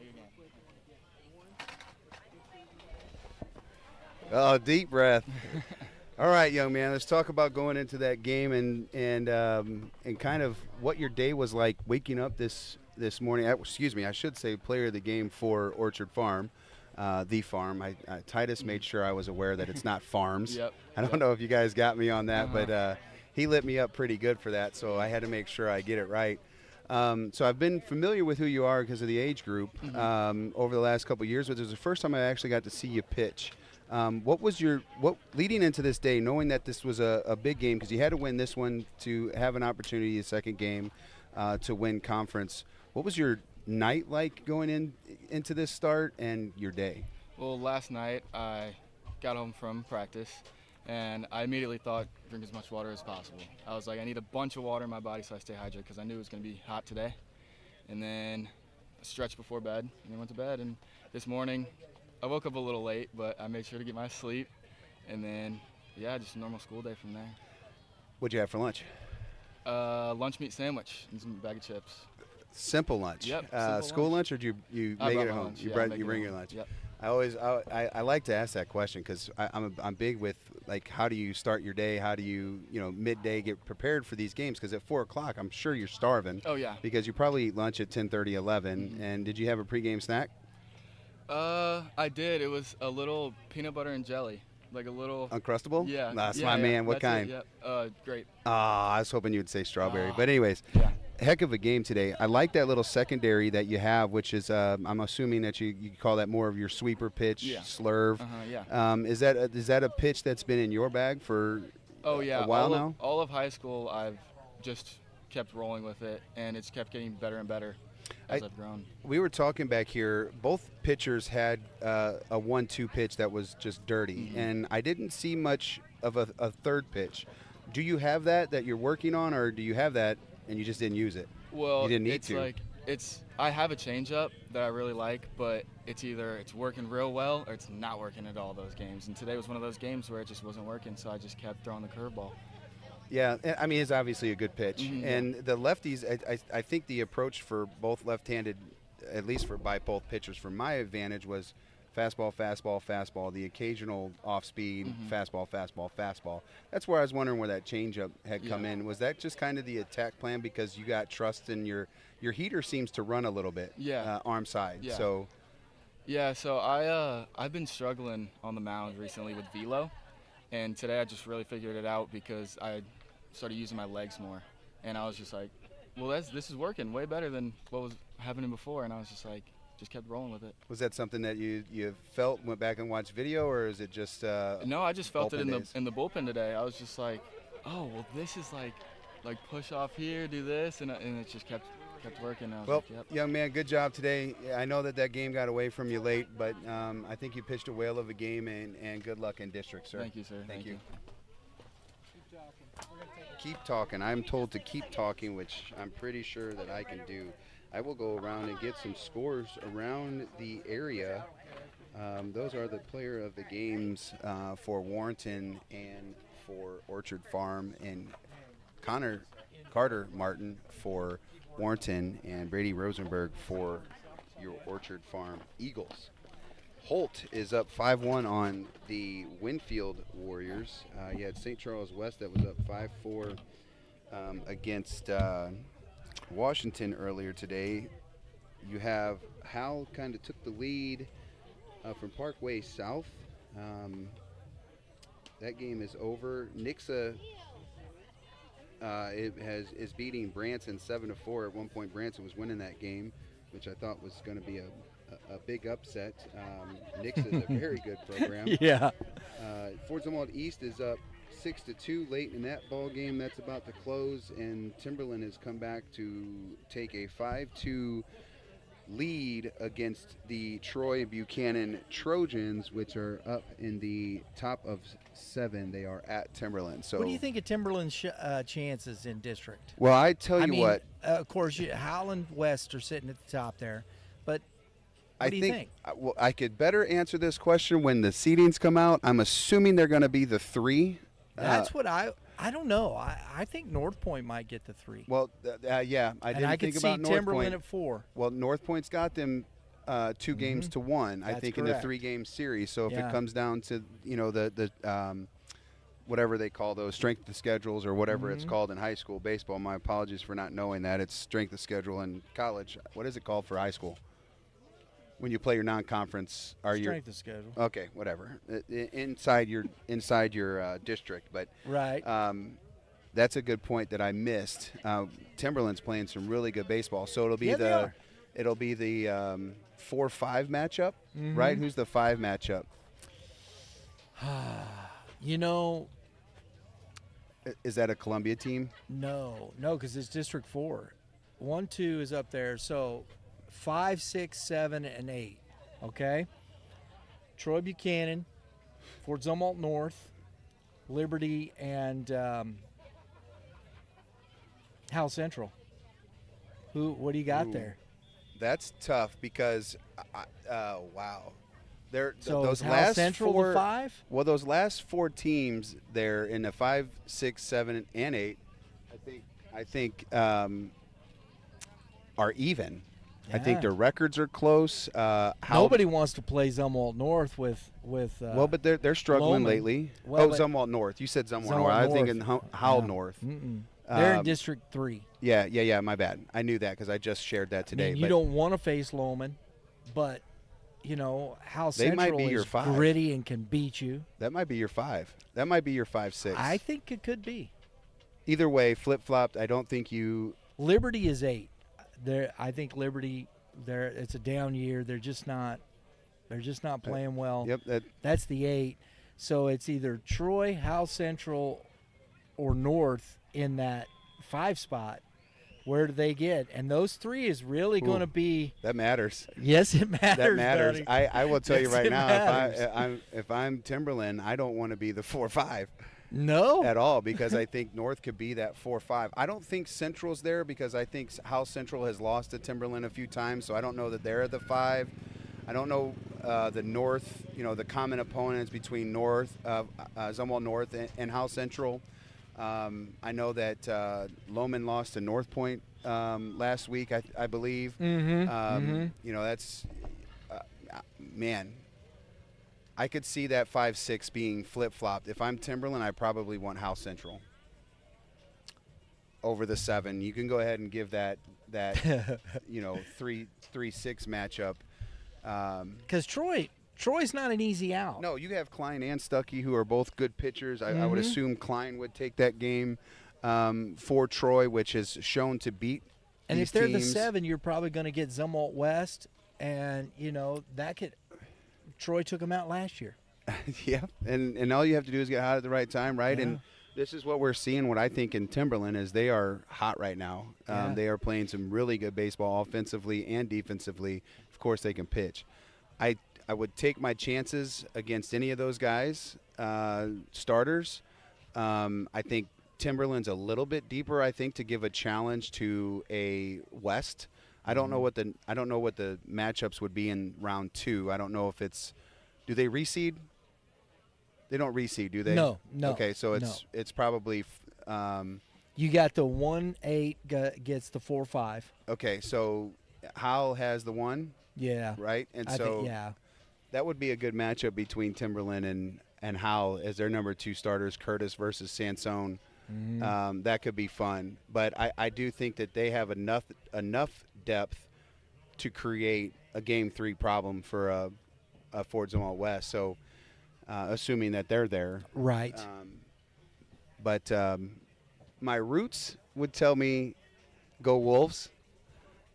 Oh, deep breath. All right, young man, let's talk about going into that game and kind of what your day was like waking up this morning. Excuse me, I should say player of the game for Orchard Farm, the farm. Titus made sure I was aware that it's not farms. Yep. I don't know if you guys got me on that, but he lit me up pretty good for that, so I had to make sure I get it right. So I've been familiar with who you are because of the age group over the last couple of years, but this was the first time I actually got to see you pitch. What was leading into this day, knowing that this was a big game because you had to win this one to have an opportunity, a second game, to win conference. What was your night like going into this start and your day? Well, last night I got home from practice, and I immediately thought, drink as much water as possible. I was like, I need a bunch of water in my body so I stay hydrated because I knew it was going to be hot today. And then I stretched before bed, and then went to bed. And this morning, I woke up a little late, but I made sure to get my sleep. And then, yeah, just a normal school day from there. What'd you have for lunch? Lunch meat sandwich and some bag of chips. Simple lunch. Yep. School lunch, or do you make it at home? Lunch. You Yeah, bring your lunch. Yep. I like to ask that question because I'm big with like how do you start your day? How do you midday get prepared for these games? Because at 4 o'clock I'm sure you're starving. Oh yeah. Because you probably eat lunch at 10:30, 11. And did you have a pregame snack? I did. It was a little peanut butter and jelly, like a little Uncrustable? Yeah. That's yeah, my yeah. man. What That's kind? it, yep. Grape. I was hoping you would say strawberry. But anyways. Yeah. Heck of a game today. I like that little secondary that you have, which is I'm assuming that you call that more of your sweeper pitch, slurve. Yeah. Is that a pitch that's been in your bag for a while now? All of high school, I've just kept rolling with it, and it's kept getting better and better as I've grown. We were talking back here. Both pitchers had a 1-2 pitch that was just dirty, and I didn't see much of a third pitch. Do you have that you're working on, or do you have that and you just didn't use it? Well, you didn't need to. I have a changeup that I really like, but it's either it's working real well or it's not working at all those games. And today was one of those games where it just wasn't working, so I just kept throwing the curveball. Yeah, I mean, it's obviously a good pitch. And the lefties, I think the approach for both left-handed, at least by both pitchers, for my advantage was fastball, fastball, fastball, the occasional off-speed, fastball, fastball, fastball. That's where I was wondering where that changeup had come in. Was that just kind of the attack plan because you got trust in your heater seems to run a little bit, arm side. Yeah. So I've been struggling on the mound recently with velo, and today I just really figured it out because I started using my legs more, and I was just like, well, this is working way better than what was happening before, and I was just like, just kept rolling with it. Was that something that you felt, went back and watched video, or is it just No, I just felt it in the bullpen today. I was just like, oh, well, this is like push off here, do this, and it just kept working. I was like, yep. Young man, good job today. I know that game got away from you late, but I think you pitched a whale of a game, and good luck in district, sir. Thank you, sir. Thank you. Keep talking. I'm told to keep talking, which I'm pretty sure that I can do. I will go around and get some scores around the area. Those are the player of the games for Warrenton and for Orchard Farm, and Carter Martin for Warrenton, and Brady Rosenberg for your Orchard Farm Eagles. Holt is up 5-1 on the Winfield Warriors. You had St. Charles West that was up 5-4 against Washington earlier today. You have Hal kind of took the lead from Parkway South. That game is over. Nixa is beating Branson 7-4. At one point, Branson was winning that game, which I thought was going to be a big upset. Nixa is a very good program. Yeah. Fort Zumwalt East is up 6-2 late in that ball game. That's about to close, and Timberland has come back to take a 5-2 lead against the Troy Buchanan Trojans, which are up in the top of 7. They are at Timberland. So, what do you think of Timberland's chances in district? Well, I tell you what. Of course, Howland West are sitting at the top there, but what do you think? Well, I could better answer this question when the seedings come out. I'm assuming they're going to be the 3. That's what I don't know. I think North Point might get the 3. Well, yeah, I didn't think about North Point. I could see Timberland at 4. Well, North Point's got them 2 games to 1. That's I think correct. in the 3-game series. So if it comes down to the whatever they call those strength of schedules or whatever it's called in high school baseball. My apologies for not knowing that. It's strength of schedule in college. What is it called for high school? When you play your non-conference, strength of schedule. Okay, whatever. Inside your district, but right. that's a good point that I missed. Timberland's playing some really good baseball, so it'll be the 4-5 matchup, right? Who's the 5 matchup? You know, is that a Columbia team? no, because it's District 4. 1, 2 is up there, so 5, 6, 7, and 8. Okay. Troy Buchanan, Fort Zumwalt North, Liberty, and Howell Central. What do you got there? That's tough because, wow. So those Howell last Central 4, the 5? Well, those last 4 teams there in the 5, 6, 7, and 8, I think are even. I think their records are close. Nobody wants to play Zumwalt North with well, but they're struggling Loman. lately. Well, Zumwalt North. You said Zumwalt North. North. I was thinking Howell North. They're in District 3. Yeah. My bad. I knew that because I just shared that today. I mean, you don't want to face Loman, but Howell Central might be your is 5. gritty and can beat you. That might be your 5. That might be your 5, 6. I think it could be. Either way, flip-flopped. I don't think you. Liberty is 8. I think Liberty. It's a down year. They're just not playing well. Yep. That's the 8. So it's either Troy, Howell Central, or North in that 5 spot. Where do they get? And those 3 is really going to be. That matters. Yes, it matters. That matters. Buddy. I will tell you right now, matters. if I'm Timberland, I don't want to be the 4-5. No. At all, because I think North could be that 4-5. I don't think Central's there because I think Howell Central has lost to Timberland a few times, so I don't know that they're the 5. I don't know the North, the common opponents between Zumwalt North and Howell Central. I know that Loman lost to North Point last week, I believe. That's man. I could see that 5, 6 being flip-flopped. If I'm Timberland, I probably want Howell Central over the 7. You can go ahead and give that 3-6 matchup. Because Troy's not an easy out. No, you have Klein and Stuckey, who are both good pitchers. I would assume Klein would take that game for Troy, which has shown to beat And these if they're teams. the 7, you're probably going to get Zumwalt West, and that could. Troy took them out last year. Yeah, and all you have to do is get hot at the right time, right? Yeah. And this is what we're seeing. What I think in Timberland is they are hot right now. They are playing some really good baseball offensively and defensively. Of course, they can pitch. I would take my chances against any of those guys, starters. I think Timberland's a little bit deeper, I think, to give a challenge to a West. I don't know what the matchups would be in round 2. I don't know if do they reseed? They don't reseed, do they? No. Okay, so it's probably you got the 1-8 gets the 4-5. Okay, so Howell has the 1. Yeah. Right, and I so think, yeah, that would be a good matchup between Timberland and Howell as their number 2 starters, Curtis versus Sansone. That could be fun, but I do think that they have enough depth to create a Game 3 problem for a Fort Zumwalt West. So, assuming that they're there, right. But my roots would tell me go Wolves,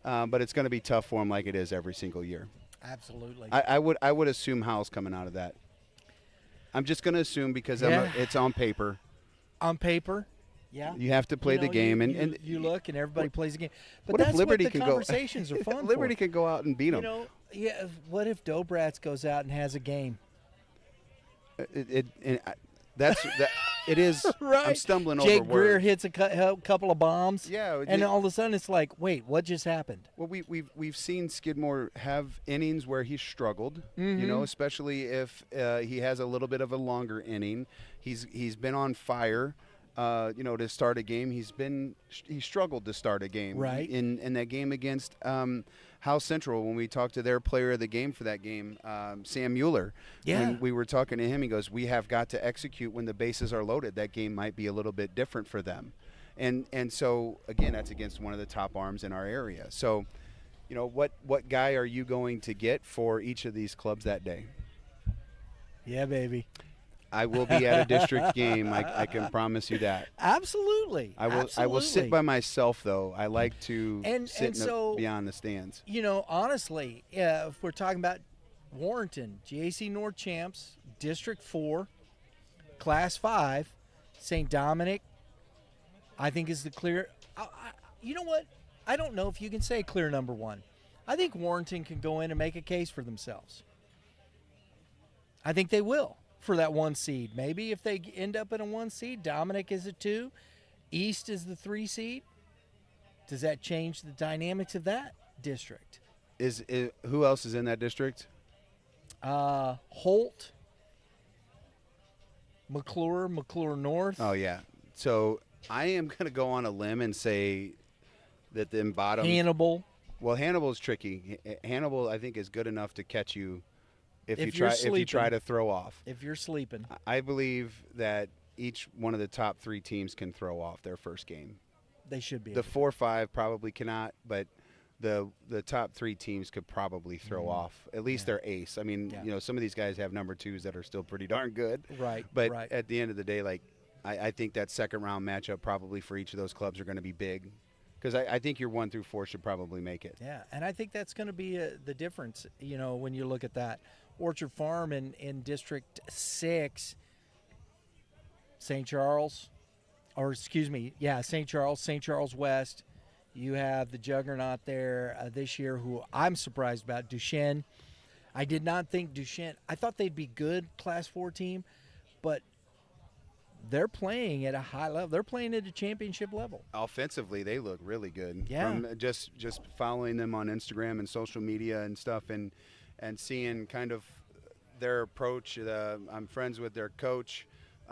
but it's going to be tough for them like it is every single year. Absolutely. I would assume Howell's coming out of that. I'm just going to assume because it's on paper. On paper, yeah. You have to play the game, and you look, and everybody plays the game. But what that's if Liberty what the can conversations are fun. Liberty can go out and beat them. What if Dobrats goes out and has a game? It is. Right. I'm stumbling Jake over Greer words. hits a couple of bombs. Yeah, and all of a sudden it's like, wait, what just happened? Well, we've seen Skidmore have innings where he struggled. Especially if he has a little bit of a longer inning. He's been on fire. To start a game, he struggled to start a game. Right. In that game against Howell Central, when we talked to their player of the game for that game, Sam Mueller. Yeah. When we were talking to him, he goes, "We have got to execute when the bases are loaded. That game might be a little bit different for them." And so again, that's against one of the top arms in our area. So, what guy are you going to get for each of these clubs that day? Yeah, baby. I will be at a district game. I can promise you that. Absolutely. I will. I will sit by myself though. I like to sit beyond the stands. You know, honestly, if we're talking about Warrenton, G.A.C. North champs, District 4, Class 5, St. Dominic, I think is the clear. You know what? I don't know if you can say clear number one. I think Warrenton can go in and make a case for themselves. I think they will for that 1 seed. Maybe if they end up in a 1 seed, Dominic is a 2, East is the 3 seed. Does that change the dynamics of that district? Who else is in that district? Holt, McClure North. Oh yeah. So I am going to go on a limb and say that the bottom. Hannibal. Well, Hannibal's tricky. Hannibal, I think, is good enough to catch you if you try to throw off. If you're sleeping. I believe that each one of the top 3 teams can throw off their first game. They should be. The 4-5 probably cannot, but the top 3 teams could probably throw off at least their ace. I mean, you know, some of these guys have number 2s that are still pretty darn good. Right. But at the end of the day, like I think that second round matchup probably for each of those clubs are going to be big. Because I think your 1 through 4 should probably make it. Yeah, and I think that's going to be the difference, you know, when you look at that. Orchard Farm in District 6, St. Charles West. You have the juggernaut there this year who I'm surprised about, Duchesne. I did not think Duchesne – I thought they'd be good Class 4 team, but – they're playing at a high level. They're playing at a championship level. Offensively, they look really good. Yeah. From just following them on Instagram and social media and stuff, and seeing kind of their approach. I'm friends with their coach,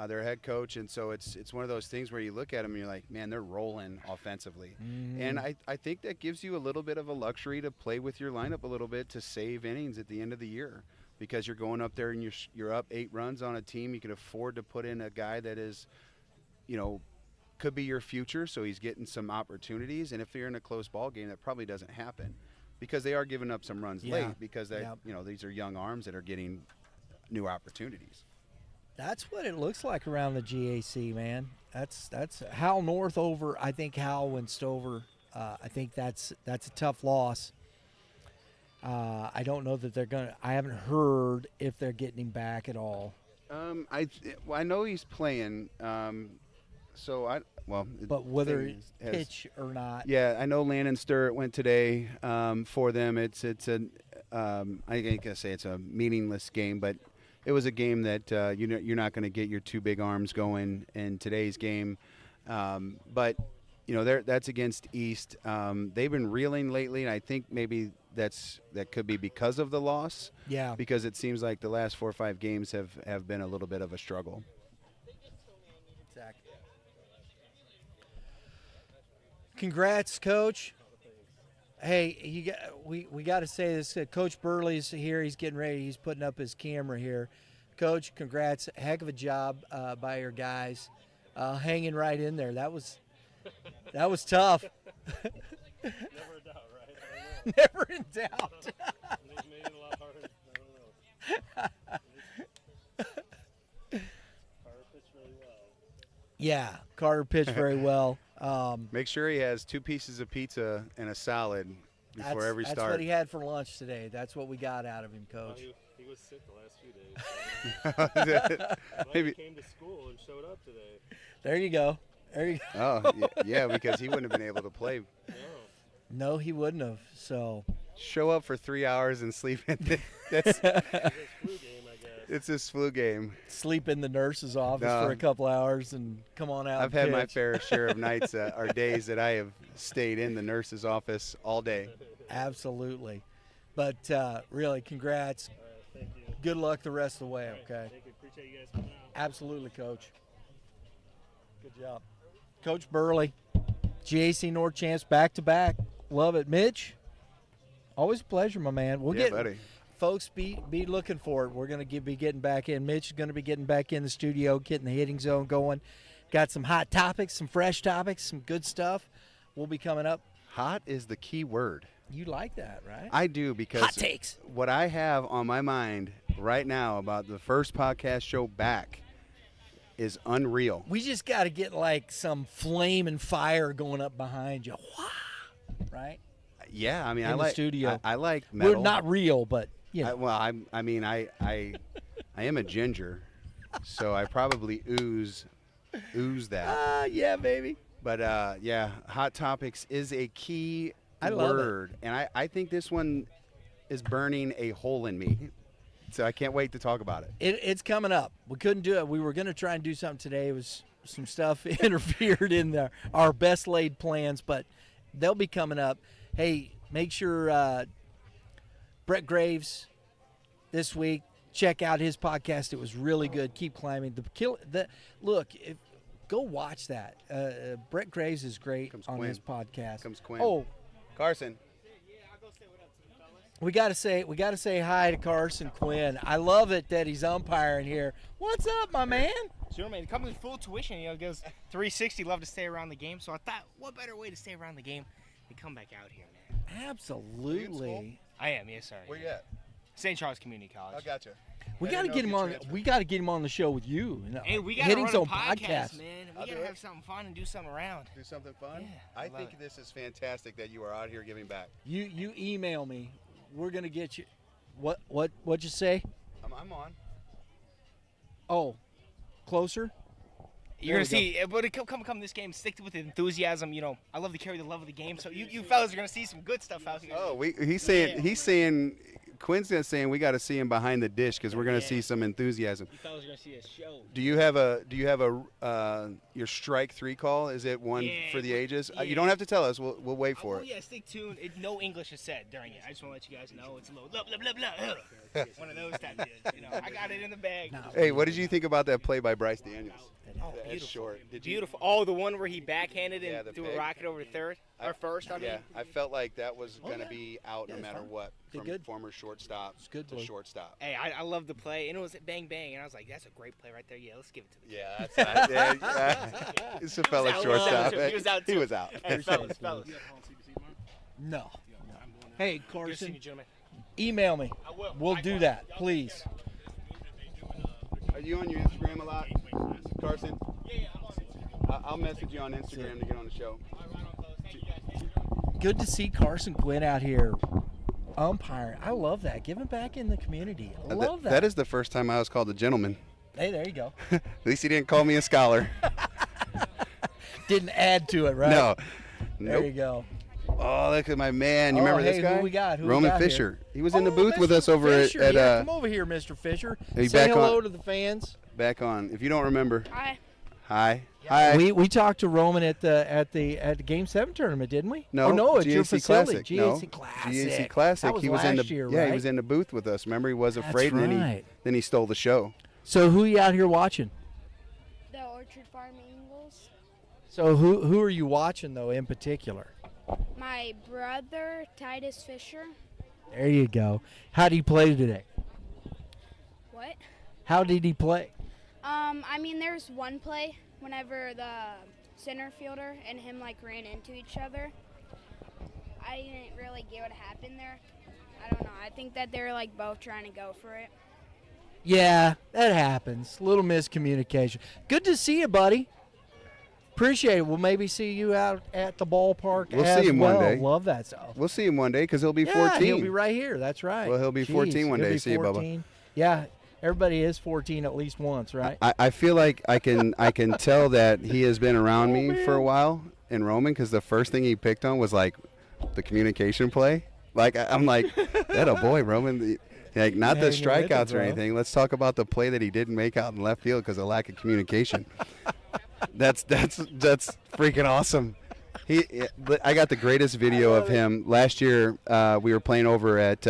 their head coach, and so it's one of those things where you look at them and you're like, man, they're rolling offensively. Mm-hmm. And I think that gives you a little bit of a luxury to play with your lineup a little bit to save innings at the end of the year. Because you're going up there and you're up 8 runs on a team, you can afford to put in a guy that is, you know, could be your future. So he's getting some opportunities. And if you're in a close ball game, that probably doesn't happen, because they are giving up some runs late. Because you know, these are young arms that are getting new opportunities. That's what it looks like around the G.A.C., man. That's Howell North over. I think Howell and Stover. I think that's a tough loss. I don't know that they're gonna. I haven't heard if they're getting him back at all. I know he's playing. But whether it's pitch or not. Yeah, I know Landon Sturr went today for them. It's I ain't gonna say it's a meaningless game, but it was a game that you're not going to get your 2 big arms going in today's game. But you know, that's against East. They've been reeling lately, and I think maybe that could be because of the loss. Yeah. Because it seems like the last 4 or 5 games have been a little bit of a struggle. Exactly. Congrats, Coach. Hey, we got to say this. Coach Burley's here. He's getting ready. He's putting up his camera here. Coach, congrats. Heck of a job by your guys. Hanging right in there. That was tough. Never a doubt, right? Never in doubt. They've made it a lot harder. I don't know. Carter pitched really well. Yeah, Carter pitched very well. Make sure he has 2 pieces of pizza and a salad before every start. That's what he had for lunch today. That's what we got out of him, Coach. He was sick the last few days. So. Maybe he came to school and showed up today. There you go. Oh, yeah, because he wouldn't have been able to play. No, he wouldn't have. So show up for 3 hours and sleep in. That's it's his flu game. Sleep in the nurse's office for a couple hours and come on out. I've had my fair share of nights or days that I have stayed in the nurse's office all day. Absolutely. But really, congrats. Thank you. Good luck the rest of the way, okay? Thank you. Appreciate you guys coming out. Absolutely, Coach. Good job. Coach Burle, G.A.C. North champs back-to-back. Love it. Mitch, always a pleasure, my man. Buddy. Folks, be looking for it. We're going to be getting back in. Mitch is going to be getting back in the studio, getting the hitting zone going. Got some hot topics, some fresh topics, some good stuff will be coming up. Hot is the key word. You like that, right? I do, because hot takes. What I have on my mind right now about the first podcast show back is unreal. We just got to get like some flame and fire going up behind you. Right? Yeah, I mean, In I the like studio. I like metal. We're not real, but you know. I am a ginger, so I probably ooze that. Yeah, baby. But yeah, Hot Topics is a key I love word, and I think this one is burning a hole in me. So I can't wait to talk about it. It's coming up. We couldn't do it. We were going to try and do something today. It was some stuff interfered in our best laid plans, but they'll be coming up. Hey, make sure Brett Graves this week, check out his podcast. It was really good. Keep climbing. Go watch that. Brett Graves is great on Quinn. his podcast. Comes Quinn. Oh, Carson. we gotta say hi to Carson Quinn. I love it that he's umpiring here. What's up, my man? Sure, man. It comes with full tuition. You know, it goes 360. Love to stay around the game. So I thought, what better way to stay around the game than come back out here, man? Absolutely. I am. Yes, sir. Where you at? St. Charles Community College. I gotcha. We got to get him on. We got to get him on the show with you. Hey, we got to hitting run some a podcast, podcasts. man. I'll We got do to it. have something fun and do something around. Do something fun? Yeah, I love think it. this is fantastic that you are out here giving back. You email me. We're gonna get you. What'd you say? I'm on. Oh, closer. You're There gonna we see, but come this game, stick with enthusiasm. You know, I love to carry the love of the game. So you fellas are gonna see some good stuff out here. Oh, he's saying Quinn's saying we got to see him behind the dish because we're gonna see some enthusiasm. You fellas are gonna see a show. Do you have your strike 3 call? Is it one Yeah, for the ages? yeah. You don't have to tell us. We'll wait for Oh it. yeah, stick tuned. No English is said during it. I just want to let you guys know it's a little blah blah blah blah. One of those type deals. You know, I got it in the bag. Hey, what did you think about that play by Bryce Daniels? Oh, That's beautiful. short. Did you? Beautiful. Oh, the one where he backhanded Yeah, and the threw pick. a rocket over to third or first. I mean, Yeah, I felt like that was going to yeah. be out no Yeah, it's matter fine. what Did from good. former shortstop good, to Blue. shortstop. hey, I love the play, and it was bang bang, and I was like, that's a great play right there. Yeah, let's give it to the kid. Yeah, that's it's a fella out. shortstop. He was out, too. He was out. Hey, fellas. No. Hey, Good to see Carson. you, gentlemen. Email me. I will. We'll do that, please. Are you on your Instagram a lot, Carson? Yeah, I'm on it. I'll message you on Instagram to get on the show. All right, right on, fellas. Thank you guys. Good to see Carson Quinn out here umpiring. I love that. Giving back in the community. I love that. That is the first time I was called a gentleman. Hey, there you go. At least he didn't call me a scholar. Didn't add to it, right? No. There Nope. you go. Oh, look at my man. You Oh, remember hey, this guy? who we got? Who we Roman got here? Fisher. He was in the Oh, booth with Mr. us over Fisher. at Yeah, come over here, Mr. Fisher. Are you Say back hello on? to the fans. back on. If you don't remember. Hi. Hi. Hi. We talked to Roman at the Game 7 tournament, didn't we? No, Oh, no, at your G.A.C. facility. Classic. G.A.C. No, Classic. G.A.C. Classic. That was he was in the last year, yeah, right? he was in the booth with us. Remember, he was That's afraid, and right. then he stole the show. So who you out here watching? The Orchard Farm Eagles. So who are you watching though in particular? My brother, Titus Fisher. There you go. How did he play today? What? How did he play? I mean, there's one play whenever the center fielder and him ran into each other. I didn't really get what happened there. I don't know. I think that they're both trying to go for it. Yeah, that happens. Little miscommunication. Good to see you, buddy. Appreciate it. We'll maybe see you out at the ballpark We'll as see him well. one day. Love that stuff. We'll see him one day because he'll be Yeah, 14. he'll be right here. That's right. Well, he'll be 14 one he'll day. be See you, Bubba. 14. Yeah, everybody is 14 at least once, right? I feel like I can tell that he has been around me for a while in Roman because the first thing he picked on was the communication play. I'm like, that a boy, Roman. Not the Man, you're with it, strikeouts or bro. anything. Let's talk about the play that he didn't make out in left field because of lack of communication. That's freaking awesome. I got the greatest video of him last year. We were playing over at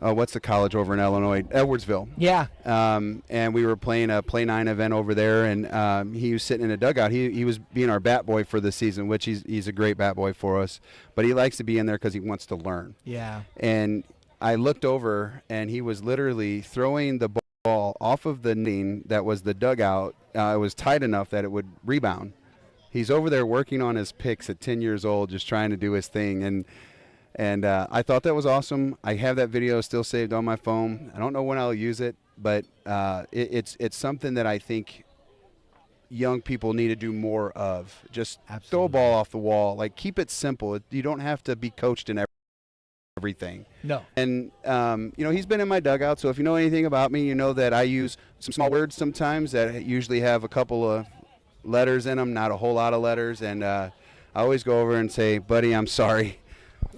what's the college over in Illinois? Edwardsville. Yeah. And we were playing a Play 9 event over there, and he was sitting in a dugout. He was being our bat boy for the season, which he's a great bat boy for us. But he likes to be in there because he wants to learn. Yeah. And I looked over, and he was literally throwing the ball off of the netting that was the dugout. It was tight enough that it would rebound. He's over there working on his picks at 10 years old, just trying to do his thing. And I thought that was awesome. I have that video still saved on my phone. I don't know when I'll use it, but it's something that I think young people need to do more of. Just throw a ball off the wall. Like, keep it simple. You don't have to be coached in everything. No. And, he's been in my dugout, so if you know anything about me, you know that I use some small words sometimes that usually have a couple of letters in them, not a whole lot of letters. And I always go over and say, buddy, I'm sorry.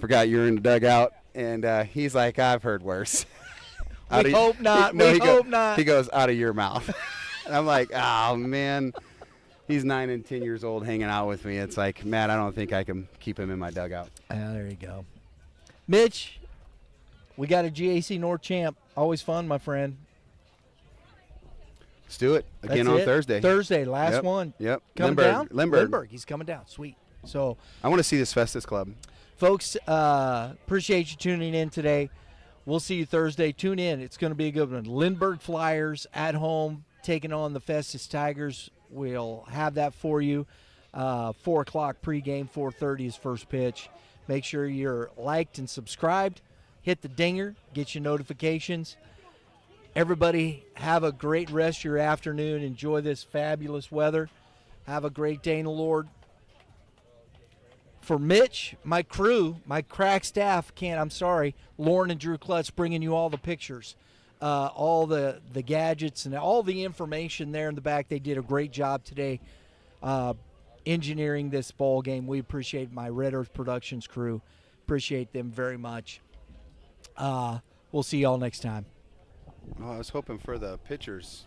Forgot you were in the dugout. And he's like, I've heard worse. We hope not. We hope not. He goes, out of your mouth. And I'm like, oh, man. He's 9 and 10 years old hanging out with me. It's like, Matt, I don't think I can keep him in my dugout. There you go. Mitch, we got a G.A.C. North champ. Always fun, my friend. Let's do it again on Thursday. Thursday, last one. Yep. Coming down? Lindbergh. He's coming down. Sweet. So I want to see this Festus Club. Folks, appreciate you tuning in today. We'll see you Thursday. Tune in. It's going to be a good one. Lindbergh Flyers at home taking on the Festus Tigers. We'll have that for you. 4 o'clock pregame, 4:30 is first pitch. Make sure you're liked and subscribed. Hit the dinger. Get your notifications. Everybody have a great rest of your afternoon. Enjoy this fabulous weather. Have a great day in the Lord. For Mitch, my crew, my crack staff, Lauren and Drew Klutz bringing you all the pictures, all the gadgets and all the information there in the back. They did a great job today engineering this ball game. We appreciate my Red Earth Productions crew. Appreciate them very much. We'll see y'all next time. Oh, I was hoping for the pitchers.